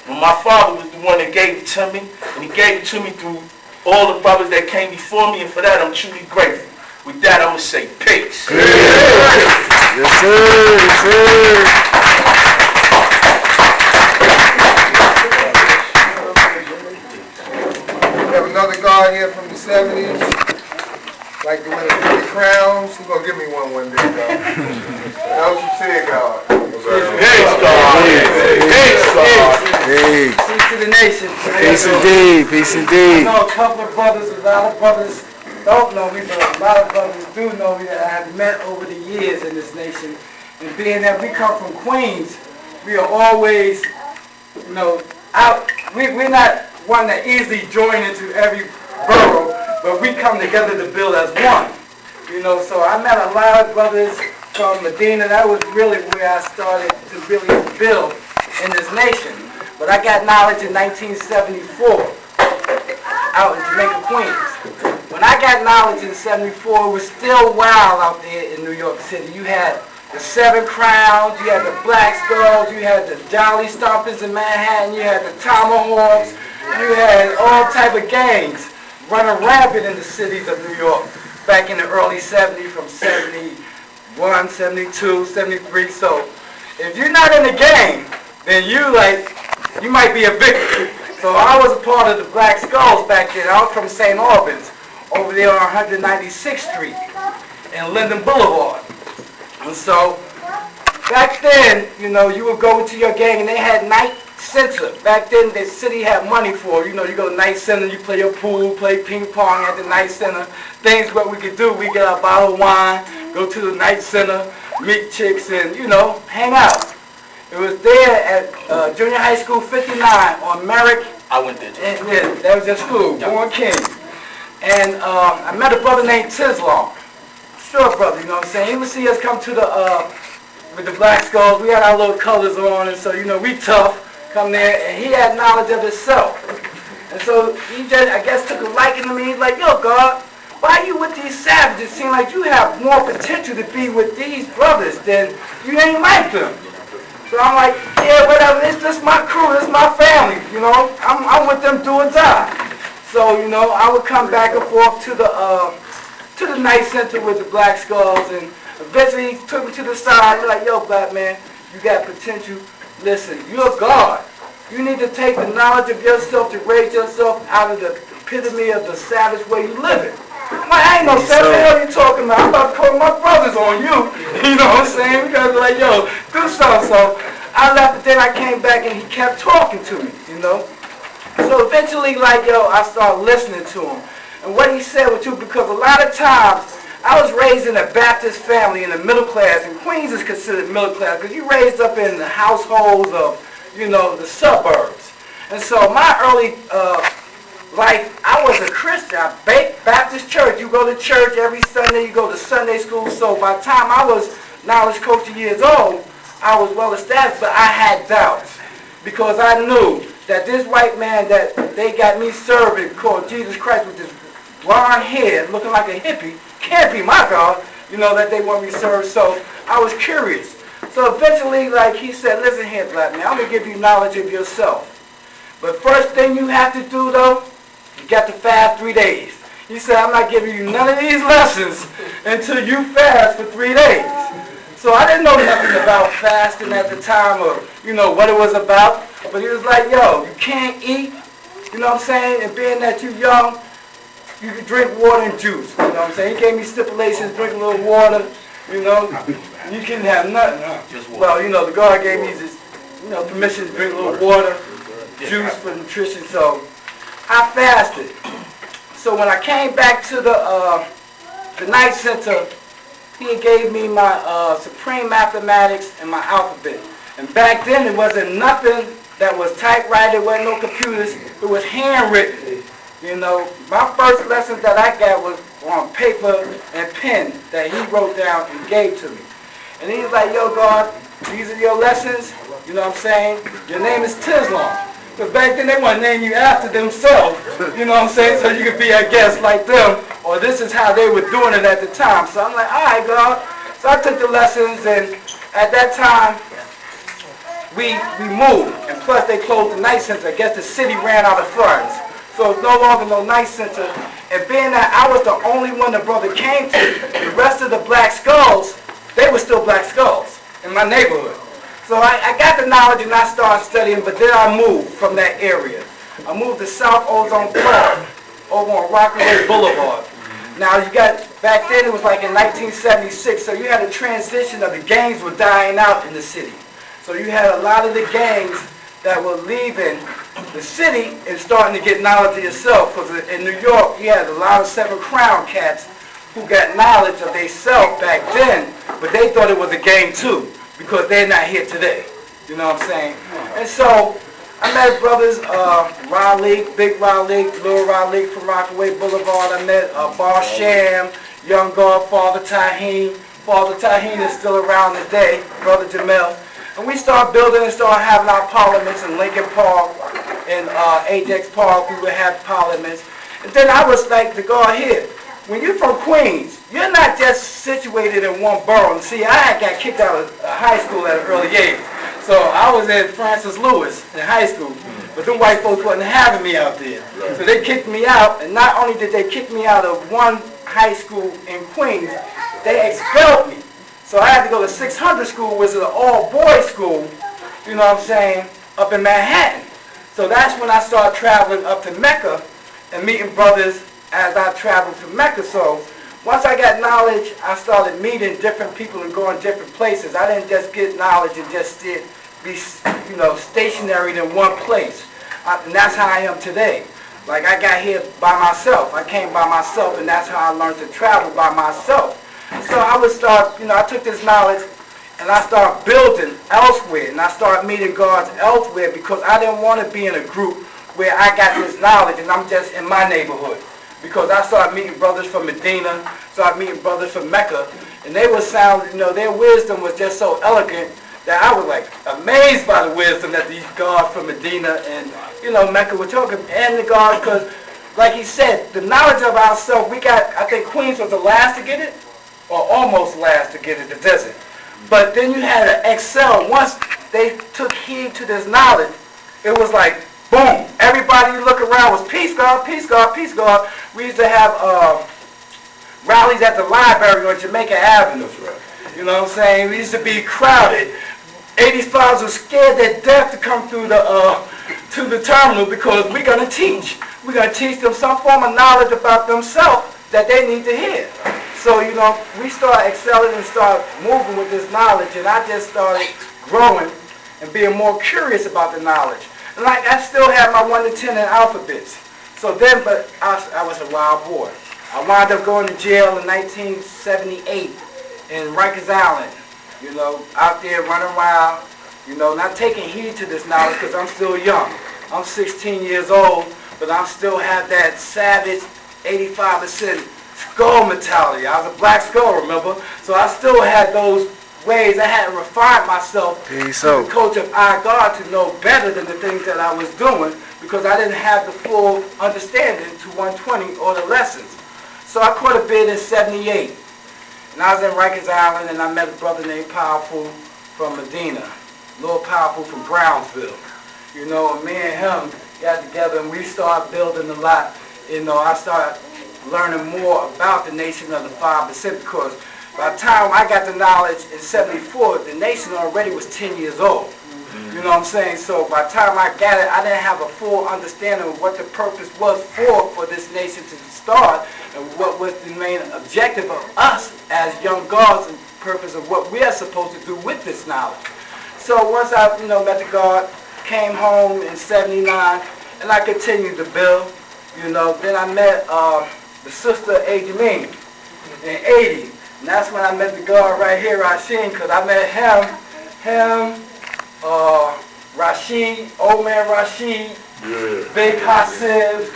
And my father was the one that gave it to me, and he gave it to me through all the brothers that came before me, and for that I'm truly grateful. With that I'm going to say peace. Yes, sir. Yes, sir. We have another guy here from the 70s. Like to win a few crowns. He's going to give me one day, God. That was you said, God. Peace, God. Peace, God. Peace to the nation. Peace indeed. Peace indeed. I know a couple of brothers, a lot of brothers don't know me, but a lot of brothers do know me that I have met over the years in this nation. And being that we come from Queens, we are always, you know, out. We're not one that easily join into every borough, but we come together to build as one. You know, so I met a lot of brothers from Medina. That was really where I started to really build in this nation. But I got knowledge in 1974 out in Jamaica, Queens. When I got knowledge in 74, it was still wild out there in New York City. You had the Seven Crowns, you had the Black Skulls, you had the Jolly Stompers in Manhattan, you had the Tomahawks, you had all type of gangs running rampant in the cities of New York back in the early 70s, from 71, 72, 73. So if you're not in the gang, then you might be a victim. So I was a part of the Black Skulls back then. I was from St. Albans, over there on 196th Street and Linden Boulevard. And so back then, you know, you would go to your gang and they had night center. Back then, the city had money for, you know, you go to night center, you play your pool, play ping pong at the night center. Things what we could do, we get our bottle of wine, go to the night center, meet chicks and, you know, hang out. It was there at Junior High School 59 on Merrick. I went there too. Yeah, that was your school, Born King. And I met a brother named Tislaw. Short brother, you know what I'm saying? He would see us come to the, with the Black Skulls. We had our little colors on, and so, you know, we tough. Come there, and he had knowledge of himself. And so he just, I guess, took a liking to me. He's like, yo, God, why are you with these savages? It seems like you have more potential to be with these brothers than you ain't like them. So I'm like, yeah, whatever, it's just my crew, it's my family, you know. I'm with them do or die. So, you know, I would come back and forth to the night center with the Black Skulls, and eventually he took me to the side. He's like, yo, black man, you got potential. Listen, you're God. You need to take the knowledge of yourself to raise yourself out of the epitome of the savage way you live it. I'm like, I ain't no sense. What the hell you talking about? I'm about to call my brothers on you. You know what I'm saying? Because like, yo, do something. So I left, but then I came back and he kept talking to me, you know. So eventually, like, yo, I started listening to him. And what he said was true, because a lot of times, I was raised in a Baptist family in the middle class, and Queens is considered middle class, because you raised up in the households of, you know, the suburbs. And so my early life, I was a Christian. I Baptist church. You go to church every Sunday. You go to Sunday school. So by the time I was knowledge coach years old, I was well established, but I had doubts because I knew that this white man that they got me serving called Jesus Christ with this blonde hair looking like a hippie can't be my God, you know, that they want me to serve. So I was curious. So eventually, like he said, listen here, black man, I'm going to give you knowledge of yourself. But first thing you have to do, though, you got to fast 3 days. He said, I'm not giving you none of these lessons until you fast for 3 days. So I didn't know nothing about fasting at the time or, you know, what it was about. But he was like, yo, you can't eat, you know what I'm saying? And being that you're young, you can drink water and juice, you know what I'm saying? He gave me stipulations, drink a little water, you know. You can have nothing. Just water. Well, you know, the God gave me this, you know, permission to drink a little water, juice for nutrition. So I fasted. So when I came back to the night center, he gave me my supreme mathematics and my alphabet. And back then, it wasn't nothing that was typewritten. There wasn't no computers. It was handwritten. You know, my first lessons that I got was on paper and pen that he wrote down and gave to me. And he was like, yo, God, these are your lessons. You know what I'm saying? Your name is Tislon. Because back then, they want to name you after themselves. You know what I'm saying? So you could be a guest like them. Or this is how they were doing it at the time. So I'm like, all right, God. So I took the lessons, and at that time, we moved. And plus, they closed the night center. I guess the city ran out of funds. So it's no longer no night center. And being that I was the only one the brother came to, the rest of the Black Skulls, they were still Black Skulls in my neighborhood. So I got the knowledge and I started studying, but then I moved from that area. I moved to South Ozone Park, over on Rockaway Boulevard. Now you got, back then it was like in 1976, so you had a transition of the gangs were dying out in the city. So you had a lot of the gangs that were leaving the city and starting to get knowledge of yourself. Because in New York, you had a lot of Seven Crown cats who got knowledge of themselves back then, but they thought it was a gang too, because they're not here today. You know what I'm saying? And so I met brothers, Raleigh, Big Raleigh, Little Raleigh from Rockaway Boulevard. I met Bar Sham, Young God, Father Taheen. Father Taheen is still around today, Brother Jamel. And we started building and started having our parliaments in Lincoln Park and Ajax Park. We would have parliaments. And then I was like, to God here, when you're from Queens, you're not just situated in one borough. And see, I had got kicked out of high school at an early age. So I was at Francis Lewis in high school. But the white folks wasn't having me out there. So they kicked me out. And not only did they kick me out of one high school in Queens, they expelled me. So I had to go to 600 school, which is an all-boys school, you know what I'm saying, up in Manhattan. So that's when I started traveling up to Mecca and meeting brothers as I traveled to Mecca. So once I got knowledge, I started meeting different people and going different places. I didn't just get knowledge and just be, you know, stationary in one place. And that's how I am today. Like I got here by myself. I came by myself, and that's how I learned to travel by myself. So I would start, you know, I took this knowledge and I started building elsewhere, and I started meeting gods elsewhere because I didn't want to be in a group where I got this knowledge and I'm just in my neighborhood. Because I started meeting brothers from Medina, started meeting brothers from Mecca, and they would sound, you know, their wisdom was just so elegant that I was like amazed by the wisdom that these gods from Medina and, you know, Mecca were talking, and the gods, because like he said, the knowledge of ourselves, we got, I think Queens was the last to get it, or almost last to get it, the desert. But then you had to excel. Once they took heed to this knowledge, it was like, boom. Everybody you look around was peace, God, peace, God, peace, God. We used to have rallies at the library on Jamaica Avenue. You know what I'm saying? We used to be crowded. 85s were scared to death to come through to the terminal because we're going to teach. We're going to teach them some form of knowledge about themselves that they need to hear. So, you know, we start excelling and start moving with this knowledge, and I just started growing and being more curious about the knowledge. And like, I still have my 1 to 10 in alphabets. So then, but I was a wild boy. I wound up going to jail in 1978 in Rikers Island, you know, out there running wild, you know, not taking heed to this knowledge because I'm still young. I'm 16 years old, but I still have that savage 85% skull mentality. I was a black skull, remember? So I still had those ways. I hadn't refined myself to the coach of our God to know better than the things that I was doing because I didn't have the full understanding to 120 or the lessons. So I caught a bid in 78. And I was in Rikers Island and I met a brother named Powerful from Medina, Lord Powerful from Brownsville. You know, and me and him got together and we started building a lot. You know, I started learning more about the nation of the 5% because by the time I got the knowledge in 74, the nation already was 10 years old. You know what I'm saying? So by the time I got it, I didn't have a full understanding of what the purpose was for this nation to start and what was the main objective of us as young gods and purpose of what we are supposed to do with this knowledge. So once I, you know, met the God, came home in 79, and I continued to build, you know. Then I met the sister Ajamine in 80. And that's when I met the God right here, Rashid, because I met him, Rashid, old man Rashid, Big Hasib,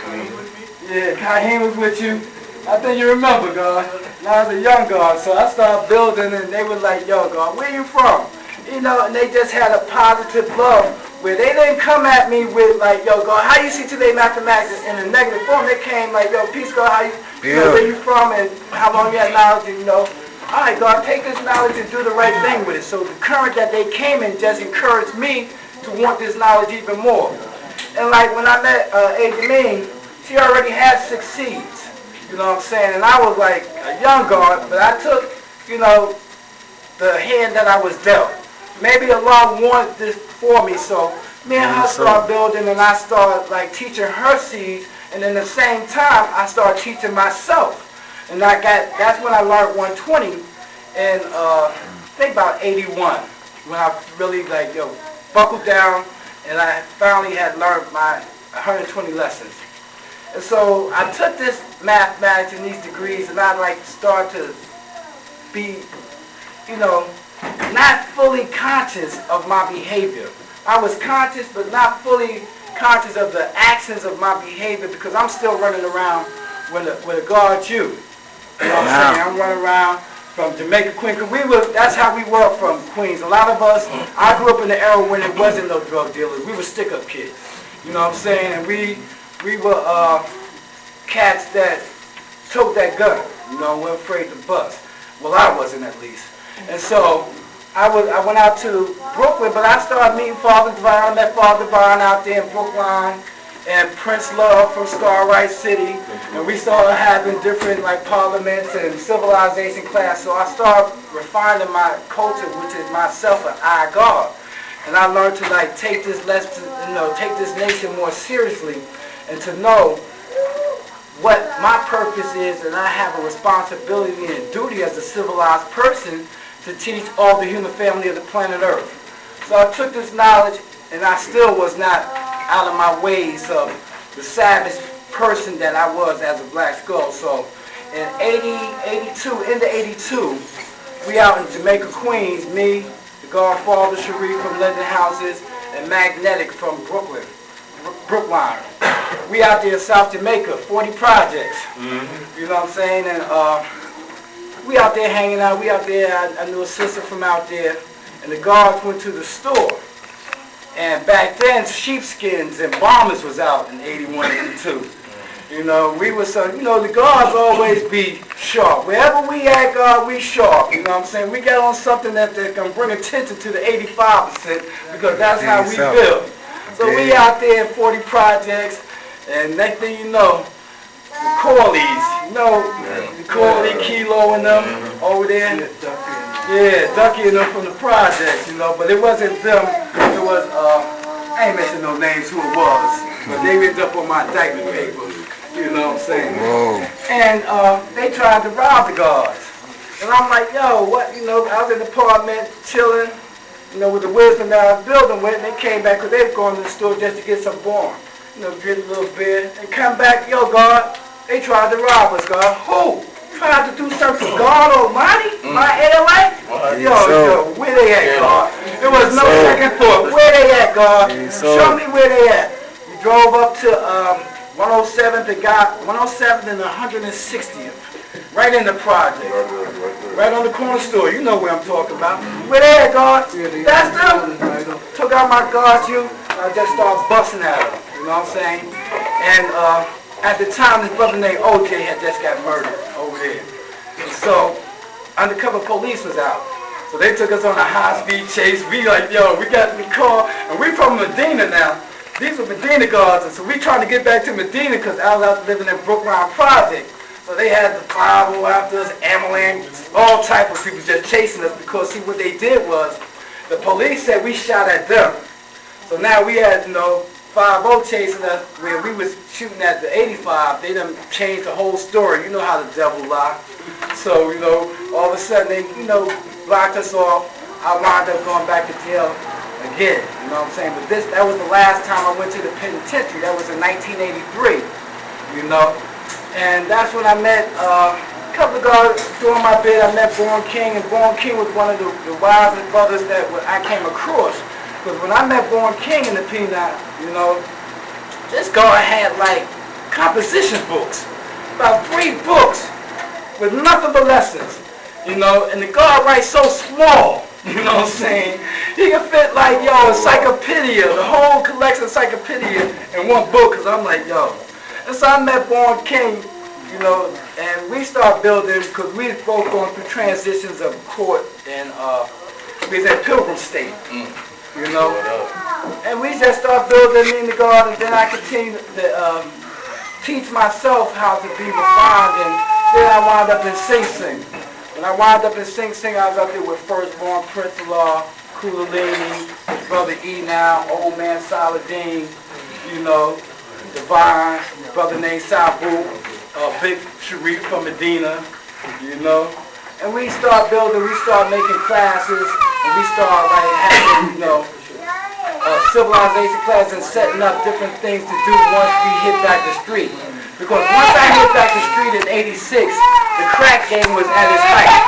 Kahim was with you. I think you remember, God. And I was a young God, so I started building, and they were like, yo, God, where you from? You know, and they just had a positive love where they didn't come at me with like, yo, God, how you see today mathematics in a negative form? They came like, yo, peace, God, how you know, where you from and how long you had knowledge, and, you know. All right, God, take this knowledge and do the right thing with it. So the current that they came in just encouraged me to want this knowledge even more. And like when I met Ajamine, she already had 6 seeds. You know what I'm saying? And I was like a young God, but I took, you know, the hand that I was dealt. Maybe Allah wanted this for me, so me and her started building, and I started like teaching her seeds, and in the same time, I started teaching myself. And that's when I learned 120, and I think about 81, when I really like, yo, buckled down, and I finally had learned my 120 lessons. And so I took this mathematics and these degrees, and I like start to be, you know, not fully conscious of my behavior. I was conscious, but not fully conscious of the actions of my behavior because I'm still running around with a guard you. You know what I'm saying? I'm running around from Jamaica, Queens. That's how we were from Queens. A lot of us, I grew up in the era when there wasn't no drug dealers. We were stick-up kids. You know what I'm saying? And we were cats that took that gun. You know, weren't afraid to bust. Well, I wasn't at least. And so I went out to Brooklyn, but I started meeting Father Divine. I met Father Divine out there in Brookline and Prince Love from Starlight City. And we started having different like parliaments and civilization class. So I started refining my culture, which is myself and I God. And I learned to like take this lesson, you know, take this nation more seriously and to know what my purpose is, and I have a responsibility and duty as a civilized person to teach all the human family of the planet Earth. So I took this knowledge, and I still was not out of my ways of the savage person that I was as a black skull. So in 82, we out in Jamaica, Queens, me, the Godfather Sharif from Linden Houses, and Magnetic from Brookline. We out there in South Jamaica, 40 projects. Mm-hmm. You know what I'm saying? And we out there hanging out. We out there, I knew a sister from out there, and the guards went to the store. And back then, sheepskins and bombers was out in 81, 82. You know, we were so, you know, the guards always be sharp. Wherever we at, God, we sharp. You know what I'm saying? We got on something that can bring attention to the 85% because that's how we build. So we out there in 40 projects, and next thing you know, the Corleys, you know, the Corley, Kilo and them over there. Yeah, Ducky and them from the projects, you know, but it wasn't them. It was, I ain't mentioning no names who it was, but they ended up on my indictment paper, you know what I'm saying? Whoa. And they tried to rob the guards. And I'm like, yo, what, you know, I was in the apartment chilling, you know, with the wisdom that I was building with, and they came back because they were going to the store just to get some born. You know, drink a little beer, and come back, yo, God, they tried to rob us, God. Who? Tried to do something for God Almighty? My LA? Yo, where they at, God? There was no second thought. Where they at, God? Show me where they at. We drove up to 107th and 160th. Right in the project. Right on the corner store. You know where I'm talking about. Where they at, God? That's them. Took out my guard shoe, and I just started busting at them. You know what I'm saying? And at the time, this brother named OJ had just got murdered over there. And so, undercover police was out. So they took us on a high-speed chase. We like, yo, we got in the car, and we from Medina now. These were Medina guards, and so we trying to get back to Medina because I was out living in Brookline Project. So they had the 5-0 after us, ambulance, all type of people just chasing us because, see, what they did was, the police said we shot at them. So now we had, you know, 5-0 chasing us where we was shooting at the 85. They done changed the whole story. You know how the devil lie. So, you know, all of a sudden they, you know, blocked us off. I wound up going back to jail again. You know what I'm saying? But that was the last time I went to the penitentiary. That was in 1983. You know? And that's when I met a couple of guys doing my bid. I met Born King, and Born King was one of the wisest brothers that I came across. Because when I met Born King in the P9, you know, this guy had like composition books, about 3 books with nothing but lessons, you know, and the guy writes so small, you know what I'm saying? He can fit like, yo, encyclopedia, the whole collection encyclopedia in one book, because I'm like, yo. And so I met Born King, you know, and we started building, because we was both going through transitions of court, and we was at Pilgrim State. You know, and we just started building in the garden. Then I continued to teach myself how to be refined, and then I wound up in Sing Sing. When I wound up in Sing Sing, I was up there with Firstborn, Prince Allah, Kundalini, his brother E now, Old Man Saladin, you know, Divine, brother named Sabu, Big Sharif from Medina, you know. And we start building, we start making classes, and we start like having, you know, civilization classes and setting up different things to do once we hit back the street. Because once I hit back the street in '86, the crack game was at its height.